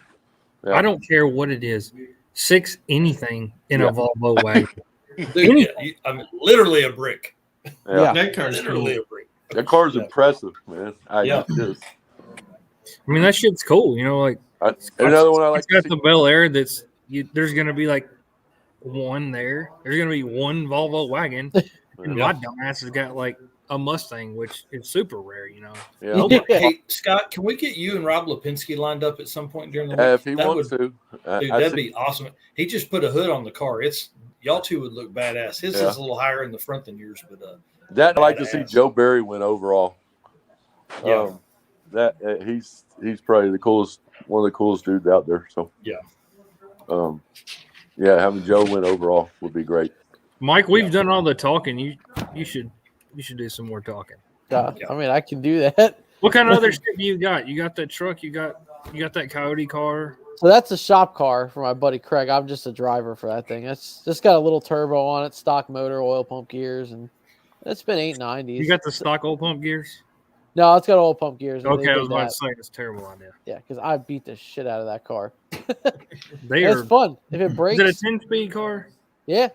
yeah.
I don't care what it is. 6 anything in a Volvo wagon.
Dude, I mean, literally a brick.
Yeah.
That car's cool.
Literally a brick.
That car's impressive, man.
Yeah.
It is.
I mean, that shit's cool. You know, like
Another one I like
it's
to
got
see.
the Bel Air there's going to be like one there. There's going to be one Volvo wagon. And my dumbass has got like a Mustang, which is super rare, you know.
Yeah.
Hey, Scott, can we get you and Rob Lapenske lined up at some point during the week?
If he wants to.
Dude, that'd be awesome. He just put a hood on the car. Y'all two would look badass. His is a little higher in the front than yours, but
I'd like to see Joe Barry win overall.
Yeah.
He's probably one of the coolest dudes out there. So having Joe win overall would be great.
Mike, we've done all the talking. You should do some more talking.
I mean, I can do that.
What kind of other shit do you got? You got that truck. You got that Coyote car.
So that's a shop car for my buddy Craig. I'm just a driver for that thing. It's just got a little turbo on it, stock motor, oil pump gears, and it's been 890s.
You got the stock oil pump gears?
No, it's got oil pump gears.
Okay, I was about to say it's a terrible idea.
Yeah, because I beat the shit out of that car.
It's
fun. If it breaks.
Is it a 10-speed car?
Yeah.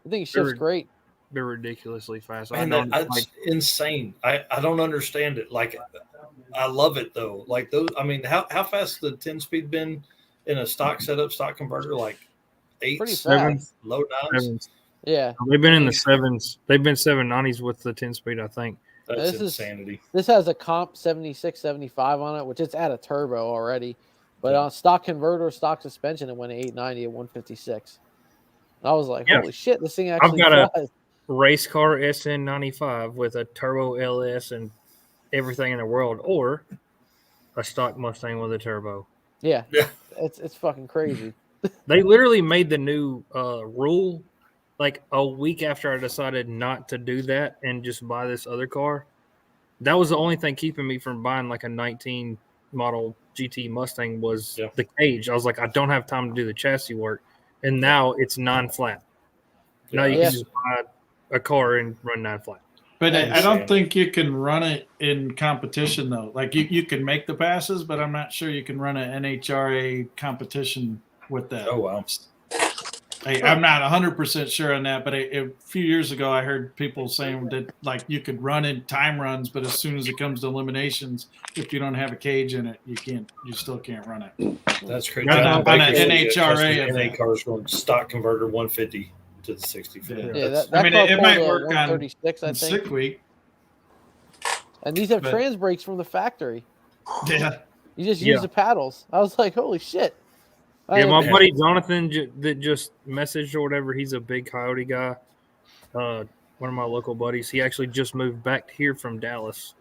I think it shifts great.
They're ridiculously fast.
Man, that's insane. I don't understand it. Like, I love it though. Like those. I mean, how fast the 10-speed been in a stock setup, stock converter? Like 8s, 7s, low 9s.
Yeah,
they've been in the 7s. They've been 790s with the 10-speed. I think
that's insanity.
This has a comp 76, 75 on it, which it's at a turbo already. But on stock converter, stock suspension, it went 890 at 156. And I was like, holy shit, this thing actually
I've got
flies.
A race car SN95 with a turbo LS and everything in the world, or a stock Mustang with a turbo.
Yeah. It's fucking crazy.
They literally made the new rule like a week after I decided not to do that and just buy this other car. That was the only thing keeping me from buying like a 19 model GT Mustang was the cage. I was like, I don't have time to do the chassis work. And now it's non-flat. Now you can just buy a car and run non-flat.
But I don't think you can run it in competition, though. Like, you can make the passes, but I'm not sure you can run an NHRA competition with that.
Oh, wow.
I'm not 100% sure on that, but a few years ago I heard people saying that, like, you could run in time runs, but as soon as it comes to eliminations, if you don't have a cage in it, you still can't run it.
That's crazy.
On an NHRA
NA cars going stock converter 150 to the 64.
That
it might work on
136, I think.
SickWeek.
And these have trans brakes from the factory.
Yeah.
You just use the paddles. I was like, holy shit.
Yeah, my buddy Jonathan that just messaged or whatever, he's a big Coyote guy. One of my local buddies. He actually just moved back here from Dallas.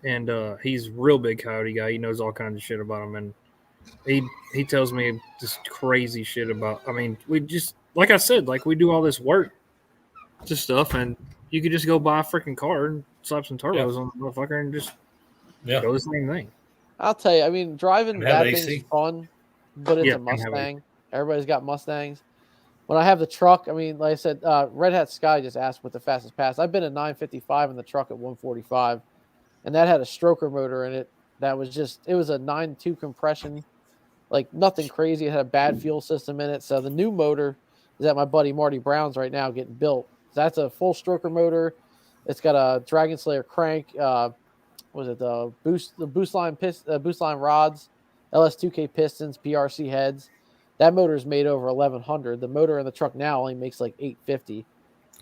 And he's a real big Coyote guy. He knows all kinds of shit about him. And he tells me just crazy shit about, I mean, we just, like I said, like we do all this work to stuff, and you could just go buy a freaking car and slap some turbos on the motherfucker and just go the same thing.
I'll tell you, I mean, driving that thing is fun, but it's a
can have
Mustang. Everybody's got Mustangs. When I have the truck, I mean, like I said, Red Hat Sky just asked what the fastest pass. I've been at 955 in the truck at 145, and that had a stroker motor in it. That was just, it was a 9.2 compression, like nothing crazy. It had a bad fuel system in it. So the new motor is at my buddy Marty Brown's right now getting built. So that's a full stroker motor. It's got a Dragon Slayer crank. The boost line rods, LS2K pistons, PRC heads. That motor is made over 1100. The motor in the truck now only makes like 850.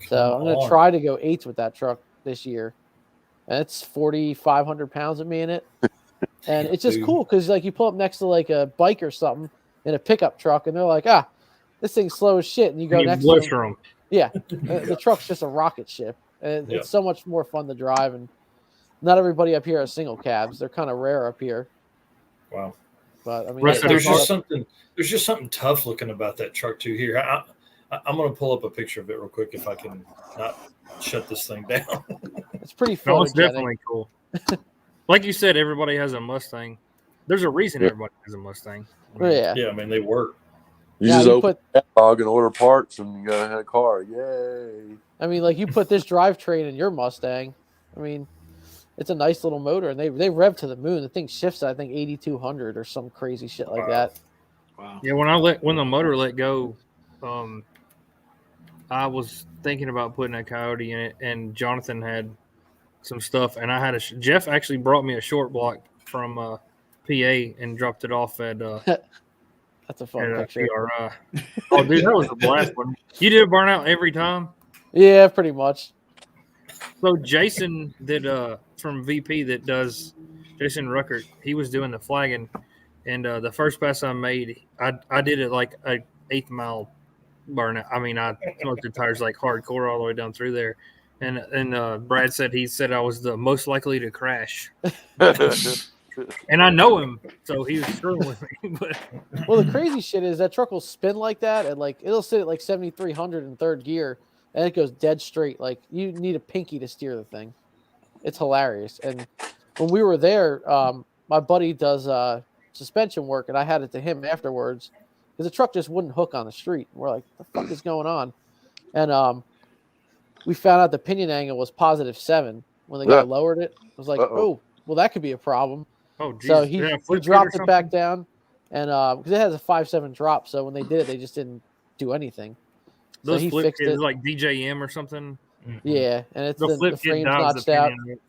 So I'm going to try to go 8s with that truck this year. And it's 4,500 pounds of me in it. And it's just cool because like you pull up next to like a bike or something in a pickup truck and they're like, this thing's slow as shit. And you go next to them. Yeah. The truck's just a rocket ship. And it's so much more fun to drive. And not everybody up here has single cabs. They're kind of rare up here.
Wow.
But I mean,
there's just something tough looking about that truck too. Here, I'm going to pull up a picture of it real quick if I can not shut this thing down.
It's pretty fun.
No, it's definitely cool. Like you said, everybody has a Mustang. There's a reason everybody has a Mustang.
I mean,
yeah, I mean they work.
You just open the catalog and order parts, and you got a car. Yay!
I mean, like you put this drivetrain in your Mustang. I mean, it's a nice little motor, and they rev to the moon. The thing shifts at, I think 8,200 or some crazy shit like that.
Wow.
Yeah, when the motor let go, I was thinking about putting a Coyote in it, and Jonathan had some stuff, and I had Jeff actually brought me a short block from PA and dropped it off at
that's a fun picture.
PRI. Oh, dude, that was a blast one. You did a burnout every time?
Yeah, pretty much.
So Jason that from VP that does Jason Ruckert, he was doing the flagging, and the first pass I made, I did it like a 8th mile burnout. I mean, I smoked the tires like hardcore all the way down through there. And Brad said I was the most likely to crash. And I know him, so he was screwing with me. But
Well, the crazy shit is that truck will spin like that, and like it'll sit at like 7,300 in third gear, and it goes dead straight. Like you need a pinky to steer the thing. It's hilarious. And when we were there, my buddy does suspension work, and I had it to him afterwards because the truck just wouldn't hook on the street. We're like, "The fuck is going on?" And we found out the pinion angle was +7 when the guy lowered it. I was like, "Oh, well, that could be a problem."
oh, geez.
So he dropped it back
something?
down, and because it has a 5.7 drop, so when they did it, they just didn't do anything. So
Those
he
flip
fixed
kids
it.
like DJM or something.
Yeah, and it's
The
the
flip kid
frame's
dives
notched
the
out.
pinion.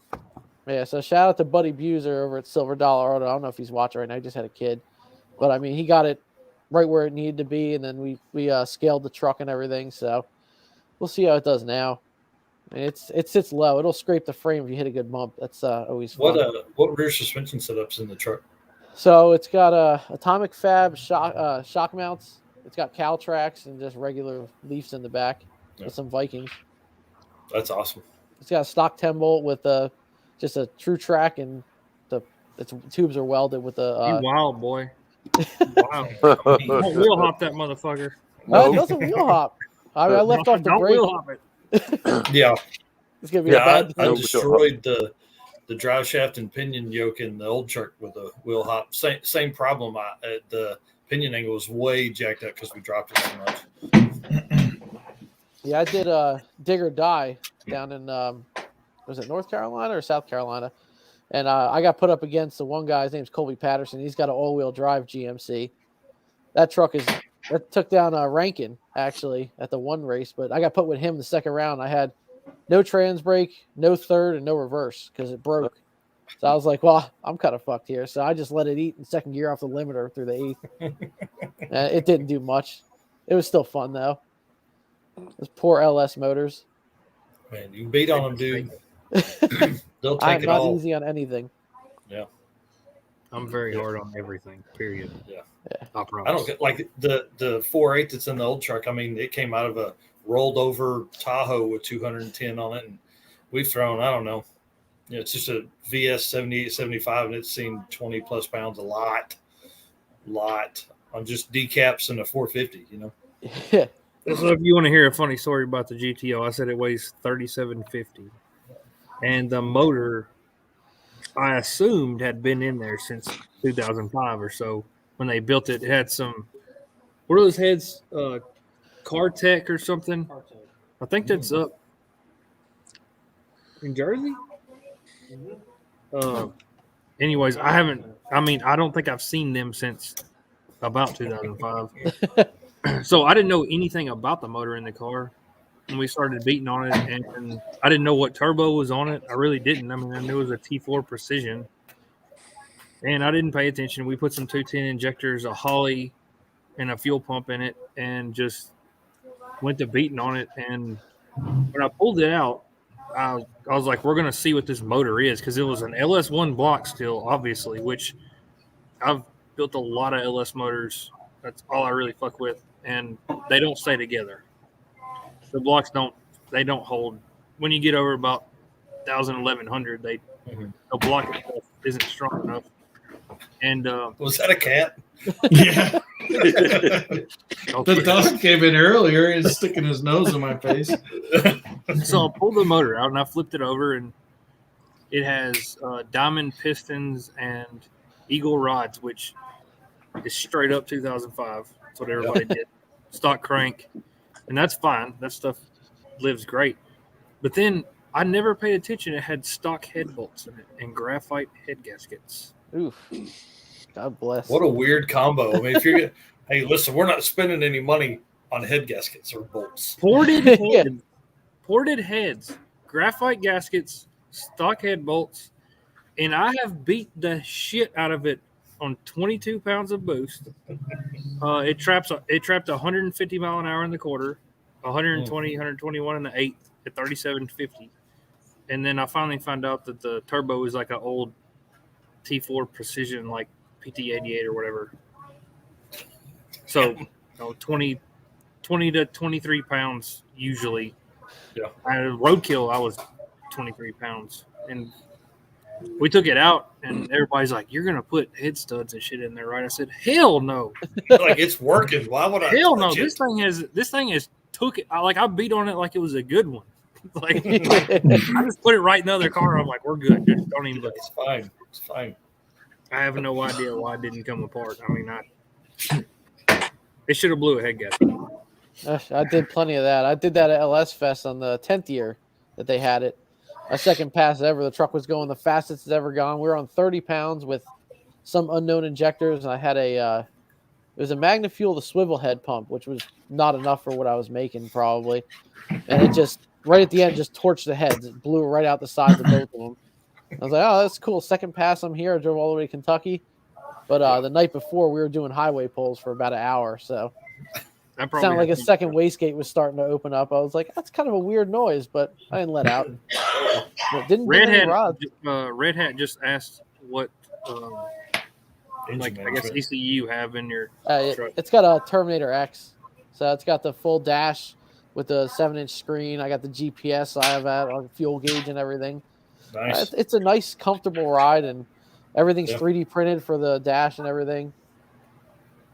Yeah, so shout out to Buddy Buser over at Silver Dollar Auto. I don't know if he's watching right now. He just had a kid, but I mean, he got it right where it needed to be, and then we scaled the truck and everything. So we'll see how it does now. I mean, it sits low. It'll scrape the frame if you hit a good bump. That's always fun.
What rear suspension setups in the truck?
So it's got atomic fab shock mounts. It's got cow tracks and just regular leafs in the back with some Vikings.
That's awesome.
It's got a stock 10-bolt with just a true track, and its tubes are welded with a.
You wild boy. Wow. Don't wheel hop that motherfucker.
It doesn't wheel hop. I mean, I left off the
Don't
brake.
wheel hop it.
Yeah,
It's gonna be a bad
I
day.
destroyed the drive shaft and pinion yoke in the old truck with a wheel hop. Same problem. The pinion angle was way jacked up because we dropped it so much.
Yeah, I did dig or die down in was it North Carolina or South Carolina, and I got put up against the one guy. His name's Colby Patterson. He's got an all-wheel drive GMC. That took down Rankin actually at the one race, but I got put with him the second round. I had no trans brake, no third, and no reverse because it broke. So I was like, well, I'm kind of fucked here. So I just let it eat in second gear off the limiter through the 8th. It didn't do much. It was still fun though. Those poor LS motors.
Man, you beat on them, dude. They'll
I'm
take it
not
all.
easy on anything.
Yeah.
I'm very hard on everything, period.
Yeah.
I promise.
I don't get like the 4.8 that's in the old truck. I mean, it came out of a rolled over Tahoe with 210 on it, and we've thrown, I don't know, it's just a VS 7875, and it's seen 20 plus pounds a lot on just decaps and a 450.
Yeah.
So if you want to hear a funny story about the GTO, I said it weighs 3750, and the motor I assumed had been in there since 2005 or so. When they built it, it had some, what are those heads? Cartech or something? I think that's up in Jersey. Anyways, I don't think I've seen them since about 2005. So I didn't know anything about the motor in the car. And we started beating on it, and I didn't know what turbo was on it. I really didn't. I mean, I knew it was a T4 Precision. And I didn't pay attention. We put some 210 injectors, a Holly, and a fuel pump in it, and just went to beating on it. And when I pulled it out, I was like, we're going to see what this motor is, because it was an LS1 block still, obviously, which I've built a lot of LS motors. That's all I really fuck with, and they don't stay together. The blocks don't hold. When you get over about 1,000, 1,100, the block itself isn't strong enough. And
Was that a cat?
Yeah. The dog came in earlier and sticking his nose in my face.
So I pulled the motor out and I flipped it over, and it has diamond pistons and eagle rods, which is straight up 2005. That's what everybody did. Stock crank, and that's fine. That stuff lives great. But then I never paid attention. It had stock head bolts in it and graphite head gaskets.
Oof. God bless.
What a weird combo. I mean, if you're hey, listen, we're not spending any money on head gaskets or bolts.
Ported heads, graphite gaskets, stock head bolts, and I have beat the shit out of it on 22 pounds of boost. It trapped 150 mile an hour in the quarter, 120, 121 in the 8th at 37.50. And then I finally found out that the turbo is like an old T4 Precision, like PT88 or whatever. So, 20 to 23 pounds usually.
Yeah.
Roadkill, I was 23 pounds. And we took it out, and everybody's like, "You're gonna put head studs and shit in there, right?" I said, "Hell no!"
Like, it's working. Why would I?
Hell no!
touch it?
This thing has took it. I beat on it like it was a good one. Like I just put it right in the other car. I'm like, "We're good. Just don't even look."
It's fine. It's fine.
I have no idea why it didn't come apart. I mean, it should have blew a head gasket.
I did plenty of that. I did that at LS Fest on the 10th year that they had it. My second pass ever. The truck was going the fastest it's ever gone. We were on 30 pounds with some unknown injectors, and I had it was a MagnaFuel, the swivel head pump, which was not enough for what I was making probably. And it just, right at the end, just torched the heads. It blew right out the sides of both of them. I was like, oh, that's cool. Second pass, I'm here. I drove all the way to Kentucky. But the night before, we were doing highway pulls for about an hour, so it sounded like a second wastegate was starting to open up. I was like, that's kind of a weird noise, but I didn't let out. It didn't
Red
get any rods.
Hat just asked what, I guess ECU you have in your truck.
It's got a Terminator X, so it's got the full dash with the 7-inch screen. I got the GPS. I have that on fuel gauge and everything.
Nice.
It's a nice, comfortable ride, and everything's 3D printed for the dash and everything.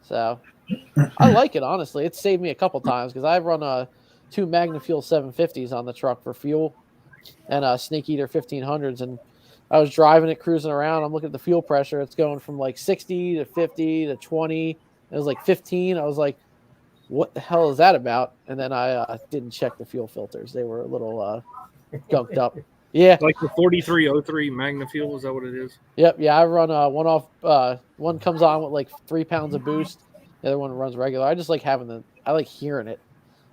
So I like it, honestly. It saved me a couple times because I've run 2 MagnaFuel 750s on the truck for fuel and Snake Eater 1500s, and I was driving it, cruising around. I'm looking at the fuel pressure. It's going from like 60 to 50 to 20. It was like 15. I was like, what the hell is that about? And then I didn't check the fuel filters. They were a little gunked up. Yeah.
Like the 4303 MagnaFuel, is that what it is?
Yep. Yeah, I run one off. One comes on with like 3 pounds of boost. The other one runs regular. I just like I like hearing it.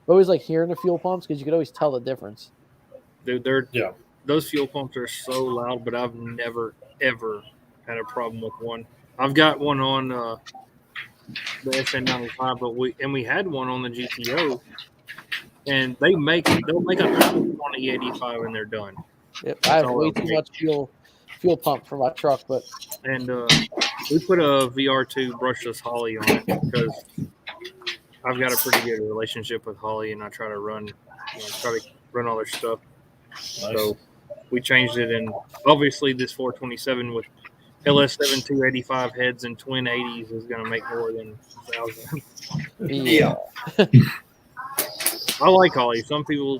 I always like hearing the fuel pumps because you could always tell the difference.
Dude, those fuel pumps are so loud, but I've never, ever had a problem with one. I've got one on the SN95, but we had one on the GTO, and they'll make a 2085 and they're done.
Yep, I have way too much fuel pump for my truck, but
we put a VR2 brushless Holly on it because I've got a pretty good relationship with Holly, and I try to run all their stuff. Nice. So we changed it, and obviously this 427 with LS7 285 heads and twin 80s is going to make more than 1,000.
Yeah.
I like Holly. Some people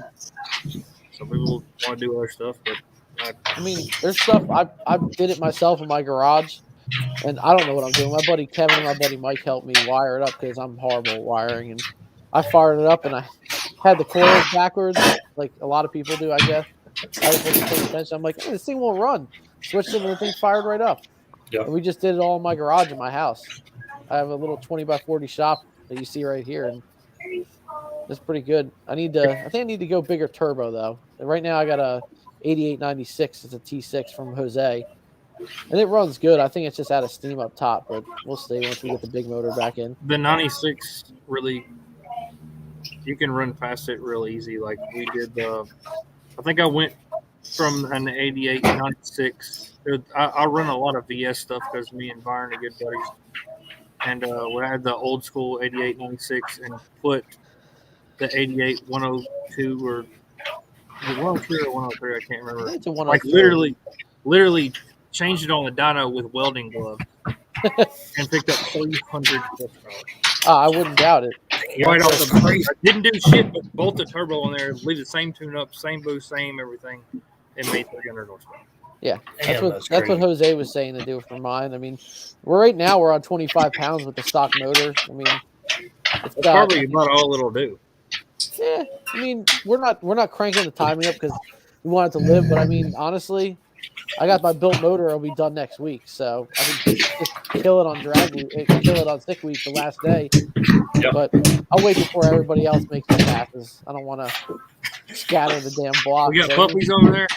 want to do other stuff, but
I mean, there's stuff I did it myself in my garage, and I don't know what I'm doing. My buddy Kevin and my buddy Mike helped me wire it up because I'm horrible at wiring, and I fired it up and I had the coils backwards, like a lot of people do, I guess. I just wasn't paying attention. I'm like, hey, this thing won't run. Switched it and the thing fired right up.
Yeah.
And we just did it all in my garage in my house. I have a little 20 by 40 shop that you see right here, and it's pretty good. I think I need to go bigger turbo though. Right now I got a 8896. It's a T6 from Jose, and it runs good. I think it's just out of steam up top, but we'll see once we get the big motor back in.
The 96 really, you can run past it real easy. Like we did. I think I went from an 88 96. I run a lot of VS stuff because me and Byron are good buddies, and we had the old school 88 96 and put the 88 102 or 103 or 103. I can't remember.
It's a 103.
Like literally changed it on the dyno with welding gloves and picked up 300 horsepower.
I wouldn't doubt it.
Right off the bat. I didn't do shit but bolt the turbo on there, leave the same tune up, same boost, same everything, and made 300 horsepower.
Yeah, that's what Jose was saying to do for mine. I mean, we're on 25 pounds with the stock motor. I mean,
that's probably about all it'll do.
Yeah, I mean, we're not cranking the timing up because we want it to live. But I mean, honestly, I got my built motor. It'll be done next week, so I can just kill it on kill it on Sick Week the last day.
Yep.
But I'll wait before everybody else makes their passes. I don't want to scatter the damn block.
We got puppies over there.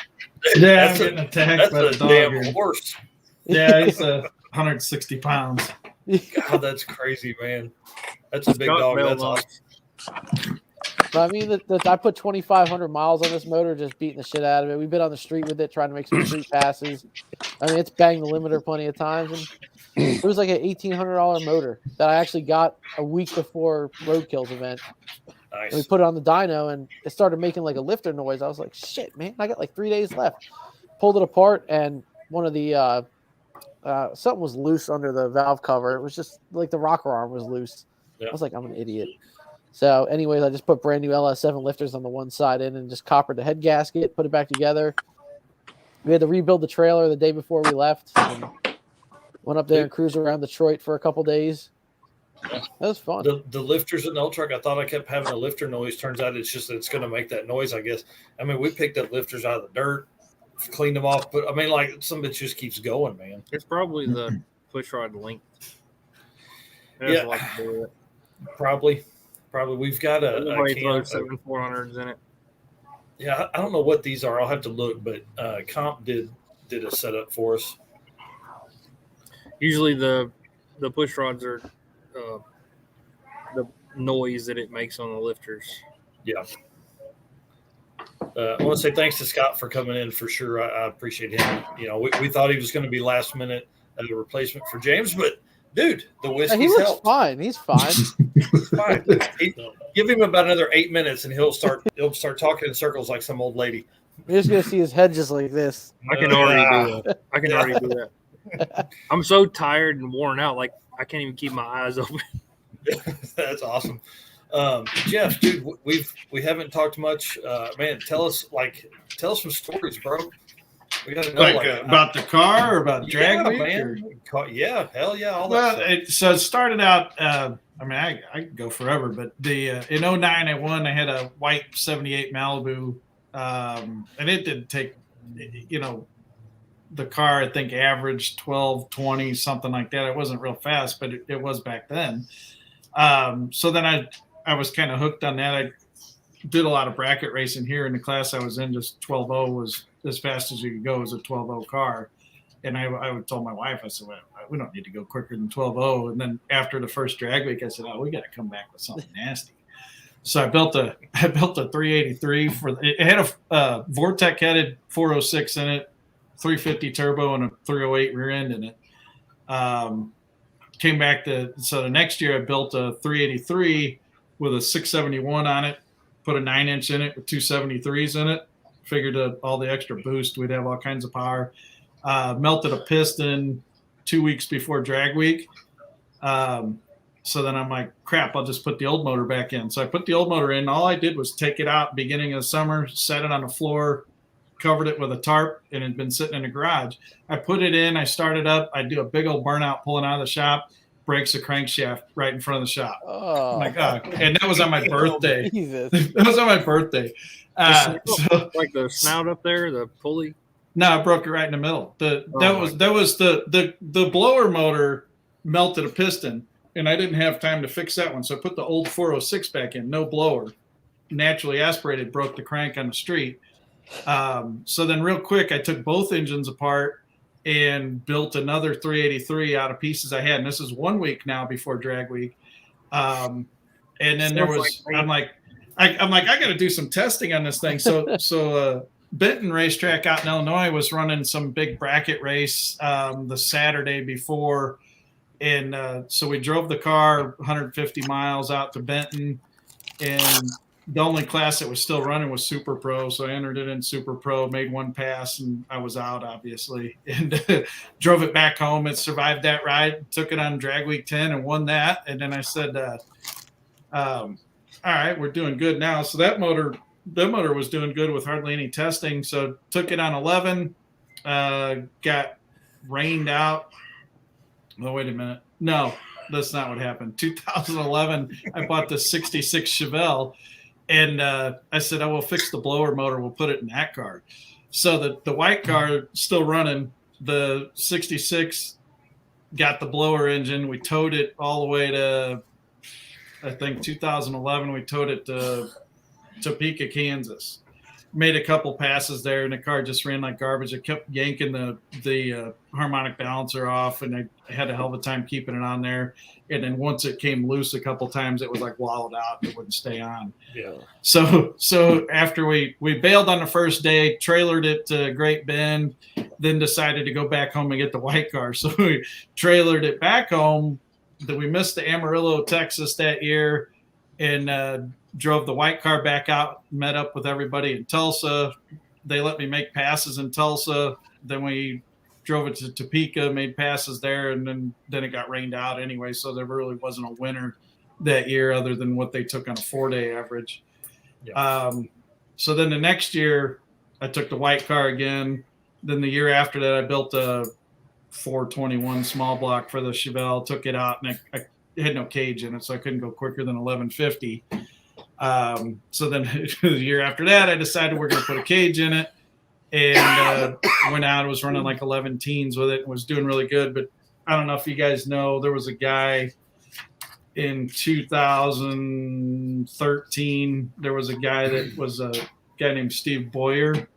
Yeah, I'm getting attacked by the dog.
Damn horse.
Yeah, he's 160 pounds.
God, that's crazy, man. That's a big dog. That's awesome.
But I mean, I put 2,500 miles on this motor, just beating the shit out of it. We've been on the street with it, trying to make some street passes. I mean, it's banged the limiter plenty of times. And it was like an $1,800 motor that I actually got a week before Roadkill's event.
Nice.
And we put it on the dyno, and it started making like a lifter noise. I was like, shit, man, I got like 3 days left. Pulled it apart, and one of the something was loose under the valve cover. It was just like the rocker arm was loose.
Yeah.
I was like, I'm an idiot. So anyways, I just put brand new LS7 lifters on the one side in and just coppered the head gasket, put it back together. We had to rebuild the trailer the day before we left. And went up there and cruised around Detroit for a couple days. That was fun.
The lifters in the old truck, I thought I kept having a lifter noise. Turns out it's just it's going to make that noise, I guess. I mean, we picked up lifters out of the dirt, cleaned them off, but I mean, like some of it just keeps going, man.
It's probably the push rod length.
Yeah,
like to do it.
Probably. We've got a
throw 7 400s in it.
Yeah, I don't know what these are. I'll have to look, but Comp did a setup for us.
Usually the push rods are the noise that it makes on the lifters.
Yeah. I want to say thanks to Scott for coming in for sure. I appreciate him. You know, we thought he was going to be last minute a replacement for James, but dude, the whiskey's
he looks
helped.
fine. He's fine.
Fine. Give him about another 8 minutes, and he'll start talking in circles like some old lady.
You're just gonna see his head just like this.
I can already do that. I can already do that. I'm so tired and worn out, like I can't even keep my eyes open.
That's awesome. Geoff, dude, we haven't talked much. Man, tell us some stories, bro. We gotta know
about the car or about drag week,
man. Yeah, hell yeah, all
well,
that stuff.
so it started out. I mean, I could go forever, but in 09 I won. I had a white '78 Malibu, and it didn't take, the car I think averaged 12-20 something like that. It wasn't real fast, but it was back then. So then I was kind of hooked on that. I did a lot of bracket racing here in the class I was in. Just 12.0 was as fast as you could go as a 12.0 car. And I told my wife, I said, well, we don't need to go quicker than 12.0. And then after the first drag week, I said, we got to come back with something nasty. So I built a 383 it had a Vortec headed 406 in it, 350 turbo and a 308 rear end in it. Came back so the next year I built a 383 with a 671 on it, put a 9-inch in it with 273s in it. Figured all the extra boost, we'd have all kinds of power. Melted a piston 2 weeks before drag week. So then I'm like, crap, I'll just put the old motor back in. So I put the old motor in. All I did was take it out beginning of the summer, set it on the floor, covered it with a tarp, and it had been sitting in the garage. I put it in, I started up, I do a big old burnout pulling out of the shop, breaks the crankshaft right in front of the shop.
Oh
my God. And that was on my birthday.
Jesus.
That was on my birthday. So,
like the snout up there, the pulley.
No, I broke it right in the middle. That was the blower motor melted a piston, and I didn't have time to fix that one. So I put the old 406 back in, no blower, naturally aspirated, broke the crank on the street. So then real quick, I took both engines apart and built another 383 out of pieces I had. And this is 1 week now before drag week. And then there was, I'm like, I got to do some testing on this thing. So Benton Racetrack out in Illinois was running some big bracket race the Saturday before. And so we drove the car 150 miles out to Benton. And the only class that was still running was Super Pro. So I entered it in Super Pro, made one pass, and I was out, obviously. And drove it back home. It survived that ride, took it on drag week 10 and won that. And then I said, all right, we're doing good now. So that motor was doing good with hardly any testing. So took it on 11, got rained out. Oh, wait a minute. No, that's not what happened. 2011, I bought the 66 Chevelle, and I said, we'll fix the blower motor. We'll put it in that car. So the white car still running. The 66 got the blower engine. We towed it all the way to, I think, 2011. We towed it to Topeka, Kansas. made a couple passes there, and the car just ran like garbage. I kept yanking the harmonic balancer off, and I had a hell of a time keeping it on there. And then once it came loose a couple times, it was like wallowed out. It wouldn't stay on.
Yeah.
So after we bailed on the first day, trailered it to Great Bend, then decided to go back home and get the white car. So we trailered it back home. That we missed the Amarillo, Texas that year, and drove the white car back out, met up with everybody in Tulsa. They let me make passes in Tulsa. Then we drove it to Topeka, made passes there, and then it got rained out anyway. So there really wasn't a winner that year other than what they took on a 4-day average. Yeah. So then the next year I took the white car again. Then the year after that, I built a 421 small block for the Chevelle, took it out, and I had no cage in it, so I couldn't go quicker than 1150. So then the year after that, I decided we're going to put a cage in it, and went out. Was running like 11 teens with it and was doing really good. But I don't know if you guys know, there was a guy in 2013. There was a guy that was a guy named Steve Boyer,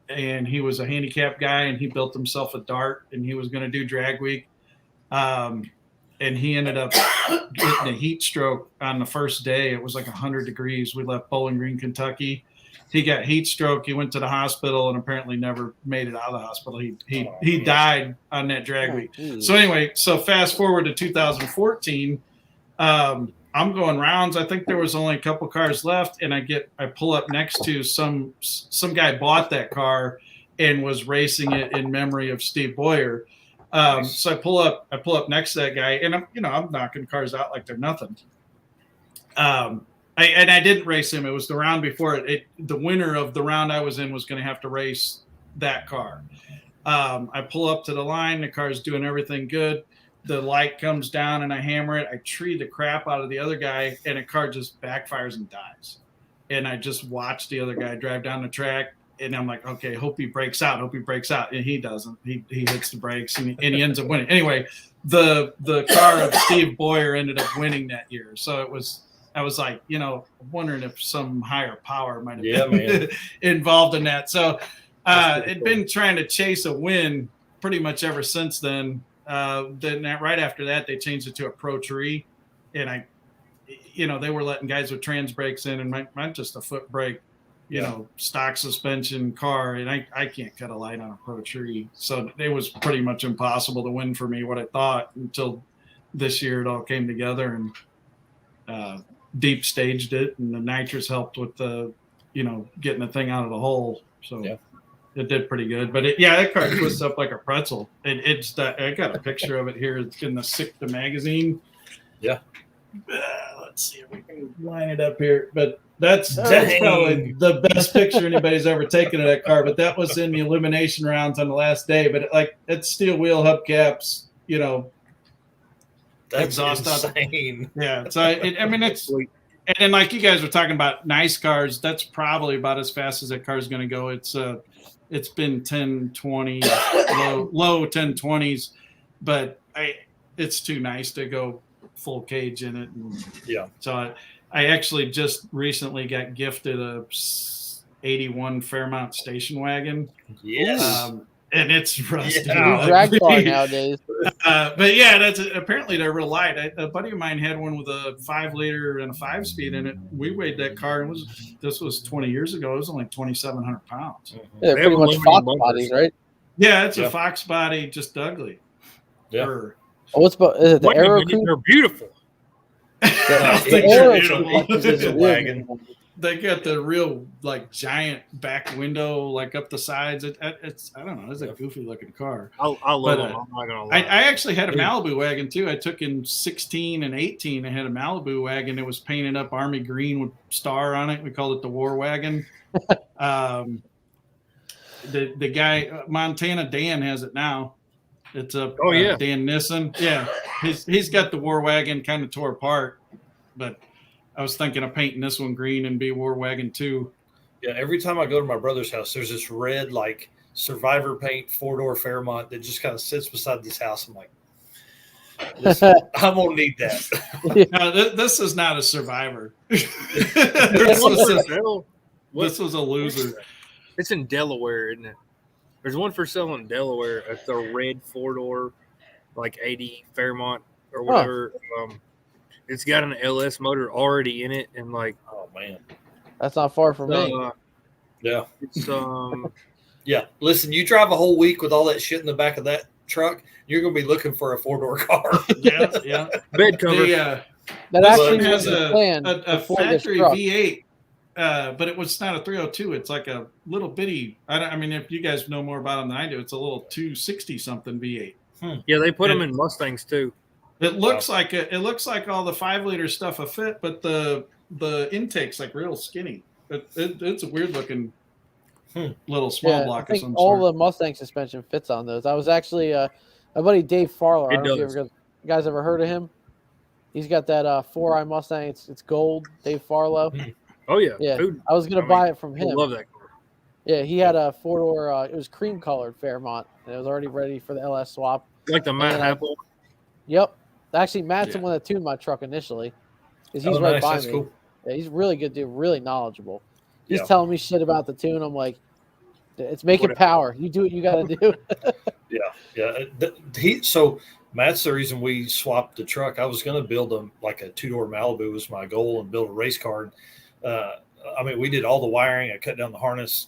and he was a handicapped guy, and he built himself a dart, and he was going to do drag week. And he ended up getting a heat stroke on the first day. It was like 100 degrees. We left Bowling Green, Kentucky. He got heat stroke. He went to the hospital and apparently never made it out of the hospital. He died on that drag week. So anyway, so fast forward to 2014. I'm going rounds. I think there was only a couple cars left, and I pull up next to some guy bought that car and was racing it in memory of Steve Boyer. So I pull up next to that guy, and I'm knocking cars out like they're nothing. I didn't race him. It was the round before it. The winner of the round I was in was going to have to race that car. I pull up to the line. The car's doing everything good. The light comes down, and I hammer it. I tree the crap out of the other guy, and the car just backfires and dies. And I just watch the other guy drive down the track. And I'm like, okay, hope he breaks out. And he doesn't. He hits the brakes, and he ends up winning. Anyway, the car of Steve Boyer ended up winning that year. So I was like, wondering if some higher power might have been involved in that. So it'd been trying to chase a win pretty much ever since then. Then right after that, they changed it to a Pro Tree. And they were letting guys with trans brakes in, and mine just a foot brake. Stock suspension car, and I can't cut a light on a Pro Tree. So it was pretty much impossible to win for me, what I thought, until this year it all came together, and deep staged it, and the nitrous helped with the, getting the thing out of the hole. So it did pretty good. But that car twists up like a pretzel. I got a picture of it here. It's in the SICK magazine. Yeah. Let's see if we can line it up here. But that's probably the best picture anybody's ever taken of that car. But that was in the elimination rounds on the last day. But it's steel wheel hubcaps,
That's
exhaust
insane.
Yeah. So it's, and then like you guys were talking about nice cars, that's probably about as fast as that car is going to go. It's been 1020, low 1020s, but it's too nice to go full cage in it. And so I actually just recently got gifted a 81 Fairmont station wagon. Yes. And it's rusty.
Drag car nowadays.
But apparently they're real light. A buddy of mine had one with a 5-liter and a 5-speed in it. We weighed that car, and this was 20 years ago. It was only 2,700 pounds.
Yeah, pretty much Fox bodies, right?
Yeah, it's a Fox body, just ugly.
Yeah.
What's about the Aero Coupe?
They're beautiful.
The Aero Coupe
is a wagon.
They got the real giant back window up the sides. It's I don't know. It's a goofy looking car.
I love them. I'm not gonna lie.
I actually had a Malibu wagon too. I took in 16 and 18. I had a Malibu wagon. It was painted up army green with star on it. We called it the War Wagon. The guy Montana Dan has it now. It's a Dan Nissen. Yeah, he's got the War Wagon kind of tore apart, but I was thinking of painting this one green and be War Wagon 2.
Yeah, every time I go to my brother's house, there's this red Survivor paint 4-door Fairmont that just kind of sits beside this house. I'm like, I won't need that.
No, this is not a Survivor. This was a loser.
It's in Delaware, isn't it? There's one for sale in Delaware. It's a red 4-door, like 80 Fairmont or whatever. It's got an LS motor already in it, and like,
Oh man.
That's not far from me.
Yeah.
It's
Yeah. Listen, you drive a whole week with all that shit in the back of that truck, you're gonna be looking for a 4-door car.
Yeah.
bed cover.
The,
That actually
Blum has
was the plan
a
before this
factory
truck.
V8, but it was not a 302. It's like a little bitty. I mean, if you guys know more about them than I do, it's a little 260 something V8.
Yeah, they put them in Mustangs too.
It looks like it looks like all the 5-liter stuff a fit, but the intake's like real skinny. It's a weird looking little small block
I
of
think
some
all
sort.
the Mustang suspension fits on those. I was actually my buddy Dave Farlow. I
It
don't know if
does.
you guys ever heard of him. He's got that 4i Mustang. It's gold. Dave Farlow.
Oh yeah,
Yeah,
Dude,
I was gonna buy it from
I
him.
love that car.
Yeah, he had a 4-door. It was cream colored Fairmont, and it was already ready for the LS swap.
Like the Matt
And
Apple.
Yep. Actually, Matt's the
Yeah.
one that tuned my truck initially, because he's
Oh,
right
nice.
by
That's
me.
cool.
Yeah, he's a really good dude, really knowledgeable. He's
Yeah.
telling me shit about the tune. I'm like, it's making
Whatever.
power. You do what you got to do.
Yeah. So Matt's the reason we swapped the truck. I was going to build a 2-door Malibu was my goal, and build a race car. I mean, we did all the wiring. I cut down the harness,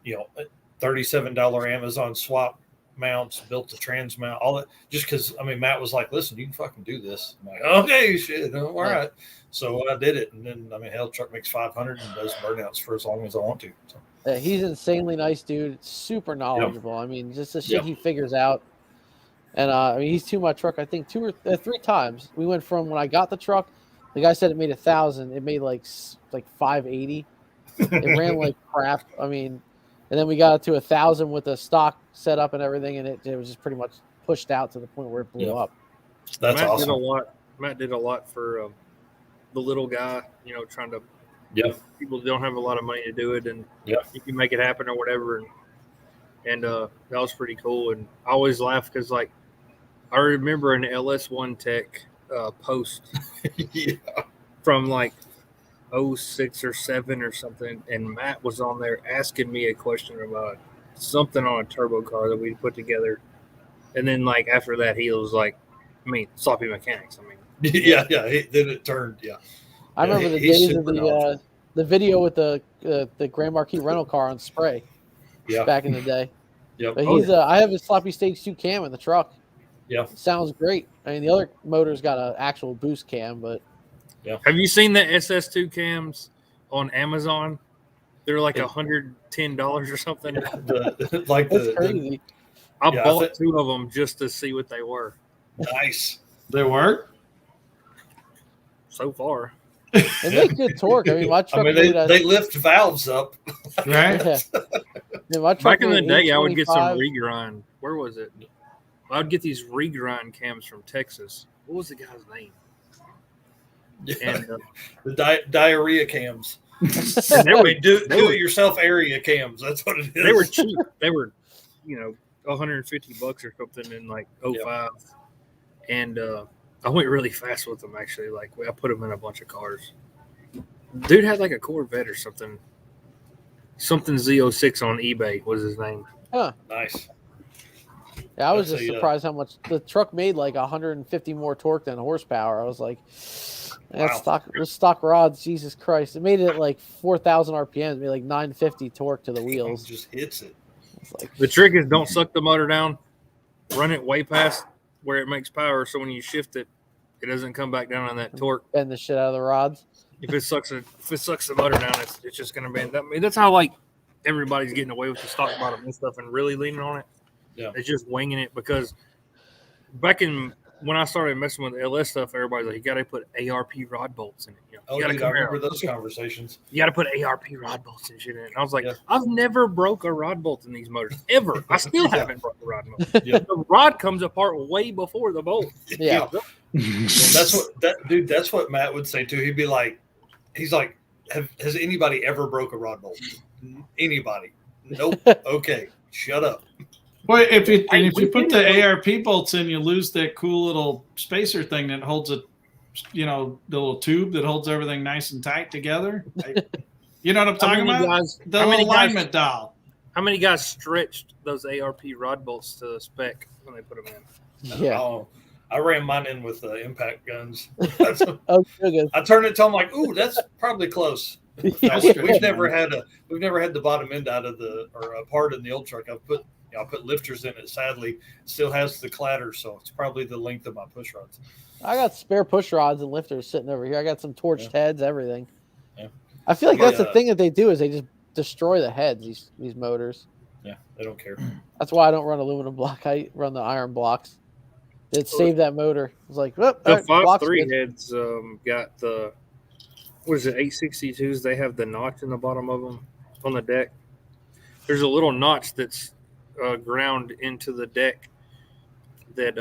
$37 Amazon swap mounts, built the trans mount, all that, just because, I mean, Matt was like, listen, you can fucking do this. I'm like, okay, shit, all right. So I did it. And then, I mean, hell, the truck makes 500 and does burnouts for as long as I want to. So.
Yeah, he's an insanely nice dude, super knowledgeable. I mean, just the shit he figures out. And I mean, he's tuned my truck, I think 2 or 3 times. We went from when I got the truck, the guy said it made 1,000. It made like 580. It ran like crap. I mean, and then we got it to 1,000 with the stock setup and everything, and it was just pretty much pushed out to the point where it blew up.
That's
Matt
awesome.
did a lot. Matt did a lot for the little guy, trying to. People don't have a lot of money to do it, and you can make it happen or whatever. And that was pretty cool. And I always laugh because, like, I remember an LS1 Tech post from like 06 or 07 or something, and Matt was on there asking me a question about something on a turbo car that we put together. And then, like, after that, he was like, sloppy mechanics.
Then it turned.
I remember the
he's
days
super
of
knowledgeable.
the video with the Grand Marquis rental car on spray back in the day.
Yep.
But he's I have his sloppy stage 2 cam in the truck.
Yeah.
Sounds great. I mean, the other motor's got an actual boost cam, but
Have you seen the SS2 cams on Amazon? They're like $110 or something.
it's crazy.
I bought 2 of them just to see what they were.
Nice.
They work
so far.
They make good torque. I mean, my truck.
They lift valves up.
right.
Yeah. Yeah, my truck
Back in the
made
day, I would get some
825.
regrind. Where was it? I would get these regrind cams from Texas. What was the guy's name? And
The diarrhea cams.
and they were
Do it yourself area cams. That's what it is.
they were cheap. They were, $150 or something in like 05. And I went really fast with them, actually. Like, I put them in a bunch of cars. Dude had like a Corvette or something. Something Z06 on eBay was his name.
Nice.
Yeah, I was
That's
just
a,
surprised how much the truck made, like 150 more torque than horsepower. I was like, that's stock rods. Jesus Christ. It made it like 4,000 RPMs. It made like 950 torque to the wheels.
Just hits it.
It's like,
The trick is don't suck the motor down. Run it way past where it makes power, so when you shift it, it doesn't come back down on that torque.
bend the shit out of the rods.
If it sucks the motor down, it's just going to bend. That's how, like, everybody's getting away with the stock bottom and stuff and really leaning on it.
Yeah.
It's just winging it, because back in when I started messing with the LS stuff, everybody's like, you got to put ARP rod bolts in it.
Oh, dude, I remember those conversations.
You got to put ARP rod bolts and shit in it. And I was like, I've never broke a rod bolt in these motors, ever. I still haven't broke a rod bolt. The rod comes apart way before the bolt.
Yeah.
That's what Matt would say too. He'd be like, has anybody ever broke a rod bolt? Anybody? Nope. Okay, shut up.
Well, if you put the ARP bolts in, you lose that cool little spacer thing that holds it. The little tube that holds everything nice and tight together. You know what I'm talking about? The little alignment dial.
How many guys stretched those ARP rod bolts to the spec when they put them in?
Yeah.
Oh, I ran mine in with impact guns.
Oh, good.
I turned it to. I'm like, ooh, that's probably close.
Yeah.
We've never had the bottom end out of a part in the old truck. I put lifters in it. Sadly, it still has the clatter, so it's probably the length of my push rods.
I got spare push rods and lifters sitting over here. I got some torched heads, everything.
Yeah.
I feel like that's the thing that they do is they just destroy the heads. These motors.
Yeah, they don't care.
That's why I don't run aluminum block. I run the iron blocks. It saved that motor. It's like, oh,
the
right,
5.3 heads got the, what is it, 862s? They have the notch in the bottom of them on the deck. There's a little notch that's ground into the deck that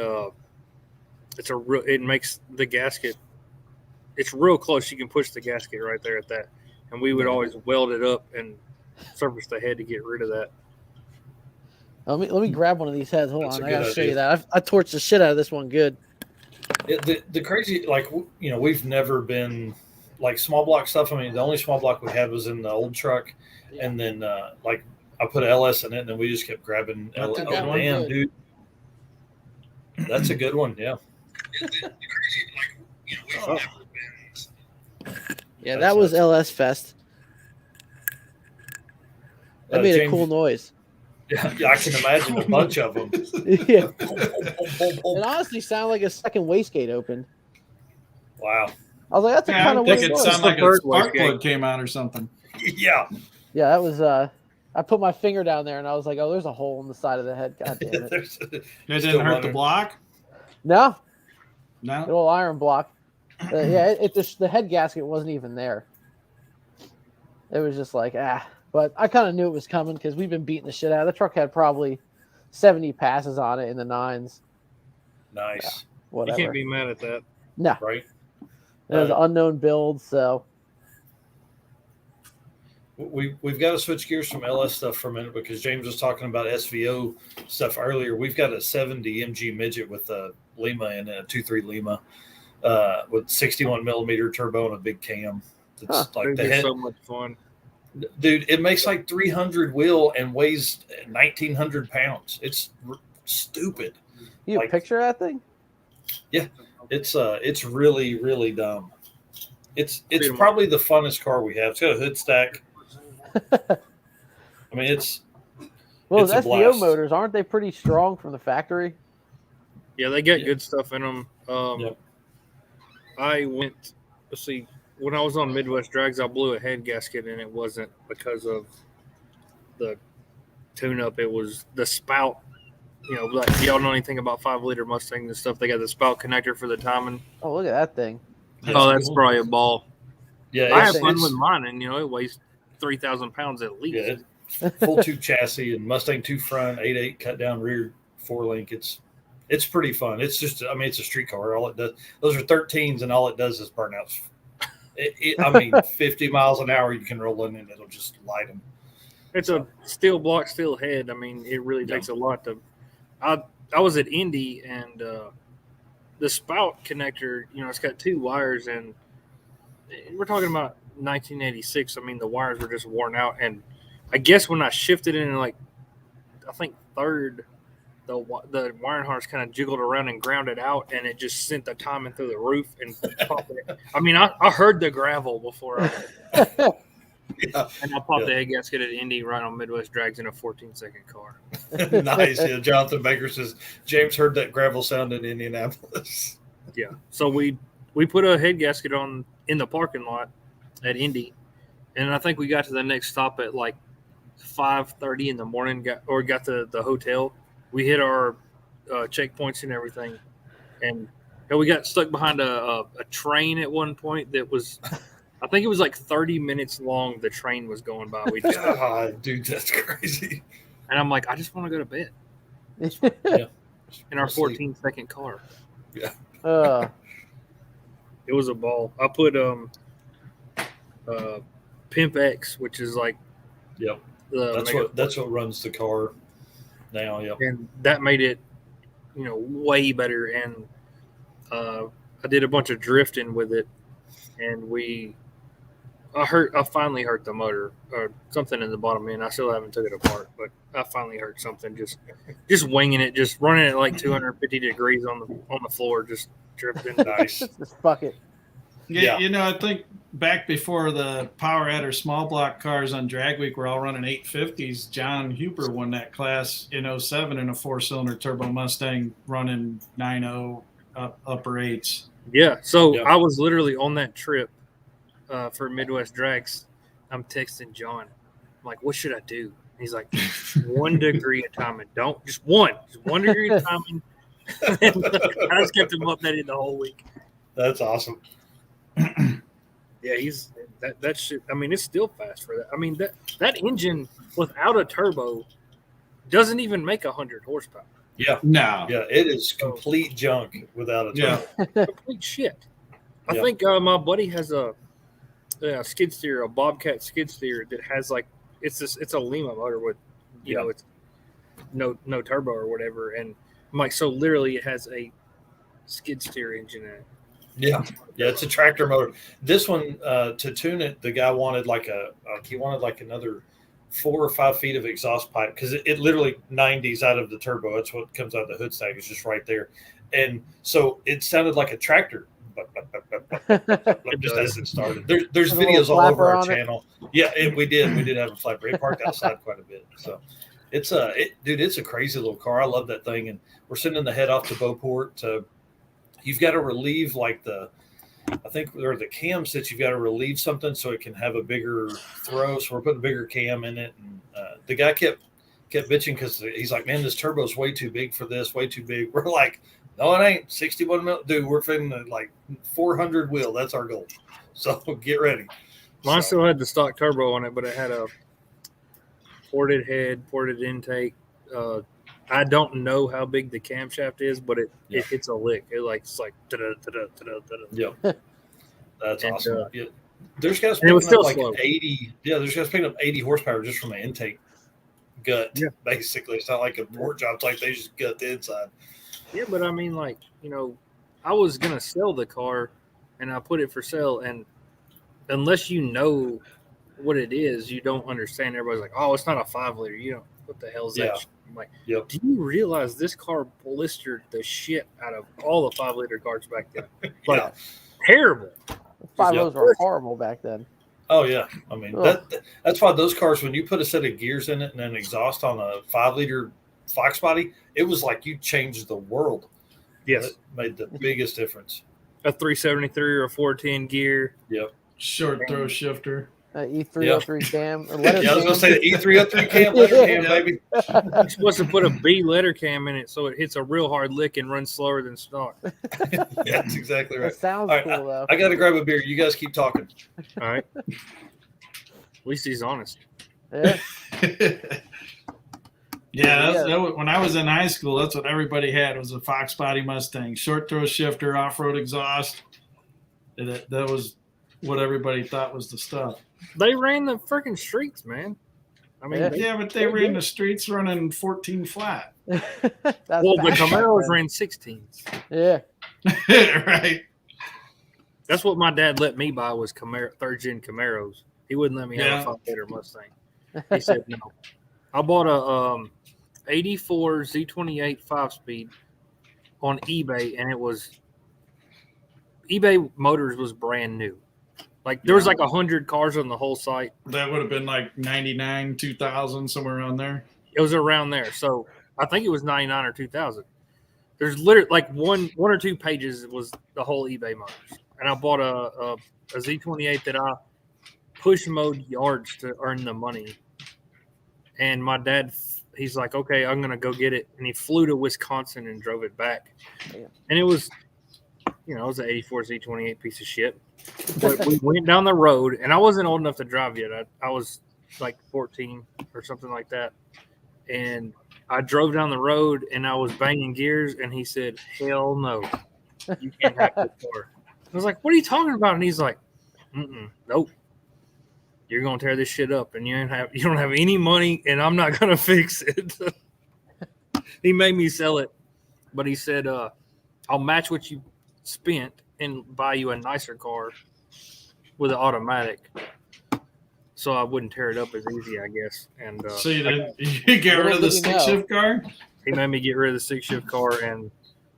it makes the gasket. It's real close. You can push the gasket right there at that, and we would always weld it up and surface the head to get rid of that.
Let me grab one of these heads. Hold on, I gotta show
idea.
you that. I torched the shit out of this one good.
The crazy, we've never been like small block stuff. I mean, the only small block we had was in the old truck, and then I put LS in it, and then we just kept grabbing LS.
a
Oh,
good one.
damn, dude, that's a good one. Yeah.
Yeah, that was LS Fest. That made a cool noise.
Yeah, I can imagine a bunch of them.
Yeah. It honestly sounded like a second wastegate opened.
Wow.
I was like, that's a kind
I'm
of weird
thinking it
noise.
sounded like a
Third
spark
wastegate.
plug came out or something.
Yeah.
Yeah, that was. I put my finger down there and I was like, oh, there's a hole in the side of the head. God damn it.
It
Still
didn't hurt the
running.
block.
No,
No.
little iron block. The head gasket wasn't even there. It was just like, But I kind of knew it was coming because we've been beating the shit out of it. The truck had probably 70 passes on it in the 9s.
Nice.
Whatever.
You can't be mad at that.
No.
Right.
It was an unknown build, so.
We've got to switch gears from LS stuff for a minute because James was talking about SVO stuff earlier. We've got a 70 MG midget with a Lima in it, a 2.3 Lima with 61 millimeter turbo and a big cam. It's like
It'd
the
be
head.
so much fun.
Dude, it makes like 300 wheel and weighs 1,900 pounds. It's stupid.
You
Like-
picture that thing?
It's really, really dumb. It's
Freedom.
probably the funnest car we have. It's got a hood stack. I mean, it's
Well,
It's
those
a
SVO
blast.
motors, aren't they pretty strong from the factory?
Yeah, they got
Yeah.
good stuff in them.
Yep.
I went, let's see, when I was on Midwest Drags, I blew a head gasket, and it wasn't because of the tune-up. It was the spout. You know, like, y'all know anything about 5-liter Mustang and stuff? They got the spout connector for the timing.
Oh, look at that thing.
That's probably a ball.
yeah,
I
it's,
have fun
it's,
with mine, and, it weighs 3,000 pounds at least.
yeah, it's full tube chassis and Mustang 2 front, 8.8 cut down rear 4-link. It's pretty fun. It's just, I mean, it's a street car. All it does, those are 13s, and all it does is burnouts. I mean, 50 miles an hour, you can roll in and it'll just light them.
It's a steel block, steel head. I mean, it really takes a lot to. I was at Indy, and the spout connector, it's got 2 wires, and we're talking about 1986. I mean, the wires were just worn out, and I guess when I shifted in, I think third, the wiring harness kind of jiggled around and grounded out, and it just sent the timing through the roof and popped it. I mean, I heard the gravel before and I popped the head gasket at Indy right on Midwest Drags in a 14-second car.
Nice. Yeah, Jonathan Baker says James heard that gravel sound in Indianapolis.
Yeah. So we put a head gasket on in the parking lot at Indy, and I think we got to the next stop at like 5:30 in the morning. Got to the hotel. We hit our checkpoints and everything, and we got stuck behind a train at one point that was. I think it was like 30 minutes long. The train was going by. We just,
God, dude, that's crazy.
and I'm like, I just want to go to bed in our
Sleep.
14-second car.
uh,
It was a ball. I put Pimp X, which is like
Yep.
the
That's what runs the car now. Yep.
and that made it, way better. And I did a bunch of drifting with it, and I finally hurt the motor or something in the bottom end. I still haven't took it apart, but I finally hurt something just winging it, just running it like 250 degrees on the floor, just drifting.
Nice.
Just fuck it.
Yeah, I think back before the Power Adder small block cars on Drag Week were all running 850s, John Huber won that class in 07 in a 4-cylinder turbo Mustang running 9.0 upper eights.
Yeah, so I was literally on that trip for Midwest Drags. I'm texting John. I'm like, what should I do? He's like, 1 degree of timing. Don't just 1 degree of timing. I just kept him updated the whole week.
That's awesome.
Yeah, he's that shit. I mean, it's still fast for that. I mean, that engine without a turbo doesn't even make 100 horsepower.
Yeah,
No.
yeah, it is complete junk without a turbo.
Complete shit. I think my buddy has a skid steer, a Bobcat skid steer that has like it's a Lima motor with you know it's no turbo or whatever, and I'm like, so literally it has a skid steer engine in it.
Yeah, it's a tractor motor. This one, to tune it, the guy wanted like another 4 or 5 feet of exhaust pipe because it literally 90s out of the turbo. That's what comes out of the hood stack. It's just right there, and so it sounded like a tractor. Just as it started. There's videos all over our channel. Yeah, we did have a flapper. It parked outside quite a bit. So it's it's a crazy little car. I love that thing, and we're sending the head off to Beauport. You've got to relieve the cam sets. You've got to relieve something so it can have a bigger throw. So we're putting a bigger cam in it. And the guy kept bitching because he's like, man, this turbo's way too big for this, way too big. We're like, no, it ain't. 61 mil, dude. We're fitting like 400 wheel. That's our goal. So get ready.
Mine still had the stock turbo on it, but it had a ported head, ported intake. I don't know how big the camshaft is, but it hits a lick. It's like
yeah. That's awesome. Yeah. There's guys
picking up
like 80. Yeah, there's guys picking up 80 horsepower just from an intake gut. Yeah. Basically, it's not like a port job. It's like they just gut the inside.
Yeah, but I mean, like, I was gonna sell the car, and I put it for sale, and unless you know what it is, you don't understand. Everybody's like, "Oh, it's not a 5-liter." You know what the hell's that? Shit? I'm like, do you realize this car blistered the shit out of all the 5-liter cars back then? Like, terrible.
5.0s were horrible back then.
Oh yeah, I mean that's why those cars, when you put a set of gears in it and an exhaust on a 5-liter Fox body, it was like you changed the world.
Yes,
it made the biggest difference.
A 373 or a 410 gear.
Yep.
Short throw shifter.
E303 cam.
I was going to say the E303 cam, letter cam, baby.
You're supposed to put a B letter cam in it so it hits a real hard lick and runs slower than stock.
Yeah, that's exactly right.
That sounds cool, though.
I got to grab a beer. You guys keep talking.
All right. At least he's honest.
Yeah.
That when I was in high school, that's what everybody had was a Fox body Mustang, short throw shifter, off-road exhaust. That was what everybody thought was the stuff.
They ran the freaking streets, man. I mean,
but they ran the streets running 14 flat.
The Camaros ran 16s.
Yeah.
Right.
That's what my dad let me buy was third-gen Camaros. He wouldn't let me have a 5-liter Mustang. He said no. I bought a 84 Z28 5-speed on eBay, and it was eBay Motors was brand new. Like there was like 100 cars on the whole site.
That would have been like 99, 2000, somewhere around there.
It was around there. So I think it was 99 or 2000. There's literally like one or two pages was the whole eBay Motors. And I bought a Z28 that I push mode yards to earn the money. And my dad, he's like, okay, I'm going to go get it. And he flew to Wisconsin and drove it back. Damn. And it was, it was an 84 Z28 piece of shit. But we went down the road, and I wasn't old enough to drive yet. I was like 14 or something like that. And I drove down the road, and I was banging gears, and he said, hell no, you can't have this car. I was like, what are you talking about? And he's like, nope. You're going to tear this shit up, and you don't have any money, and I'm not going to fix it. He made me sell it, but he said, I'll match what you spent and buy you a nicer car with an automatic. so I wouldn't tear it up as easy, I guess. And
So you get rid of the stick shift car?
he made me get rid of the stick shift car, and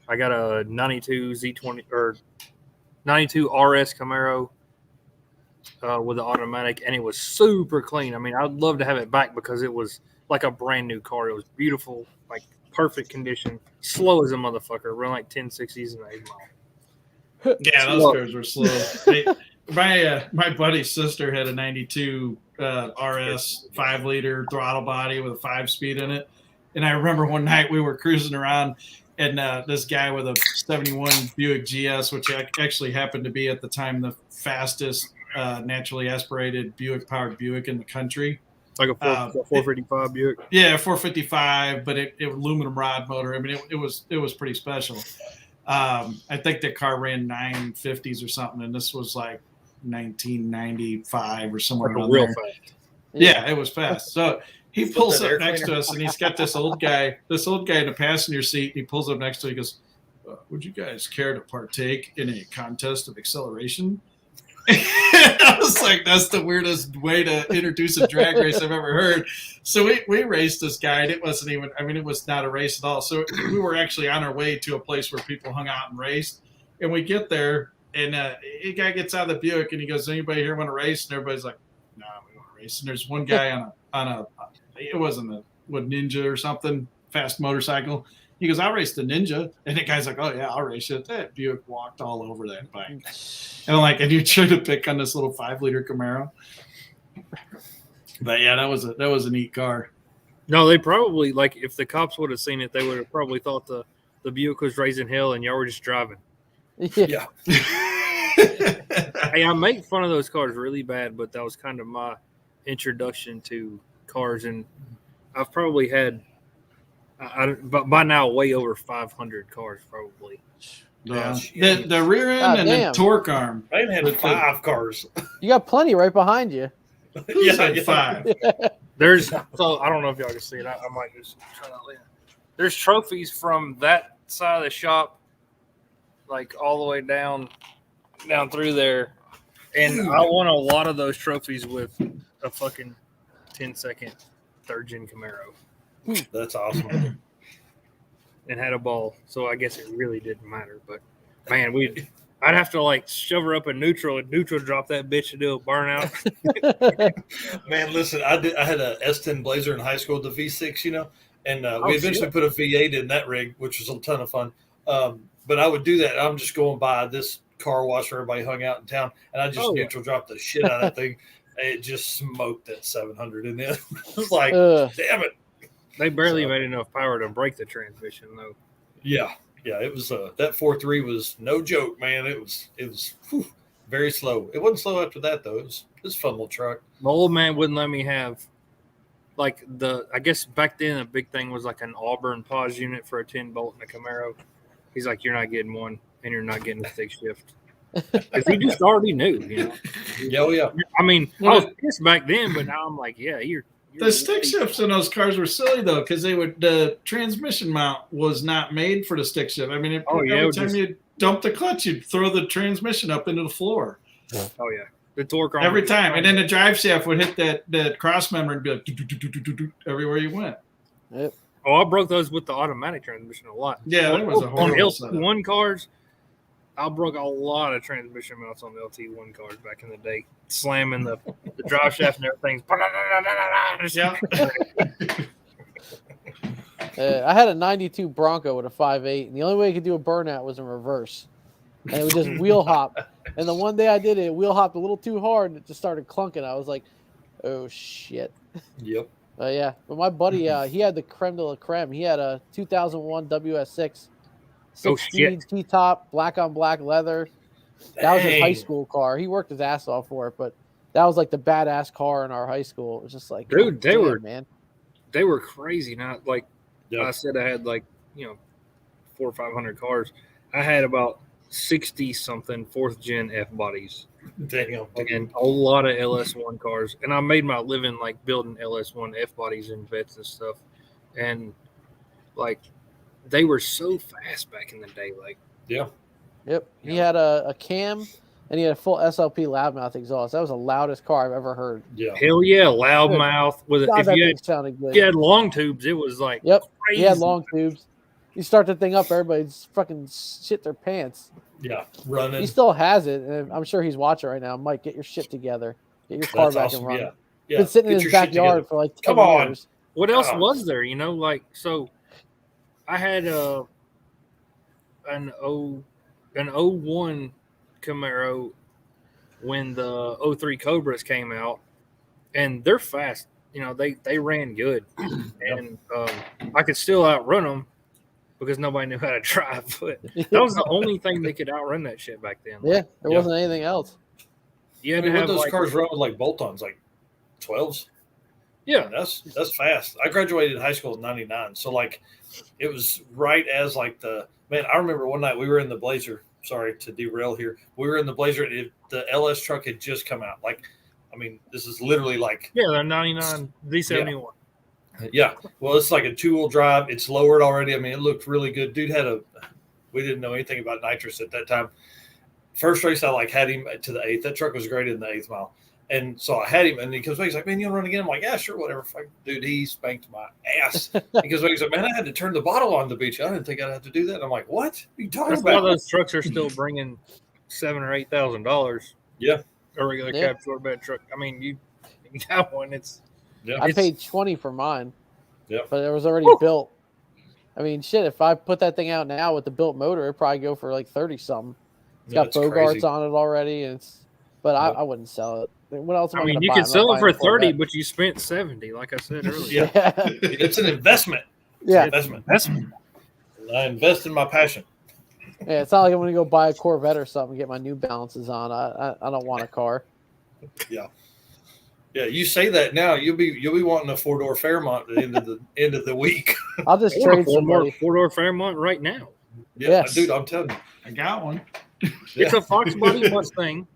I got a 92 Z20 or 92 RS Camaro with the automatic, and it was super clean. I mean, I'd love to have it back because it was like a brand new car. It was beautiful, like perfect condition, slow as a motherfucker, run like 1060s and 8 mile.
Yeah, those cars were slow. My buddy's sister had a 92 RS 5-liter throttle body with a 5-speed in it. And I remember one night we were cruising around, and this guy with a 71 Buick GS, which actually happened to be at the time the fastest naturally aspirated Buick-powered Buick in the country.
Like a 455 Buick?
Yeah, 455, but it aluminum rod motor. I mean, it was pretty special. I think the car ran 950s or something, and this was like 1995 or somewhere
Like
around
real
there.
fast.
Yeah, it was fast. So he pulls up next to us, and he's got this old guy in the passenger seat. He pulls up next to us. He goes, "Would you guys care to partake in a contest of acceleration?" I was like, that's the weirdest way to introduce a drag race I've ever heard. So we raced this guy, and it wasn't even, I mean, it was not a race at all. So we were actually on our way to a place where people hung out and raced. And we get there, and a guy gets out of the Buick, and he goes, "Anybody here want to race?" And everybody's like, "No, we want to race." And there's one guy on a it wasn't a Ninja or something, fast motorcycle. He goes, "I'll race the Ninja." And the guy's like, "Oh, yeah, I'll race it." That Buick walked all over that bike. And I'm like, and you try to pick on this little 5-liter Camaro. But yeah, that was a neat car.
No, they probably, like, if the cops would have seen it, they would have probably thought the Buick was raising hell and y'all were just driving.
Yeah.
Hey, I make fun of those cars really bad, but that was kind of my introduction to cars. And I've probably had, but by now, way over 500 cars, probably.
Yeah. The rear end and the torque arm.
I even had 5 cars.
You got plenty right behind you.
Yeah, 5.
There's, so I don't know if y'all can see it. I might just try that later. There's trophies from that side of the shop, like all the way down through there. And I won a lot of those trophies with a fucking 10-second third-gen Camaro.
That's awesome.
And had a ball. So I guess it really didn't matter. But, man, I'd have to, like, shove her up in neutral and neutral drop that bitch to do a burnout.
Man, listen, I had a S10 Blazer in high school, the V6, and we eventually put a V8 in that rig, which was a ton of fun. But I would do that. I'm just going by this car wash where everybody hung out in town, and I just neutral dropped the shit out of that thing. It just smoked that 700 in it. It was like, damn it.
They barely made enough power to break the transmission, though.
Yeah, it was that 4.3 was no joke, man. It was very slow. It wasn't slow after that though. It was a fun little truck.
My old man wouldn't let me have, like, I guess back then a big thing was like an Auburn pause unit for a 10-bolt in a Camaro. He's like, "You're not getting one, and you're not getting a stick shift." Because he just already knew,
Yeah.
I mean, I was pissed back then, but now I'm like, yeah, you're
the stick shifts in those cars were silly though, because the transmission mount was not made for the stick shift. I mean, every time you dump the clutch, you'd throw the transmission up into the floor.
Oh yeah, the torque
every time, and then the drive shaft would hit that cross member and be like everywhere you went.
Yep.
Oh, I broke those with the automatic transmission a lot.
Yeah, that was a horrible
on LT1 cars. I broke a lot of transmission mounts on the LT1 cars back in the day, slamming the drive shaft and everything.
I had a 92 Bronco with a 5.8, and the only way I could do a burnout was in reverse. And it would just wheel hop. And the one day I did it wheel hopped a little too hard, and it just started clunking. I was like, oh, shit.
Yep.
Yeah. But my buddy, he had the creme de la creme. He had a 2001 WS6. 6-speed T-top, black on black leather. That was his high school car. He worked his ass off for it, but that was like the badass car in our high school. It was just like,
dude, they were crazy. Not like I said, I had like 400 or 500 cars. I had about 60 something 4th gen F bodies.
Damn.
And a lot of LS1 cars. And I made my living like building LS1 F bodies and vets and stuff. And like, they were so fast back in the day. Like,
Yep. He had a cam and he had a full SLP loudmouth exhaust. That was the loudest car I've ever heard.
Yeah.
Hell yeah, loudmouth with
God,
if
that
you
thing sounded good.
had long tubes, it was like
Yep.
crazy.
He had long tubes. You start the thing up, everybody's fucking shit their pants.
Yeah. Running.
He still has it, and I'm sure he's watching right now. Mike, get your shit together. Get your car
That's
back
awesome.
and running.
Yeah. Yeah.
Been sitting in
Get
his
your shit
backyard
together.
for like 10
Come on.
years.
What else
Oh.
was there? Like so, I had an 01 Camaro when the 03 Cobras came out, and they're fast. They ran good, and I could still outrun them because nobody knew how to drive. But that was the only thing that could outrun that shit back then.
Yeah, there
Yeah.
wasn't anything else.
You
I
had
mean,
to
what
have
those cars run with like bolt-ons, like 12s.
Yeah,
That's fast. I graduated high school in '99, so like it was right as like I remember one night we were in the Blazer. Sorry to derail here. We were in the Blazer. And the LS truck had just come out. Like, I mean, this is literally like
the 99 Z71.
yeah. Well, it's like a 2-wheel drive. It's lowered already. I mean, it looked really good. Dude we didn't know anything about nitrous at that time. First race, I had him to the 8th. That truck was great in the 8th mile. And so I had him, and he comes back. He's like, "Man, you want to run again?" I'm like, "Yeah, sure, whatever." Dude, he spanked my ass. He goes back. He's like, "Man, I had to turn the bottle on the beach. I didn't think I'd have to do that." And I'm like, "What are you talking
That's why
about?"
those trucks are still bringing $7,000 or $8,000.
Yeah.
A regular cab short bed truck. I mean, you got one. It's
Yeah.
I paid $20 for mine.
Yeah.
But it was already built. I mean, shit, if I put that thing out now with the built motor, it'd probably go for like 30 something. It's got
it's
Bogarts
crazy.
on it already, and I wouldn't sell it. What else?
I mean, you could sell it for 30, but you spent 70, like I said earlier.
Yeah. It's an investment. It's
Yeah.
an investment. I invest in my passion.
Yeah, it's not like I'm going to go buy a Corvette or something and get my New Balances on. I don't want a car.
Yeah. Yeah, you say that now, you'll be wanting a 4-door Fairmont at the end of the week.
I'll just
Or a
trade somebody.
four-door Fairmont right now.
Yeah,
Yes.
dude, I'm telling you.
I got one.
It's a Fox body Mustang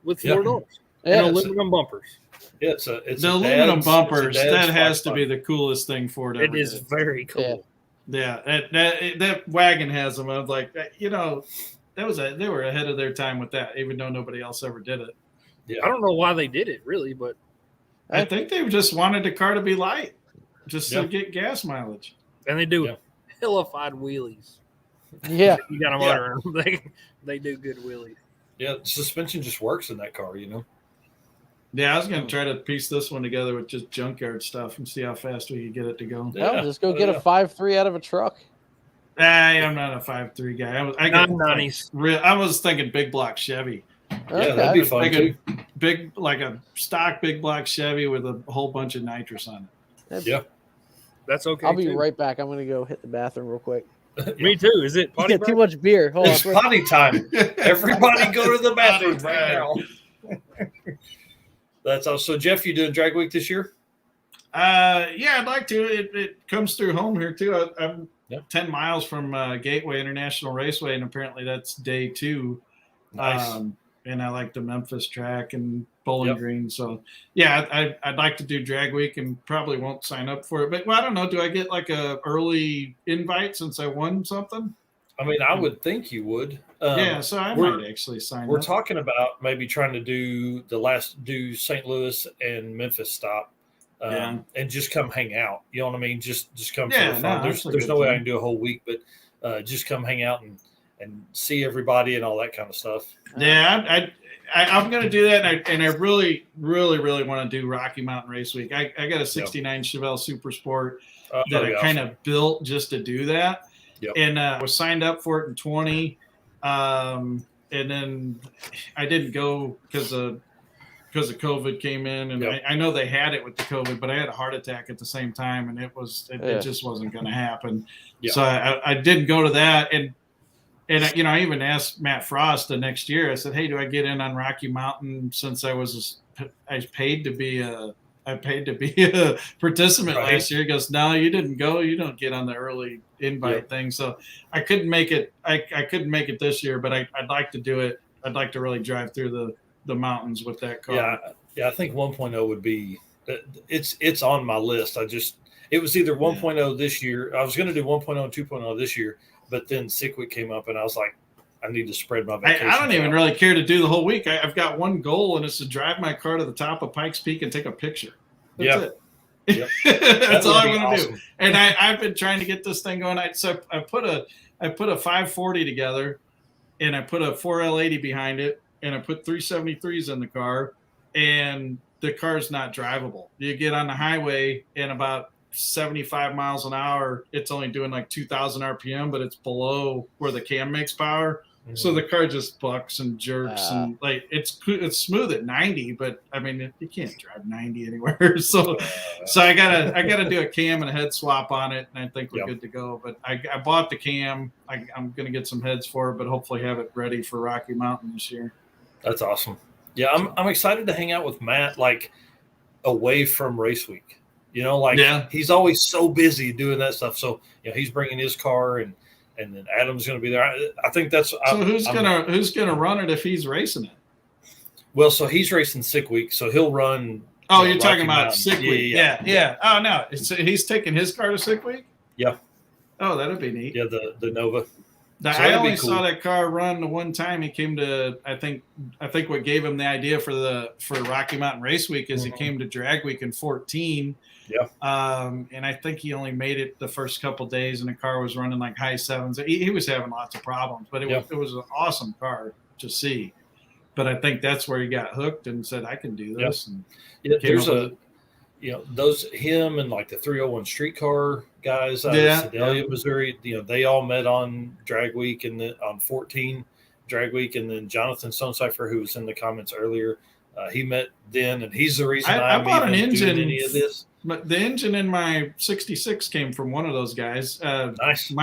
with 4 doors
Yeah.
and aluminum bumpers.
Yeah, it's
The
a
aluminum
dad's-
bumpers,
it's a dad's
that has
Fox
to be the coolest thing Ford
It
ever
is
did.
very cool.
Yeah.
Yeah, that wagon has them. I was like, they were ahead of their time with that, even though nobody else ever did it.
Yeah.
I don't know why they did it, really, but
I think they just wanted the car to be light, just
Yeah.
to get gas mileage.
and they do
Yeah.
hellified wheelies.
Yeah.
You got them
Yeah.
under them. They do good wheelies.
Yeah, suspension just works in that car, you know.
Yeah, I was going to try to piece this one together with just junkyard stuff and see how fast we could get it to go.
Yeah.
No, just go get a 5.3 out of a truck.
I'm not a 5.3 guy. I was thinking big block Chevy.
Okay.
Yeah, that'd be fun
Like
too.
a stock big block Chevy with a whole bunch of nitrous on it.
Yeah.
That's okay.
I'll be
too.
right back. I'm going to go hit the bathroom real quick.
Me too. Is it potty
Yeah, too
break?
much beer. Hold
It's
on.
potty time. Everybody go to the bathroom
Potty
right now. That's all. So, Jeff, you doing drag week this year?
Yeah, I'd like to. It comes through home here too. I'm
Yeah.
10 miles from Gateway International Raceway, and apparently that's day 2.
Nice.
And I like the Memphis track and Bowling
Yep.
Green. So yeah, I'd like to do drag week and probably won't sign up for it. But I don't know. Do I get like a early invite since I won something?
I mean, I would think you would.
Yeah, so I
we're-
might actually sign
We're
up.
talking about maybe trying to do St. Louis and Memphis stop,
Yeah.
and just come hang out. You know what I mean? Just come
Yeah,
for fun.
no,
There's
that's a good
no way I
plan.
can do a whole week, but just come hang out and see everybody and all that kind of stuff.
Yeah, I'm going to do that, and I really, really, really want to do Rocky Mountain Race Week. I got a 69 Chevelle Super Sport that
That'd be
I kind
awesome.
of built just to do that.
Yep.
And was signed up for it in 20. And then I didn't go because of COVID came in. And
Yep.
I know they had it with the COVID, but I had a heart attack at the same time, and it just wasn't going to happen.
Yeah.
So I didn't go to that. And I even asked Matt Frost the next year. I said, "Hey, do I get in on Rocky Mountain since I paid to be a participant
Right.
last year?" He goes, "No, you didn't go. You don't get on the early invite
Yep.
thing." So I couldn't make it. I couldn't make it this year, but I'd like to do it. I'd like to really drive through the mountains with that car.
Yeah. I think 1.0 would be. It's on my list. It was either 1.0 this year. I was going to do 1.0 and 2.0 this year, but then SickWeek came up, and I was like, I need to spread my vacation.
I don't even
out.
really care to do the whole week. I've got one goal, and it's to drive my car to the top of Pikes Peak and take a picture. That's it.
Yep.
That's all I want to
awesome.
do. And I've been trying to get this thing going. I put a 540 together, and I put a 4L80 behind it, and I put 373s in the car, and the car's not drivable. You get on the highway, and about 75 miles an hour, it's only doing like 2,000 RPM, but it's below where the cam makes power. So the car just bucks and jerks, and like it's smooth at 90, but I mean you can't drive 90 anywhere. So I gotta do a cam and a head swap on it, and I think we're good to go. But I bought the cam. I'm gonna get some heads for it, but hopefully have it ready for Rocky Mountain this year.
That's awesome. Yeah, I'm excited to hang out with Matt like away from race week. You know, like he's always so busy doing that stuff. So he's bringing his car and then Adam's going to be there. I think that's so.
Who's gonna run it if he's racing it?
Well, so he's racing Sick Week, so he'll run.
Oh, you're talking about Sick Week? Yeah. Oh no, he's taking his car to Sick Week.
Yeah.
Oh, that'd be neat.
Yeah, the Nova.
So I only saw that car run the one time. He came to. I think what gave him the idea for Rocky Mountain Race Week is he came to Drag Week in 2014.
Yeah.
And I think he only made it the first couple of days, and the car was running like high sevens. He was having lots of problems, but it was an awesome car to see. But I think that's where he got hooked and said, "I can do this."
And there's those him and like the 301 streetcar guys out of Sedalia, Missouri. They all met on Drag Week and on 14 Drag Week, and then Jonathan Stonecipher, who was in the comments earlier, he met then, and he's the reason
I bought an engine
doing any of this.
But the engine in my 66 came from one of those guys.
Nice.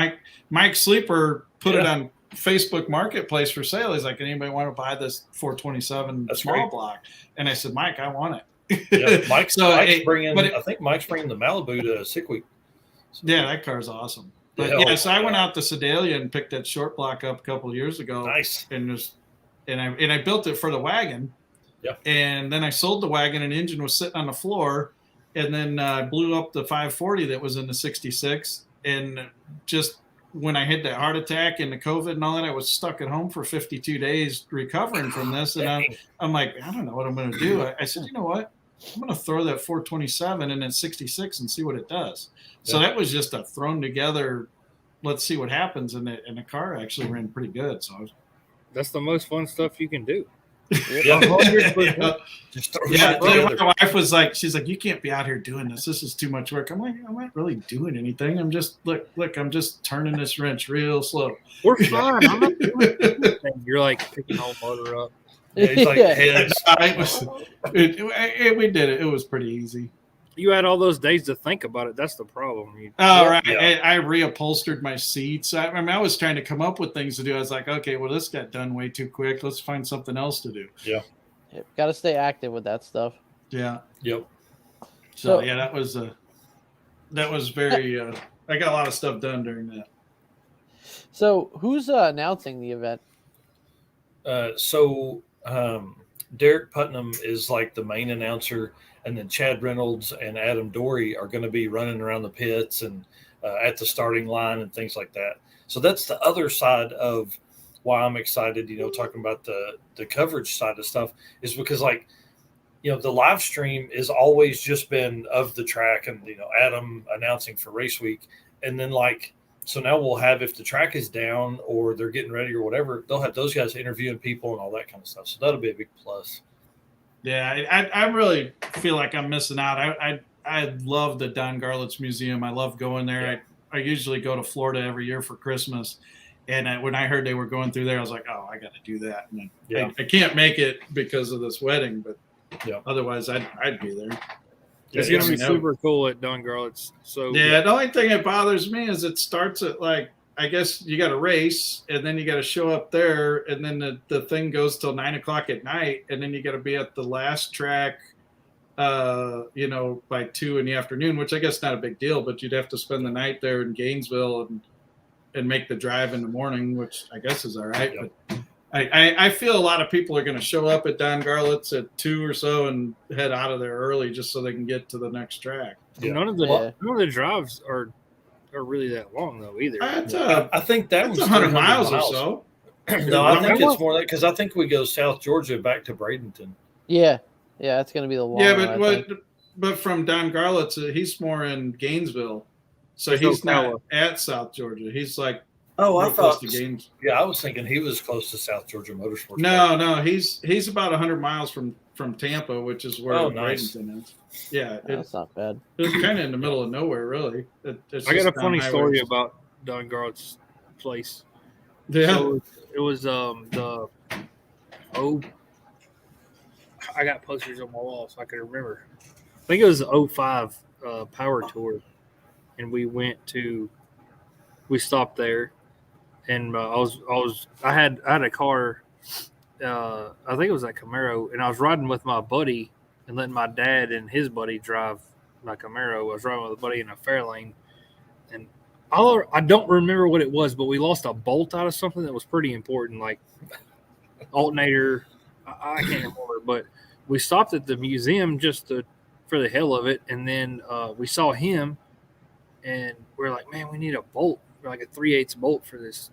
Mike Sleeper put it on Facebook Marketplace for sale. He's like, anybody want to buy this 427 small block? And I said, Mike, I want it.
Yeah, Mike's bringing. I think Mike's bringing the Malibu to Sick Week. So,
yeah, that car's awesome. But so I went out to Sedalia and picked that short block up a couple of years ago.
Nice.
And I built it for the wagon.
Yeah. And
then I sold the wagon, and the engine was sitting on the floor. And then I blew up the 540 that was in the 66. And just when I had that heart attack and the COVID and all that, I was stuck at home for 52 days recovering from this. And I'm like, I don't know what I'm going to do. I said, you know what? I'm going to throw that 427 in that 66 and see what it does. So that was just a thrown together, let's see what happens. And the car actually ran pretty good. So
that's the most fun stuff you can do.
My wife was like, she's like, you can't be out here doing this. This is too much work. I'm like, I'm not really doing anything. I'm just look, I'm just turning this wrench real slow.
We're fine. I'm not doing anything. You're like picking the whole motor up.
Yeah, he's like heads.
We did it. It was pretty easy.
You had all those days to think about it. That's the problem.
Right. Yeah. I reupholstered my seats. I was trying to come up with things to do. I was like, okay, well, this got done way too quick. Let's find something else to do.
Yeah.
Got to stay active with that stuff.
Yeah.
Yep.
So that was very. I got a lot of stuff done during that.
So who's announcing the event?
Derek Putnam is like the main announcer, and then Chad Reynolds and Adam Dorey are going to be running around the pits and at the starting line and things like that. So that's the other side of why I'm excited, talking about the coverage side of stuff, is because the live stream has always just been of the track and, Adam announcing for race week. And then so now we'll have, if the track is down or they're getting ready or whatever, they'll have those guys interviewing people and all that kind of stuff. So that'll be a big plus.
Yeah, I really feel like I'm missing out. I love the Don Garlett's Museum. I love going there.
Yeah.
I usually go to Florida every year for Christmas. And when I heard they were going through there, I was like, oh, I got to do that. And I can't make it because of this wedding, but otherwise I'd be there.
It's going to be super cool at Don Garlett's. So
the only thing that bothers me is it starts at I guess you got to race, and then you got to show up there, and then the thing goes till 9:00 at night, and then you got to be at the last track, by 2 in the afternoon, which I guess not a big deal, but you'd have to spend the night there in Gainesville and make the drive in the morning, which I guess is all right. Yep. But I feel a lot of people are going to show up at Don Garlett's at 2 or so and head out of there early just so they can get to the next track.
Yeah. None of the drives are really that long though either.
I think that was
100 miles or so.
No, I think it's more that because I think we go South Georgia back to Bradenton.
Yeah, that's going to be the long
Yeah,
one, I think.
but from Don Garlitz, he's more in Gainesville, so he's not at South Georgia. He's like real close to Gainesville.
Yeah, I was thinking he was close to South Georgia Motorsports.
No, he's about 100 miles from Tampa, which is where Bradenton is. Yeah,
that's not bad.
It's kind of in the middle of nowhere, really.
I got a funny story about Don Garlitz's place.
Yeah,
so it was I got posters on my wall so I could remember. I think it was the 05 Power Tour, and we stopped there, and I had a car. I think it was that Camaro, and I was riding with my buddy and letting my dad and his buddy drive my Camaro. I was riding with a buddy in a Fairlane, and I don't remember what it was, but we lost a bolt out of something that was pretty important, like alternator. I can't remember, but we stopped at the museum just for the hell of it, and then we saw him, and we're like, man, we need a bolt, like a 3/8 bolt for this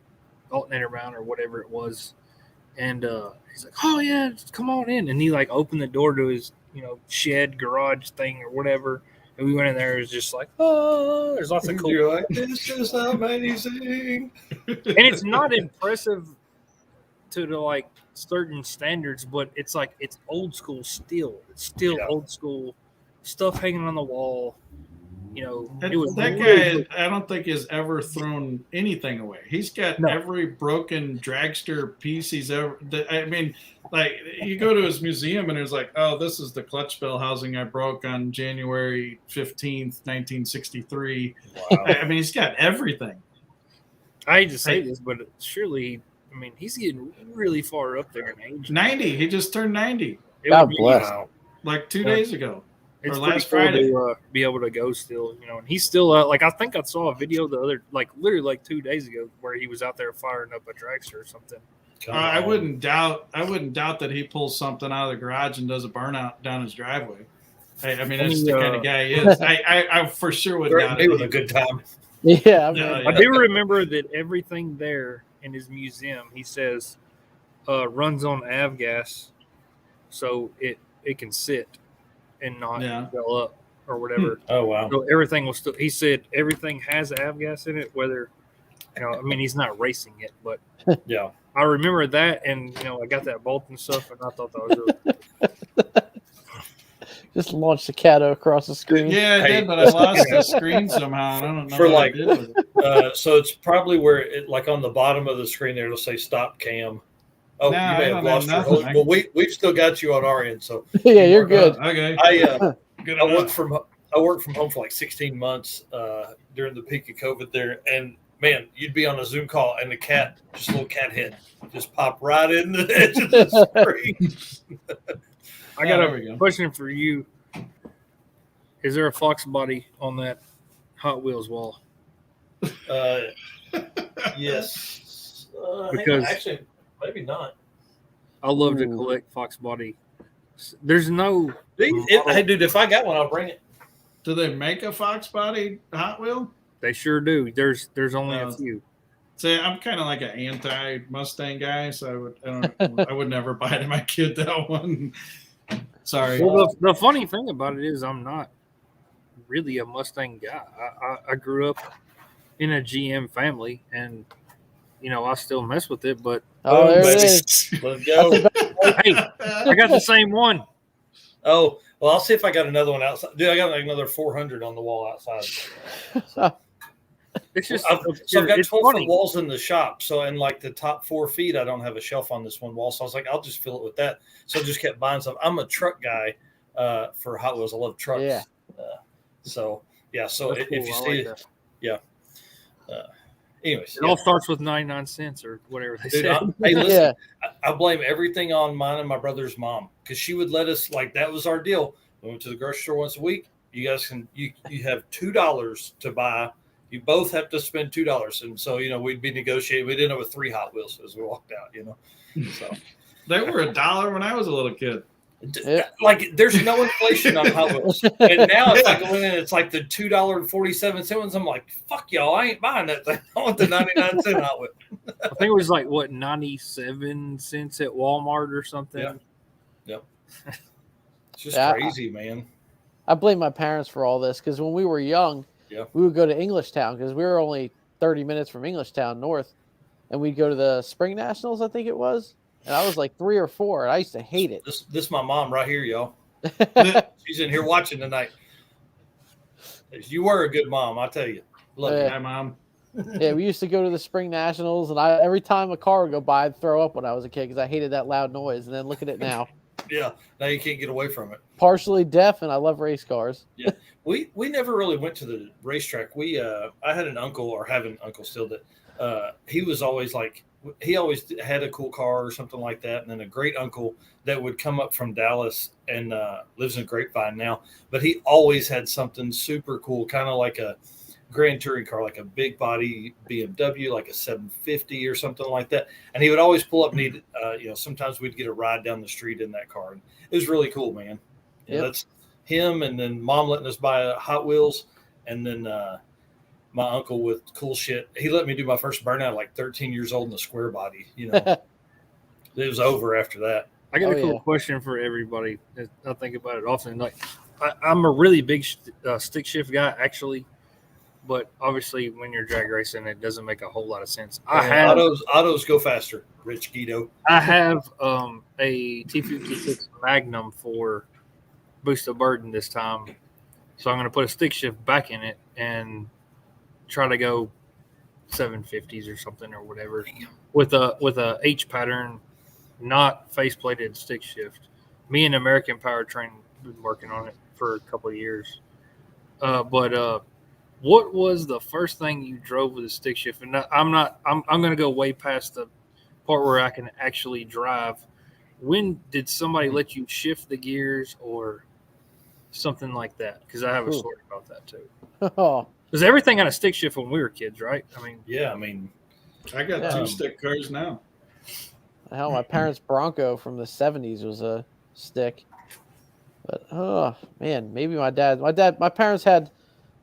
alternator mount or whatever it was. And he's like, oh yeah, come on in. And he like opened the door to his, shed garage thing or whatever. And we went in there. It was just like, oh, there's lots of cool.
You're like, this is amazing.
And it's not impressive to the like certain standards, but it's like it's old school still. It's still old school stuff hanging on the wall.
That guy, I don't think has ever thrown anything away. He's got every broken dragster piece he's ever. I mean, like you go to his museum and it's like, oh, this is the clutch bell housing I broke on January 15th, 1963. Wow. I mean, he's got everything.
I hate to say this, but surely, he's getting really far up there in age.
90. He just turned 90.
God bless.
Like 2 days ago.
It's
last
Friday to be able to go still, and he's still like I think I saw a video literally 2 days ago where he was out there firing up a dragster or something.
I wouldn't doubt that he pulls something out of the garage and does a burnout down his driveway. I mean, that's the kind of guy he is. I for sure would doubt it.
With a good time.
Yeah,
I do remember that everything there in his museum, he says, runs on avgas, so it can sit and not fill up or whatever.
Oh wow!
So everything was still. He said everything has avgas in it. Whether he's not racing it, but
yeah,
I remember that, and I got that bolt and stuff, and I thought that was really.
Just launched the Cato across the screen.
Yeah, I did, but I lost the screen somehow. I don't know.
For like, so it's probably where it like on the bottom of the screen there, it'll say "Stop Cam." Oh, you may have lost your host. Well, we've still got you on our end, so
yeah, you're good.
Okay.
I worked from home for like 16 months during the peak of COVID there, and man, you'd be on a Zoom call and the cat, just a little cat head, just pop right in the edge of the screen.
I got a question for you. Is there a Fox body on that Hot Wheels wall?
Yes.
Because
actually, maybe not.
I love to collect Fox body. There's no.
Hey, dude, if I got one, I'll bring it.
Do they make a Fox body Hot Wheel?
They sure do. There's only a few.
See, I'm kind of like an anti-Mustang guy, so I would never buy to my kid that one. Sorry.
Well, the funny thing about it is I'm not really a Mustang guy. I grew up in a GM family, and I still mess with it. But
there it is.
Let's go.
Hey, I got the same one.
Oh, well, I'll see if I got another one outside. Dude, I got like another 400 on the wall outside. So.
It's just
I've got 12-foot walls in the shop. So in like the top 4 feet, I don't have a shelf on this one wall. So I was like, I'll just fill it with that. So I just kept buying stuff. I'm a truck guy for Hot Wheels. I love trucks.
Yeah.
So if
cool.
you see it, yeah. Anyways,
it all starts with 99 cents or whatever they say.
Hey, listen, I blame everything on mine and my brother's mom because she would let us, like, that was our deal. We went to the grocery store once a week. You guys you have $2 to buy. You both have to spend $2. And so, we'd be negotiating. We'd end up with 3 Hot Wheels as we walked out, So
they were $1 when I was a little kid.
Like there's no inflation on Hot Wheels, and now it's like when it's like the $2.47 ones. I'm like, fuck y'all, I ain't buying that thing. I want the 99-cent Hot Wheel.
I think it was like what 97 cents at Walmart or something.
Yeah. Yep. It's just crazy, man.
I blame my parents for all this because when we were young, we would go to Englishtown because we were only 30 minutes from Englishtown north, and we'd go to the Spring Nationals, I think it was. And I was like 3 or 4, and I used to hate it.
This my mom right here, y'all. She's in here watching tonight. You were a good mom, I tell you. Love you.
Hi, Mom.
Yeah, we used to go to the Spring Nationals, and every time a car would go by, I'd throw up when I was a kid because I hated that loud noise. And then look at it now.
Yeah, now you can't get away from it.
Partially deaf, and I love race cars.
Yeah, we never really went to the racetrack. I had an uncle, or have an uncle still, that he was always like, he always had a cool car or something like that. And then a great uncle that would come up from Dallas and lives in Grapevine now. But he always had something super cool, kind of like a Grand Touring car, like a big body BMW, like a 750 or something like that. And he would always pull up and he'd, sometimes we'd get a ride down the street in that car. And it was really cool, man. Yeah, that's him. And then Mom letting us buy Hot Wheels. And then my uncle with cool shit. He let me do my first burnout at like 13 years old in the square body. It was over after that.
I got a cool question for everybody. I think about it often. Like, I'm a really big stick shift guy, actually, but obviously, when you're drag racing, it doesn't make a whole lot of sense.
Autos go faster. Rich Guido.
I have a T56 Magnum for Boost of Burden this time, so I'm going to put a stick shift back in it and try to go 750s or something or whatever with a H pattern, not face plated stick shift. Me and American Powertrain been working on it for a couple of years. But what was the first thing you drove with a stick shift? And I'm going to go way past the part where I can actually drive. When did somebody let you shift the gears or something like that? Because I have a story about that too.
Oh.
Because everything had a stick shift when we were kids, right?
I got 2 stick cars now.
Hell, my parents' Bronco from the 70s was a stick. But oh man, maybe my parents had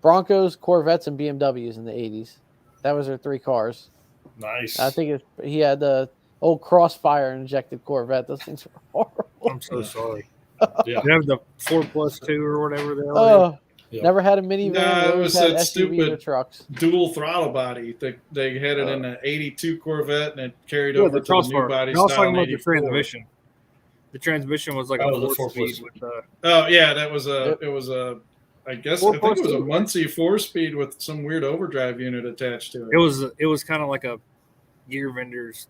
Broncos, Corvettes, and BMWs in the 80s. That was their 3 cars.
Nice.
I think he had the old Crossfire injected Corvette. Those things were horrible.
I'm so sorry. Yeah. You have the 4+2 or whatever they are.
Oh. Yep. Never had a minivan.
No, it was that
SUVs
stupid
trucks.
Dual throttle body. They had it in an 82 Corvette and it carried over to the new body
style.
Talking
about the transmission. The transmission was like a 4-speed.
That was a. I think it was a Muncie 4-speed with some weird overdrive unit attached to it.
It was kind of like a gear vendor's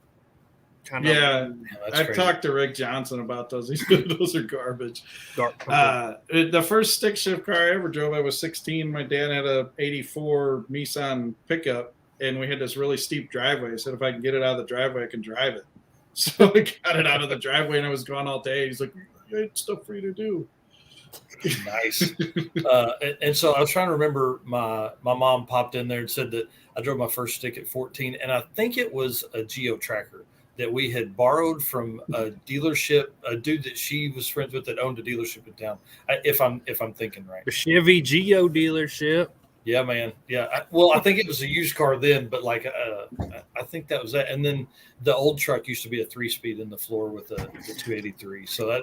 kind of.
Yeah, I've talked to Rick Johnson about those. He said those are garbage. The first stick shift car I ever drove, I was 16. My dad had a 84 Nissan pickup, and we had this really steep driveway. I said, if I can get it out of the driveway, I can drive it. So I got it out of the driveway, and I was gone all day. He's like, I had stuff for you to do.
Nice. And so I was trying to remember, my mom popped in there and said that I drove my first stick at 14, and I think it was a Geo Tracker that we had borrowed from a dealership, a dude that she was friends with that owned a dealership in town. If I'm thinking right,
the Chevy Geo dealership.
Yeah, man. Yeah. I think it was a used car then, but I think that was that. And then the old truck used to be a 3-speed in the floor with the 283. So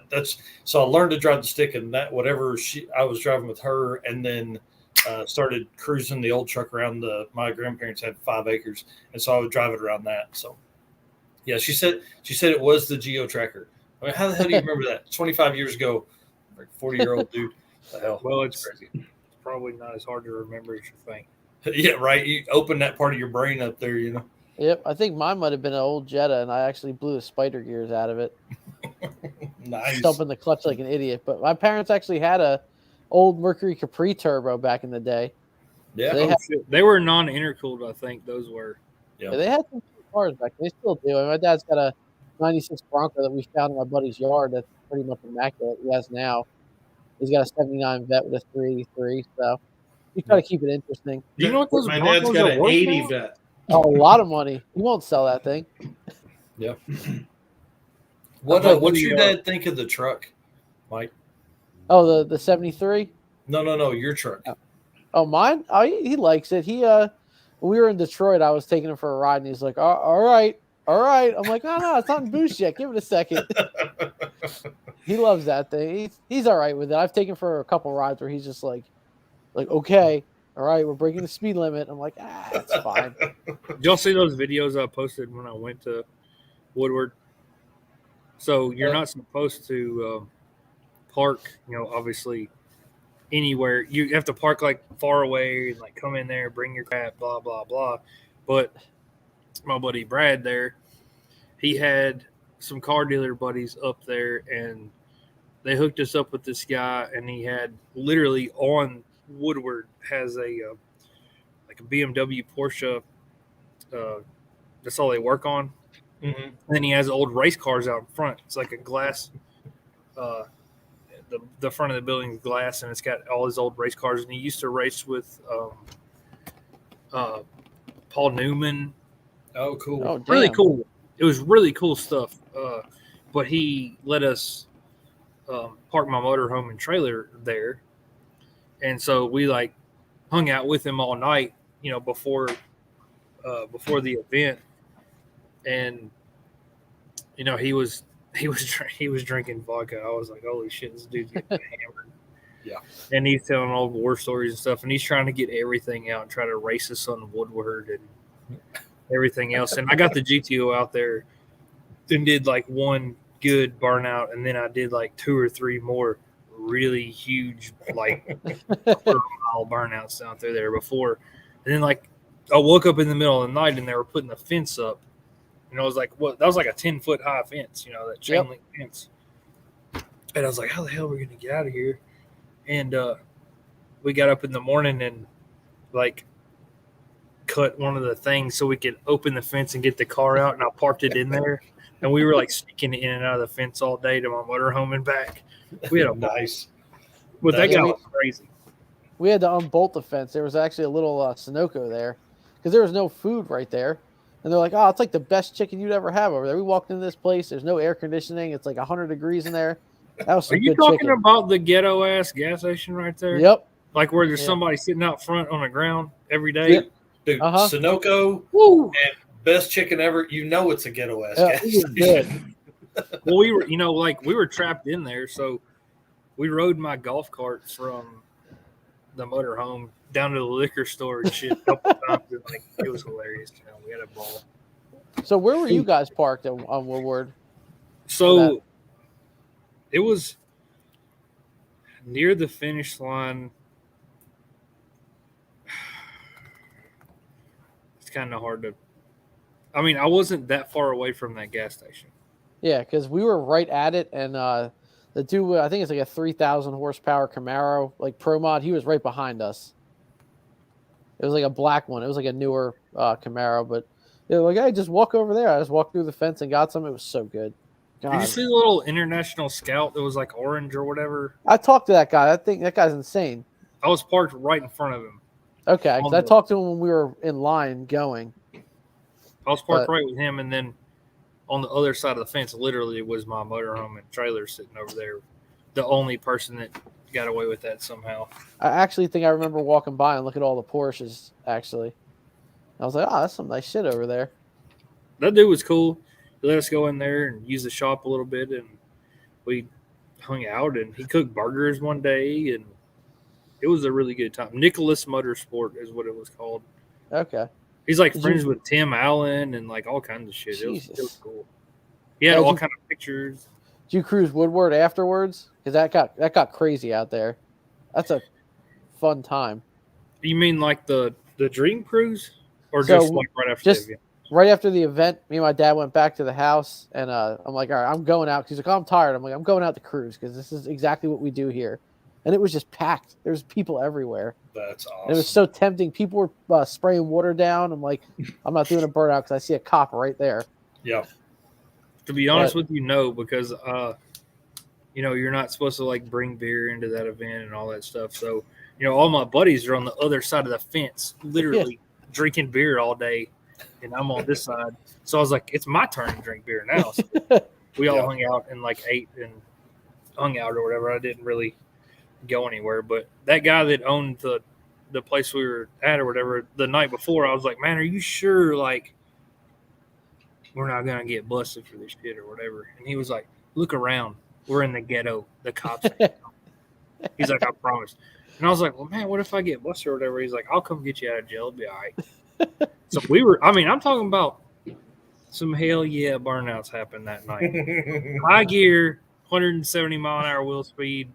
so I learned to drive the stick, and that whatever I was driving with her, and then started cruising the old truck around my grandparents had 5 acres, and so I would drive it around that. So yeah, she said it was the Geo Tracker. I mean, how the hell do you remember that? 25 years ago, like 40-year-old dude. The hell?
Well, it's crazy. Probably not as hard to remember as you think.
Yeah, right. You open that part of your brain up there,
Yep, I think mine might have been an old Jetta, and I actually blew the spider gears out of it.
Nice.
Stumping the clutch like an idiot. But my parents actually had a old Mercury Capri turbo back in the day.
Yeah,
so
they were non-intercooled. I think those were.
Yeah, they had some cars back then. They still do. And my dad's got a '96 Bronco that we found in my buddy's yard. That's pretty much immaculate. He has now. He's got a '79 Vet with a 383, so we try to keep it interesting.
Do you know what those
My dad's got an 80 now? Vet.
Oh, a lot of money. He won't sell that thing.
Yeah. What's your dad think of the truck? Mike?
Oh, the 73.
No, your truck.
Oh, mine. Oh, he likes it. When we were in Detroit, I was taking him for a ride, and he's like, all right. I'm like, no, it's not in boost yet. Give it a second. He loves that thing. He's all right with it. I've taken him for a couple rides where he's just like, okay, all right, we're breaking the speed limit. I'm like, it's fine.
Did y'all see those videos I posted when I went to Woodward? So you're not supposed to park, obviously anywhere. You have to park like far away, and like come in there, bring your crap, blah blah blah. But my buddy Brad there, he had some car dealer buddies up there, and they hooked us up with this guy, and he had literally on Woodward has a like a BMW Porsche. That's all they work on. Mm-hmm. And then he has old race cars out in front. It's like a glass. The front of the building is glass, and it's got all his old race cars. And he used to race with Paul Newman.
Oh, cool!
Oh,
really cool. It was really cool stuff. But he let us park my motorhome and trailer there, and so we like hung out with him all night. Before the event, and he was drinking vodka. I was like, holy shit, this dude's getting hammered.
Yeah.
And he's telling all war stories and stuff, and he's trying to get everything out and try to race us on Woodward and everything else. And I got the GTO out there and did like one good burnout, and then I did like 2 or 3 more really huge, like quarter-mile burnouts out there before. And then like I woke up in the middle of the night and they were putting the fence up. And I was like, what? That was like a 10-foot high fence, that chain link fence. And I was like, how the hell are we going to get out of here? And we got up in the morning and like cut one of the things so we could open the fence and get the car out. And I parked it in there. And we were like sneaking in and out of the fence all day to my motorhome and back. We had a
nice.
But that guy was crazy.
We had to unbolt the fence. There was actually a little Sunoco there because there was no food right there. And they're like, oh, it's like the best chicken you'd ever have over there. We walked into this place. There's no air conditioning. It's like 100 degrees in there. That was some
Are you
good
talking
chicken.
about the ghetto-ass gas station right there?
Yep.
Like where there's somebody sitting out front on the ground every day?
Yep.
Dude, Sunoco and best chicken ever. It's a ghetto-ass gas station.
Well, we were, we were trapped in there. So we rode my golf carts from the motorhome down to the liquor store and shit a couple times. And, it was hilarious. We had a ball. So
where were you guys parked on Woodward?
So it was near the finish line. It's kind of hard to. I mean, I wasn't that far away from that gas station.
Yeah, because we were right at it, and the dude, I think it's like a 3,000 horsepower Camaro, like Pro Mod. He was right behind us. It was like a black one. It was like a newer Camaro, but they were like, hey, just walk over there. I just walked through the fence and got some. It was so good. God.
Did you see the little International Scout that was like orange or whatever?
I talked to that guy. I think that guy's insane.
I was parked right in front of him.
Okay, because I talked to him when we were in line going.
I was parked right with him, and then on the other side of the fence, literally, was my motorhome and trailer sitting over there. The only person that got away with that somehow.
I actually think I remember walking by and looking at all the Porsches, actually. I was like, oh, that's some nice shit over there.
That dude was cool. He let us go in there and use the shop a little bit, and we hung out, and he cooked burgers one day, and it was a really good time. Nicholas Motorsport is what it was called.
Okay.
He's like friends with Tim Allen and like all kinds of shit. It was cool. He had all kind of pictures.
Did you cruise Woodward afterwards? Because that got crazy out there. That's a fun time.
You mean like the dream cruise, or just like right after the event?
Right after the event, me and my dad went back to the house, and I'm like, all right, I'm going out. He's like, oh, I'm tired. I'm like, I'm going out to cruise because this is exactly what we do here. And it was just packed. There's people everywhere.
That's awesome.
And it was so tempting. People were spraying water down. I'm like, I'm not doing a burnout because I see a cop right there.
Yeah.
To be honest with you, no, because you're not supposed to like bring beer into that event and all that stuff. So, all my buddies are on the other side of the fence, literally drinking beer all day, and I'm on this side. So I was like, it's my turn to drink beer now. So we all hung out and like ate and hung out or whatever. I didn't really go anywhere. But that guy that owned the place we were at or whatever the night before, I was like, man, are you sure like we're not gonna get busted for this shit or whatever? And he was like, look around, we're in the ghetto, the cops ain't coming. He's like, I promise. And I was like, well, man, what if I get busted or whatever? He's like, I'll come get you out of jail. It'll be all right. So I'm talking about some hell yeah burnouts happened that night. High gear, 170 mile an hour wheel speed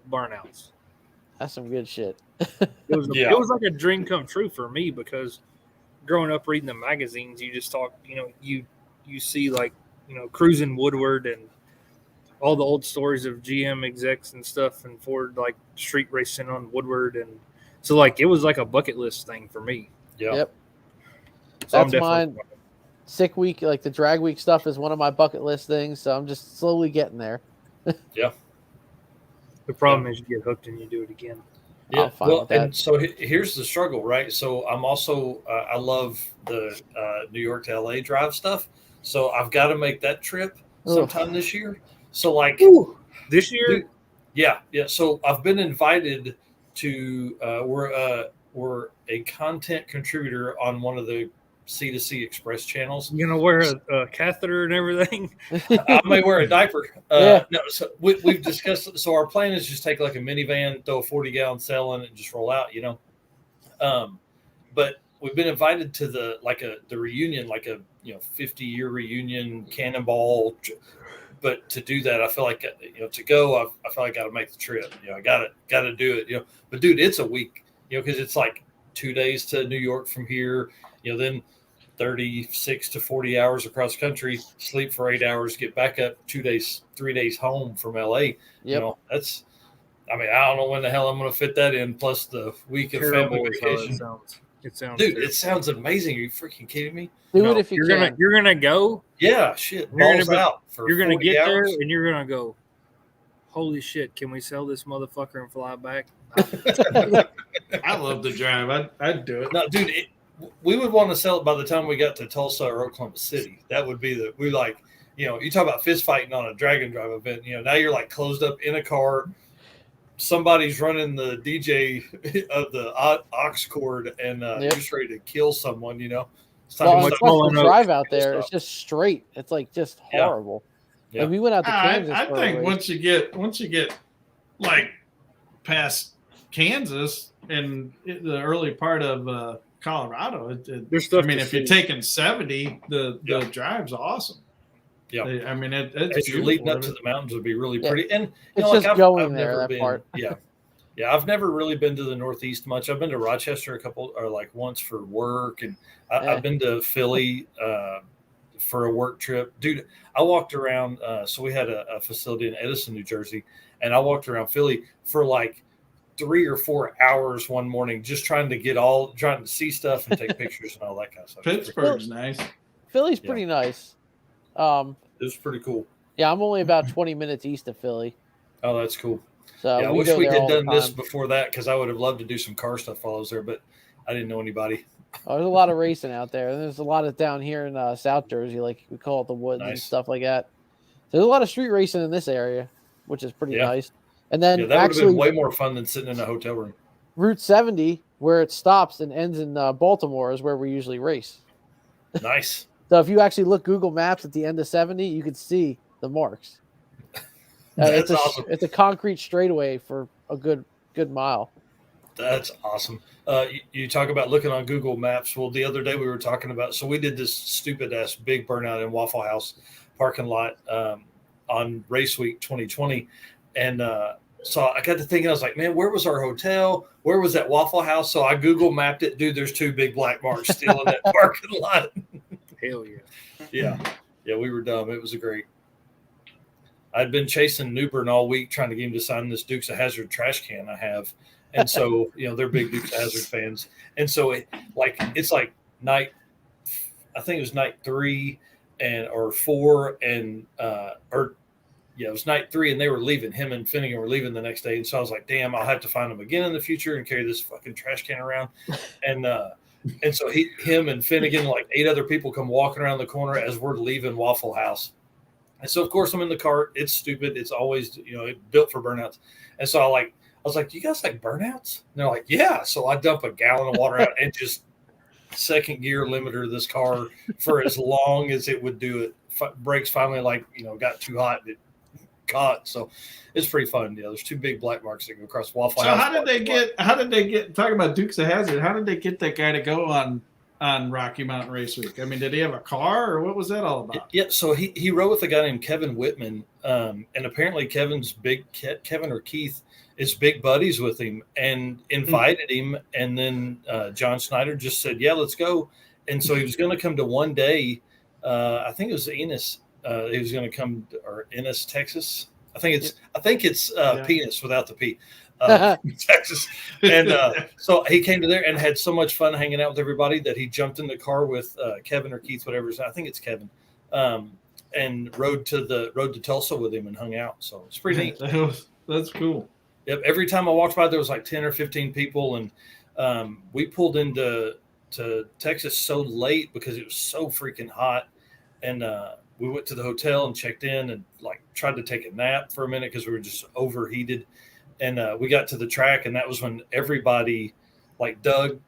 burnouts.
That's some good shit.
It was like a dream come true for me because growing up reading the magazines, you just talk, you see like, Cruising Woodward and all the old stories of GM execs and stuff and Ford like street racing on Woodward. And so like, it was like a bucket list thing for me.
Yeah.
Yep.
So
That's mine. Sick week, like the drag week stuff is one of my bucket list things. So I'm just slowly getting there.
Yeah.
The problem is you get hooked and you do it again.
Yeah, well, and so here's the struggle, right? So I'm also I love the New York to LA drive stuff. So I've got to make that trip sometime this year. So like
this year,
yeah. So I've been invited to. We're a content contributor on one of the C2C Express channels.
You gonna wear a catheter and everything?
I may wear a diaper.
Yeah.
No, so we've discussed. So our plan is just take like a minivan, throw a 40-gallon cell in it, and just roll out. But we've been invited to the reunion, like a 50-year reunion cannonball. But to do that, I feel like to go, I feel like I got to make the trip. I got to do it. But dude, it's a week. Because it's like 2 days to New York from here. Then 36 to 40 hours across country, sleep for 8 hours, get back up 2 days, 3 days home from LA.
Yep.
That's, I don't know when the hell I'm going to fit that in. Plus the week of family vacation.
It sounds
dude,
terrible.
It sounds amazing. Are you freaking kidding me?
Do it if you're can.
You're gonna go.
Yeah, shit.
You're gonna
get
there and you're gonna go, holy shit, can we sell this motherfucker and fly back?
I love the drive. I'd do it.
No, dude, we would want to sell it by the time we got to Tulsa or Oklahoma City. That would be you talk about fist fighting on a drag and drive event. Now you're like closed up in a car. Somebody's running the DJ of the aux cord and you're just ready to kill someone, It's
well, the drive out there, it's just straight. It's like just horrible.
Yeah.
Like we went out to Kansas.
I think once you get like past Kansas and the early part of Colorado,
there's stuff.
if you're taking 70, the drive's awesome.
Yeah,
it's
as you're leading up to the mountains would be really pretty, and
it's just going there. That part.
Yeah, I've never really been to the Northeast much. I've been to Rochester once for work, and I've been to Philly for a work trip. Dude, I walked around. So we had a facility in Edison, New Jersey, and I walked around Philly for like 3 or 4 hours one morning, just trying to see stuff and take pictures and all that kind of stuff.
Pittsburgh's nice.
Philly's pretty nice.
It was pretty cool.
Yeah, I'm only about 20 minutes east of Philly.
Oh, that's cool.
So
I wish we had done this before that because I would have loved to do some car stuff while I was there, but I didn't know anybody.
Oh, there's a lot of racing out there. And there's a lot of down here in South Jersey, like we call it the woods and stuff like that. There's a lot of street racing in this area, which is pretty nice. And then
that would have been way more fun than sitting in a hotel room.
Route 70, where it stops and ends in Baltimore, is where we usually race.
Nice.
So if you actually look Google Maps at the end of 70, you can see the marks.
That's awesome.
It's a concrete straightaway for a good mile.
That's awesome. You talk about looking on Google Maps. Well, the other day we were talking about, so we did this stupid ass big burnout in Waffle House parking lot on Race Week 2020. And so I got to thinking, I was like, man, where was our hotel? Where was that Waffle House? So I Google mapped it. Dude, there's 2 big black marks still in that parking lot.
Hell yeah.
Yeah, we were dumb. It was great. I'd been chasing Newbern all week trying to get him to sign this Dukes of Hazzard trash can I have. And so, they're big Dukes of Hazzard fans. And so it's like night, I think it was night 3 or 4 and it was night 3 and they were leaving. Him and Finnegan were leaving the next day. And so I was like, damn, I'll have to find them again in the future and carry this fucking trash can around. And so him and Finnegan, like 8 other people come walking around the corner as we're leaving Waffle House. And so, of course, I'm in the cart. It's stupid. It's always, built for burnouts. And so I was like, do you guys like burnouts? And they're like, yeah. So I dump a gallon of water out and just second gear limiter this car for as long as it would do it. Brakes finally, got too hot. It caught. So it's pretty fun. Yeah, there's 2 big black marks that go across Waffle House.
So how did they get, talking about Dukes of Hazzard, how did they get that guy to go on Rocky Mountain Race Week? I mean, did he have a car or what was that all about?
Yeah, so he rode with a guy named Kevin Whitman, and apparently Kevin or Keith is big buddies with him and invited him, and then John Snyder just said, yeah, let's go. And so he was going to come to one day, I think it was Ennis, he was going to come or Ennis, Texas. I think it's penis without the P. Texas. And so he came to there and had so much fun hanging out with everybody that he jumped in the car with Kevin or Keith, whatever. I think it's Kevin, and rode to Tulsa with him and hung out. So it's pretty neat.
That's cool.
Yep. Every time I walked by, there was like 10 or 15 people. And we pulled into Texas so late because it was so freaking hot. And we went to the hotel and checked in and tried to take a nap for a minute because we were just overheated. And we got to the track, and that was when everybody, Doug,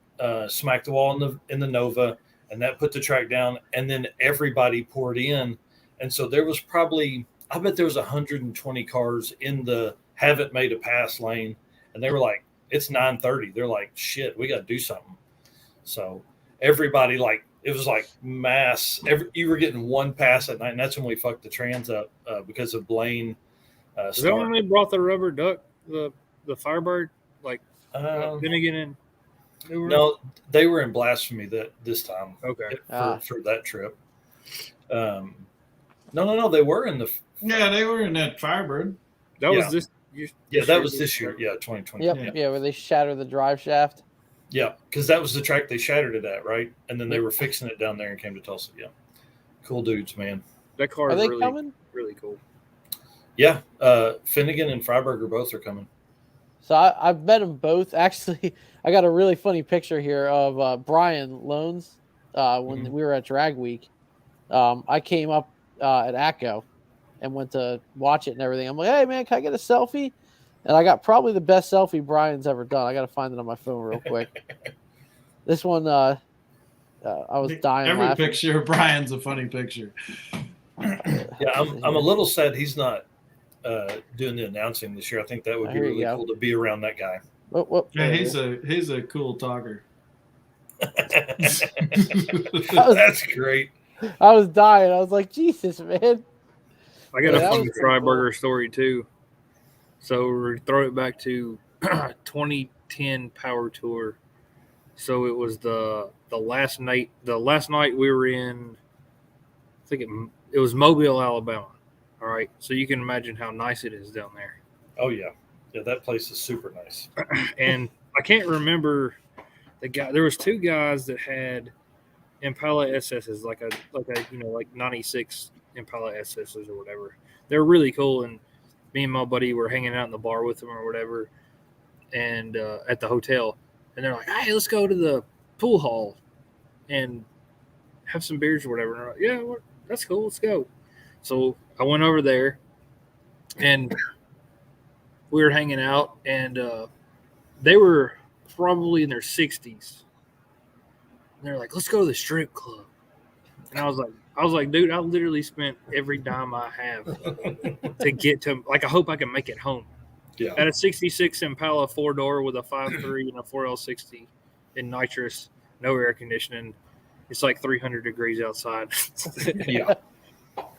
smacked the wall in the Nova, and that put the track down. And then everybody poured in, and so there was I bet there was 120 cars in the haven't made a pass lane, and they were like, "It's 9:30." They're like, "Shit, we got to do something." So everybody it was like mass. You were getting one pass at night, and that's when we fucked the trans up because of Blaine.
Is that when they brought the rubber duck? The Firebird, Finnegan and
no, they were in Blasphemy this time.
Okay,
for that trip. No, they were in
they were in that Firebird.
That was this.
That was this year. Yeah, 2020.
Yep. Yeah, where they shattered the drive shaft.
Yeah, because that was the track they shattered it at, right? And then they were fixing it down there and came to Tulsa. Yeah, cool dudes, man.
That car is really
coming?
Really cool.
Yeah, Finnegan and Freiberger both are coming.
So I've met them both. Actually, I got a really funny picture here of Brian Loans when we were at Drag Week. I came up at ACO and went to watch it and everything. I'm like, hey, man, can I get a selfie? And I got probably the best selfie Brian's ever done. I got to find it on my phone real quick. This one, I was dying
Every
laughing.
picture of Brian's a funny picture.
Yeah, I'm a little sad he's not doing the announcing this year. I think that would be really cool to be around that guy.
Yeah, he's a cool talker.
That's great.
I was dying. I was like, Jesus, man.
I got a funny Freiberger story too. So we throw it back to 2010 Power Tour. So it was the last night. The last night we were in, I think it was Mobile, Alabama. All right, so you can imagine how nice it is down there.
Oh yeah, that place is super nice.
And I can't remember the guy. There was 2 guys that had Impala SSs, like 96 Impala SSs or whatever. They were really cool, and me and my buddy were hanging out in the bar with them or whatever, and at the hotel. And they're like, "Hey, let's go to the pool hall and have some beers or whatever." And I'm like, "Yeah, that's cool. Let's go." So I went over there, and we were hanging out, and they were probably in their 60s. And they're like, "Let's go to the strip club." And I was like, "Dude, I literally spent every dime I have to get to. I hope I can make it home."
Yeah.
At a 66 Impala 4-door with a 5.3 and a 4L60 in nitrous, no air conditioning. It's like 300 degrees outside.
Yeah.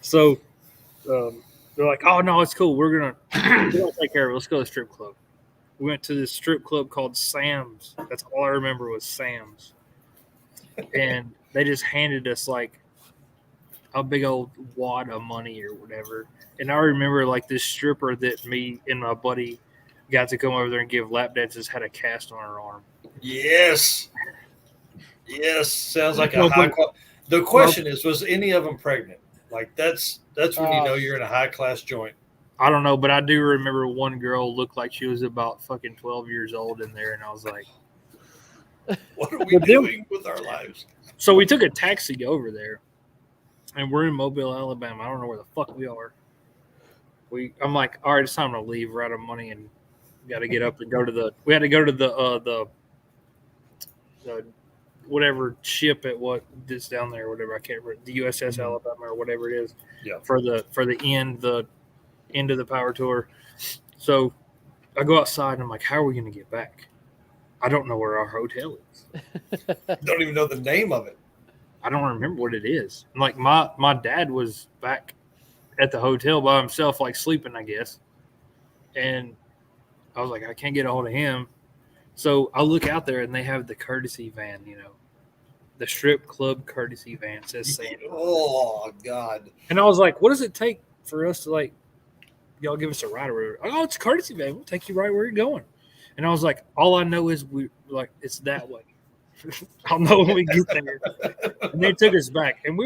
So they're like, "Oh no, it's cool. We're gonna take care of it. Let's go to the strip club." We went to this strip club called Sam's. That's all I remember was Sam's. And they just handed us like a big old wad of money or whatever. And I remember like this stripper that me and my buddy got to come over there and give lap dances had a cast on her arm.
Yes. Sounds like a high quality. The question is, was any of them pregnant? Like that's when you know you're in a high class joint.
I don't know, but I do remember one girl looked like she was about fucking 12 years old in there, and I was like,
what are we doing with our lives?
So we took a taxi over there, and we're in Mobile, Alabama. I don't know where the fuck we are. I'm like, all right, it's time to leave. We're out of money and got to get up and go to the. We had to go to the whatever ship at what this down there, whatever I can't remember, the USS Alabama or whatever it is.
Yeah.
For the end of the power tour. So I go outside and I'm like, how are we going to get back? I don't know where our hotel is.
Don't even know the name of it.
I don't remember what it is. And like my dad was back at the hotel by himself, like sleeping, I guess. And I was like, I can't get a hold of him. So I look out there and they have the courtesy van, the strip club courtesy van says Santa.
Oh God.
And I was like, what does it take for us to like, y'all give us a ride or whatever? Oh, it's a courtesy van. We'll take you right where you're going. And I was like, all I know is it's that way. I'll know when we get there. And they took us back, and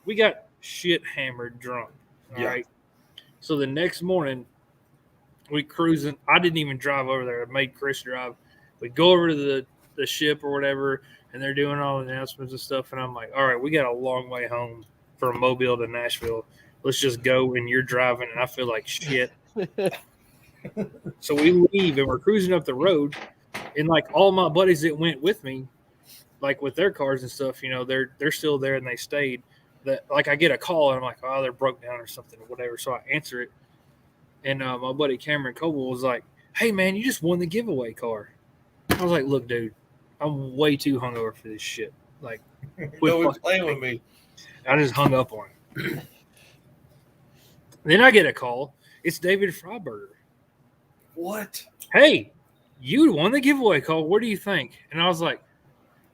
we got shit hammered drunk. All right. So the next morning, we cruising. I didn't even drive over there. I made Chris drive. We go over to the ship or whatever, and they're doing all the announcements and stuff. And I'm like, all right, we got a long way home from Mobile to Nashville. Let's just go. And you're driving, and I feel like shit. So we leave, and we're cruising up the road, and like all my buddies that went with me, like with their cars and stuff, they're still there and they stayed. That like I get a call and I'm like, oh, they're broke down or something or whatever. So I answer it, and my buddy Cameron Coble was like, hey man, you just won the giveaway car. I was like, look, dude, I'm way too hungover for this shit. Like,
Don't playing with me.
I just hung up on it. Then I get a call. It's David Freiberger.
What?
Hey, you won the giveaway call. What do you think? And I was like,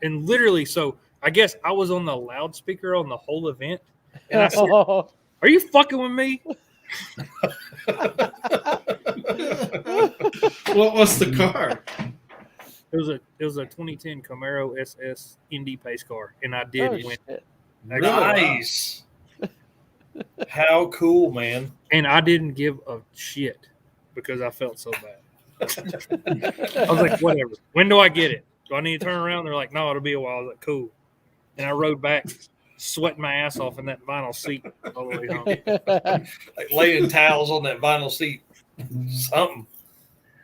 and literally, so I guess I was on the loudspeaker on the whole event. And I said, are you fucking with me?
What was the car?
It was a 2010 Camaro SS Indy pace car, and I did win.
Shit.
Nice. How cool, man.
And I didn't give a shit because I felt so bad. I was like, whatever. When do I get it? Do I need to turn around? They're like, no, it'll be a while. I was like, cool. And I rode back, sweating my ass off in that vinyl seat all the way home.
Like laying towels on that vinyl seat. Something.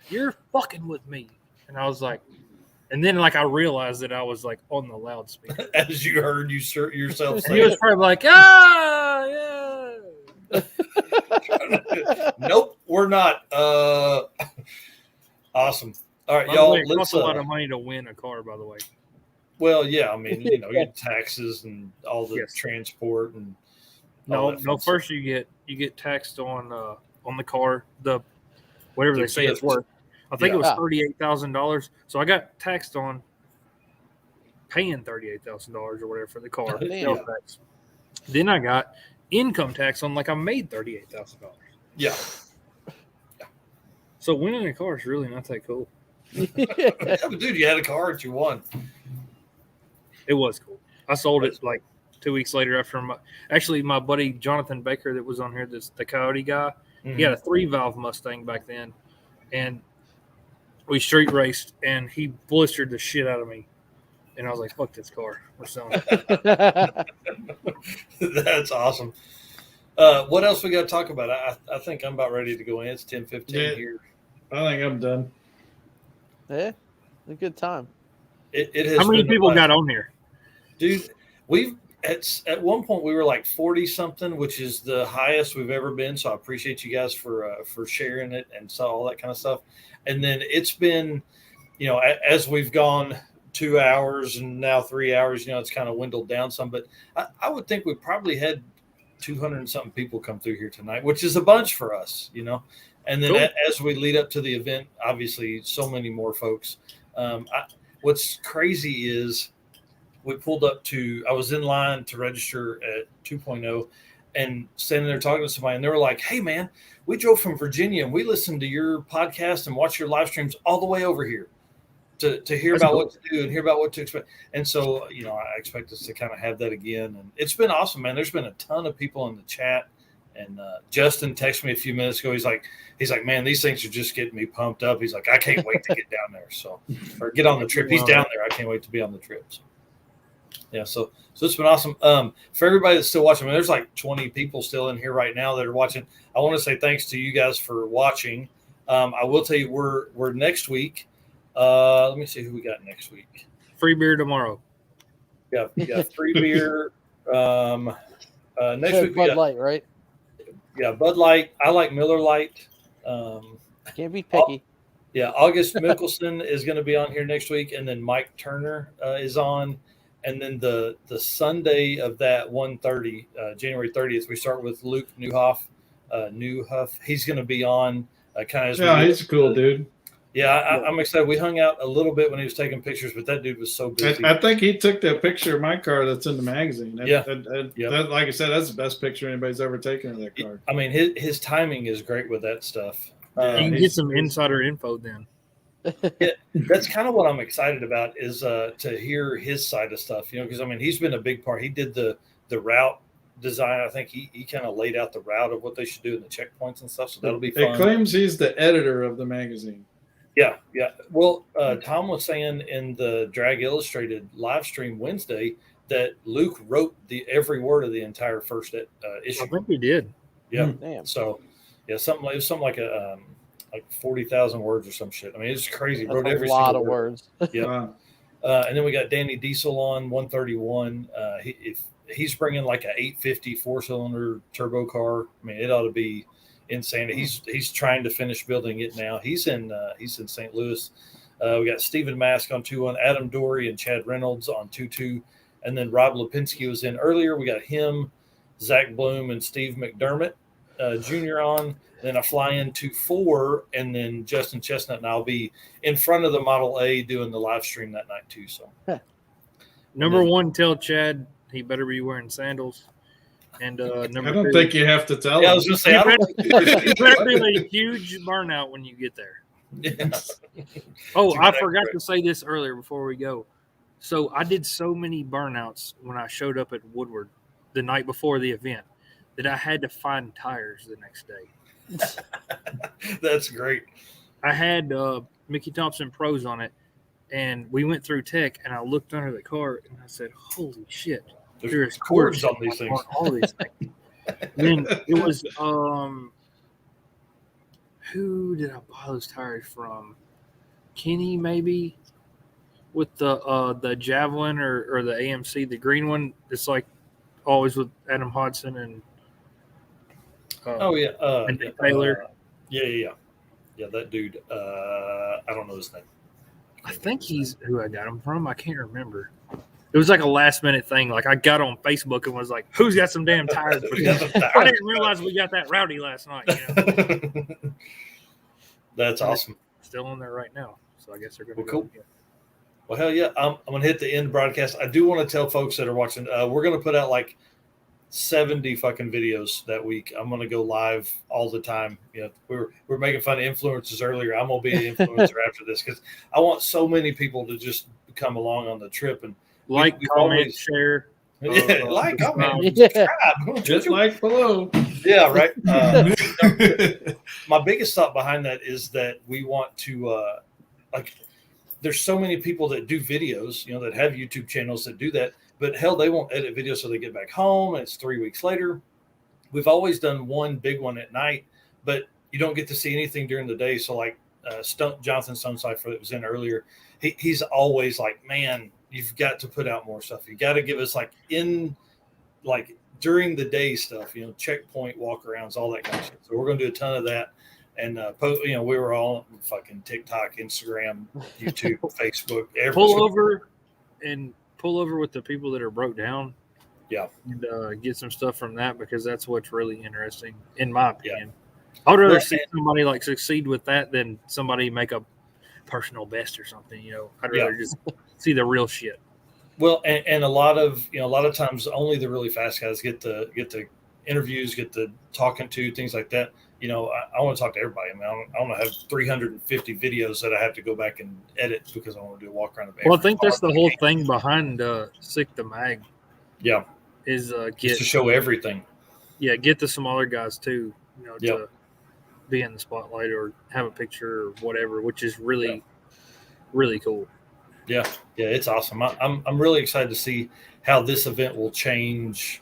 You're fucking with me. And I was like, and then like I realized that I was like on the loudspeaker.
As you heard yourself
And
say
he was
it.
probably like, ah, yeah.
Nope, we're not. Awesome. All right,
By the
y'all.
way, it costs
Let's.
a lot of money to win a car, by the way.
Well, yeah. I mean, you get taxes and all the
Yes.
transport and. all
No.
that fun
First
stuff.
you get taxed on the car, the whatever
The
they say it's
gift.
worth. I think
Yeah.
it was
Yeah.
$38,000. So I got taxed on paying $38,000 or whatever for the car.
Damn.
sales tax. Then I got income tax on like I made $38,000.
Yeah.
So winning a car is really not that cool.
Yeah, but dude, you had a car that you won.
It was cool. I sold it like 2 weeks later after my buddy Jonathan Baker that was on here, the Coyote guy. He had a 3-valve Mustang back then, and we street raced, and he blistered the shit out of me. And I was like, fuck this car. We're selling it.
That's awesome. What else we got to talk about? I think I'm about ready to go in. It's 10:15
Yeah.
here.
I think I'm done.
Yeah, a good time.
It has
How many
been a
people
blast.
got on here?
Dude, we've at one point we were like 40 something, which is the highest we've ever been. So I appreciate you guys for sharing it and all that kind of stuff. And then it's been, as we've gone 2 hours and now 3 hours, it's kind of dwindled down some. But I would think we probably had 200 and something people come through here tonight, which is a bunch for us, And then
Cool.
as we lead up to the event, obviously so many more folks. What's crazy is we pulled up I was in line to register at 2.0 and standing there talking to somebody, and they were like, hey man, we drove from Virginia and we listened to your podcast and watch your live streams all the way over here to hear
That's
about
cool.
what to do and hear about what to expect. And so, I expect us to kind of have that again. And it's been awesome, man. There's been a ton of people in the chat. And Justin texted me a few minutes ago. He's like, man, these things are just getting me pumped up. He's like, I can't wait to get down there. So, or get on the trip. He's down there. I can't wait to be on the trip. So. Yeah, so it's been awesome. For everybody that's still watching, I mean, there's like 20 people still in here right now that are watching. I want to say thanks to you guys for watching. I will tell you we're next week. Let me see who we got next week.
Free beer tomorrow.
Yeah, free beer. Next
So
week we
Bud
got,
Light, right?
yeah, Bud Light. I like Miller Light.
Can't be picky.
Yeah, August Mickelson is going to be on here next week, and then Mike Turner is on, and then the Sunday of that 1:30, January 30th, we start with Luke Niewhuff. He's going to be on. Kind of.
Yeah, he's a cool dude.
Yeah, I'm excited. We hung out a little bit when he was taking pictures, but that dude was so busy.
I think he took that picture of my car that's in the magazine.
Yeah.
That, like I said, that's the best picture anybody's ever taken of that car.
I mean, his timing is great with that stuff.
You can get some insider info then.
Yeah, that's kind of what I'm excited about is to hear his side of stuff, because I mean, he's been a big part. He did the route design. I think he kind of laid out the route of what they should do in the checkpoints and stuff. So that'll be fun.
It claims he's the editor of the magazine.
Yeah. Well, Tom was saying in the Drag Illustrated live stream Wednesday that Luke wrote every word of the entire first issue.
I think he did.
Yeah.
Damn.
So, yeah, something like a like 40,000 words or some shit. I mean, it's crazy.
That's
Wrote every
a lot
single
of
word.
words.
Yeah.
Wow.
And then we got Danny Diesel on 131. If he's bringing like a 850 4-cylinder turbo car, I mean, it ought to be insane. He's trying to finish building it now. He's in St. Louis. We got Stephen Mask on 2-1, Adam Dorey and Chad Reynolds on 2-2, and then Rob Lapenske was in earlier. We got him, Zach Blum, and Steve McDermott Jr. on. Then I fly in 2-4, and then Justin Chestnut and I'll be in front of the Model A doing the live stream that night too. So,
Number one, tell Chad he better be wearing sandals. And number
I don't
two,
think you have to tell
yeah, I
him.
was going to say, I don't.
you better be a huge burnout when you get there.
Yeah.
Oh, I
Exactly
forgot
right.
to say this earlier before we go. So I did so many burnouts when I showed up at Woodward the night before the event that I had to find tires the next day.
That's great.
I had Mickey Thompson Pros on it, and we went through tech, and I looked under the car, and I said, holy shit.
There's cords on these things.
All these things. Then it was who did I buy those tires from? Kenny, maybe, with the Javelin or the AMC, the green one. It's like always with Adam Hodson and and Nick Taylor.
Yeah. That dude. I don't know his name.
I think he's who I got him from. I can't remember. It was like a last minute thing. Like I got on Facebook and was like, "Who's got some damn tires?"
We got some tires.
I didn't realize we got that rowdy last night.
That's awesome.
Still on there right now, so I guess they're going to
Well,
go.
cool.
Again.
Well, hell yeah. I'm going to hit the end broadcast. I do want to tell folks that are watching, we're going to put out like 70 fucking videos that week. I'm going to go live all the time. We're making fun of influencers earlier. I'm going to be an influencer after this because I want so many people to just come along on the trip and
Like,
we
comment,
always-
share.
like, comment,
Yeah.
subscribe.
Just like below.
Yeah, right. My biggest thought behind that is that we want to there's so many people that do videos, that have YouTube channels that do that, but hell, they won't edit videos so they get back home and it's 3 weeks later. We've always done one big one at night, but you don't get to see anything during the day. So like Jonathan Stonecipher that was in earlier, he's always like, man, you've got to put out more stuff. You got to give us during the day stuff, checkpoint walkarounds, all that kind of shit. So we're going to do a ton of that. And, we were all on fucking TikTok, Instagram, YouTube, Facebook,
Pull over with the people that are broke down.
Yeah.
And get some stuff from that because that's what's really interesting, in my opinion. I would rather see somebody like succeed with that than somebody make a personal best or something. I'd rather just see the real shit.
Well, and a lot of times only the really fast guys get the interviews, get the talking to, things like that. I want to talk to everybody. I mean, I don't have 350 videos that I have to go back and edit because I want to do a walk around.
Well, I think that's the whole thing behind Sick the Mag.
Yeah,
is
just to show everything.
Yeah, get the smaller guys too. To be in the spotlight or have a picture or whatever, which is really, really cool.
Yeah, it's awesome. I'm really excited to see how this event will change,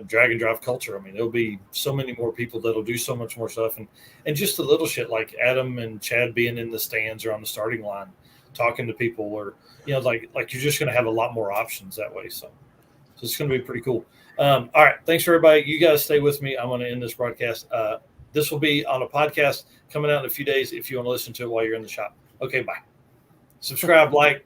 drag and drive culture. I mean, there'll be so many more people that'll do so much more stuff, and just the little shit like Adam and Chad being in the stands or on the starting line, talking to people, or like you're just going to have a lot more options that way. So it's going to be pretty cool. All right, thanks for everybody. You guys stay with me. I'm going to end this broadcast. This will be on a podcast coming out in a few days if you want to listen to it while you're in the shop. Okay, bye. Subscribe, like,